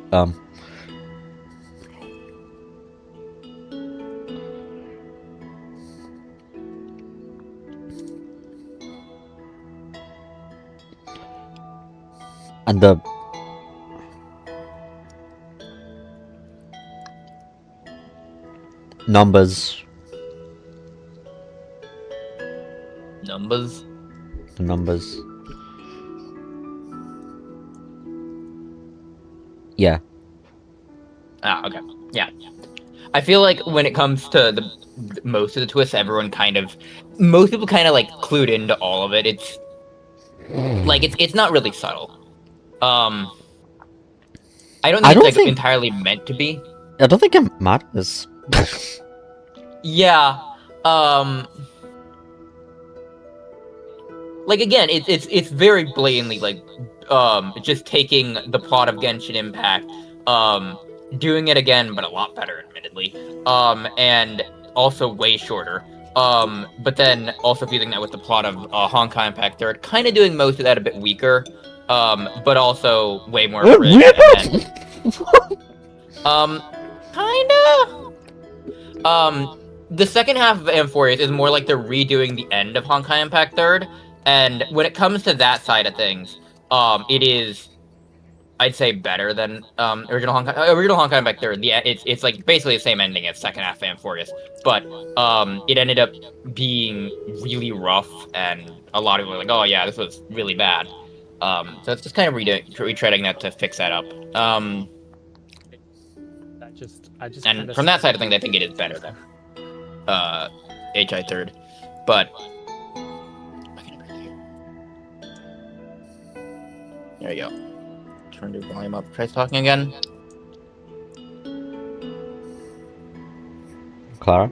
And the numbers. Numbers? The numbers. Yeah. Ah, okay. Yeah. I feel like when it comes to most of the twists, most people kind of like clued into all of it. It's like it's not really subtle. I don't think it's like entirely meant to be. I don't think it matters. Yeah. Like again, it's very blatantly like just taking the plot of Genshin Impact, doing it again, but a lot better, admittedly. And also way shorter. But then also fusing that with the plot of Honkai Impact 3rd, kind of doing most of that a bit weaker, but also way more rich. Kinda. The second half of Amphoreus is more like they're redoing the end of Honkai Impact 3rd, and when it comes to that side of things, it is, I'd say, better than original Honkai Impact 3rd. It's like basically the same ending as second half of Amphoreus, but it ended up being really rough, and a lot of people were like, "Oh yeah, this was really bad." So it's just kind of retreading that to fix that up. And from that side of things, I think it is better than HI 3rd, but there you go. Turn your volume up. Try talking again. Clara?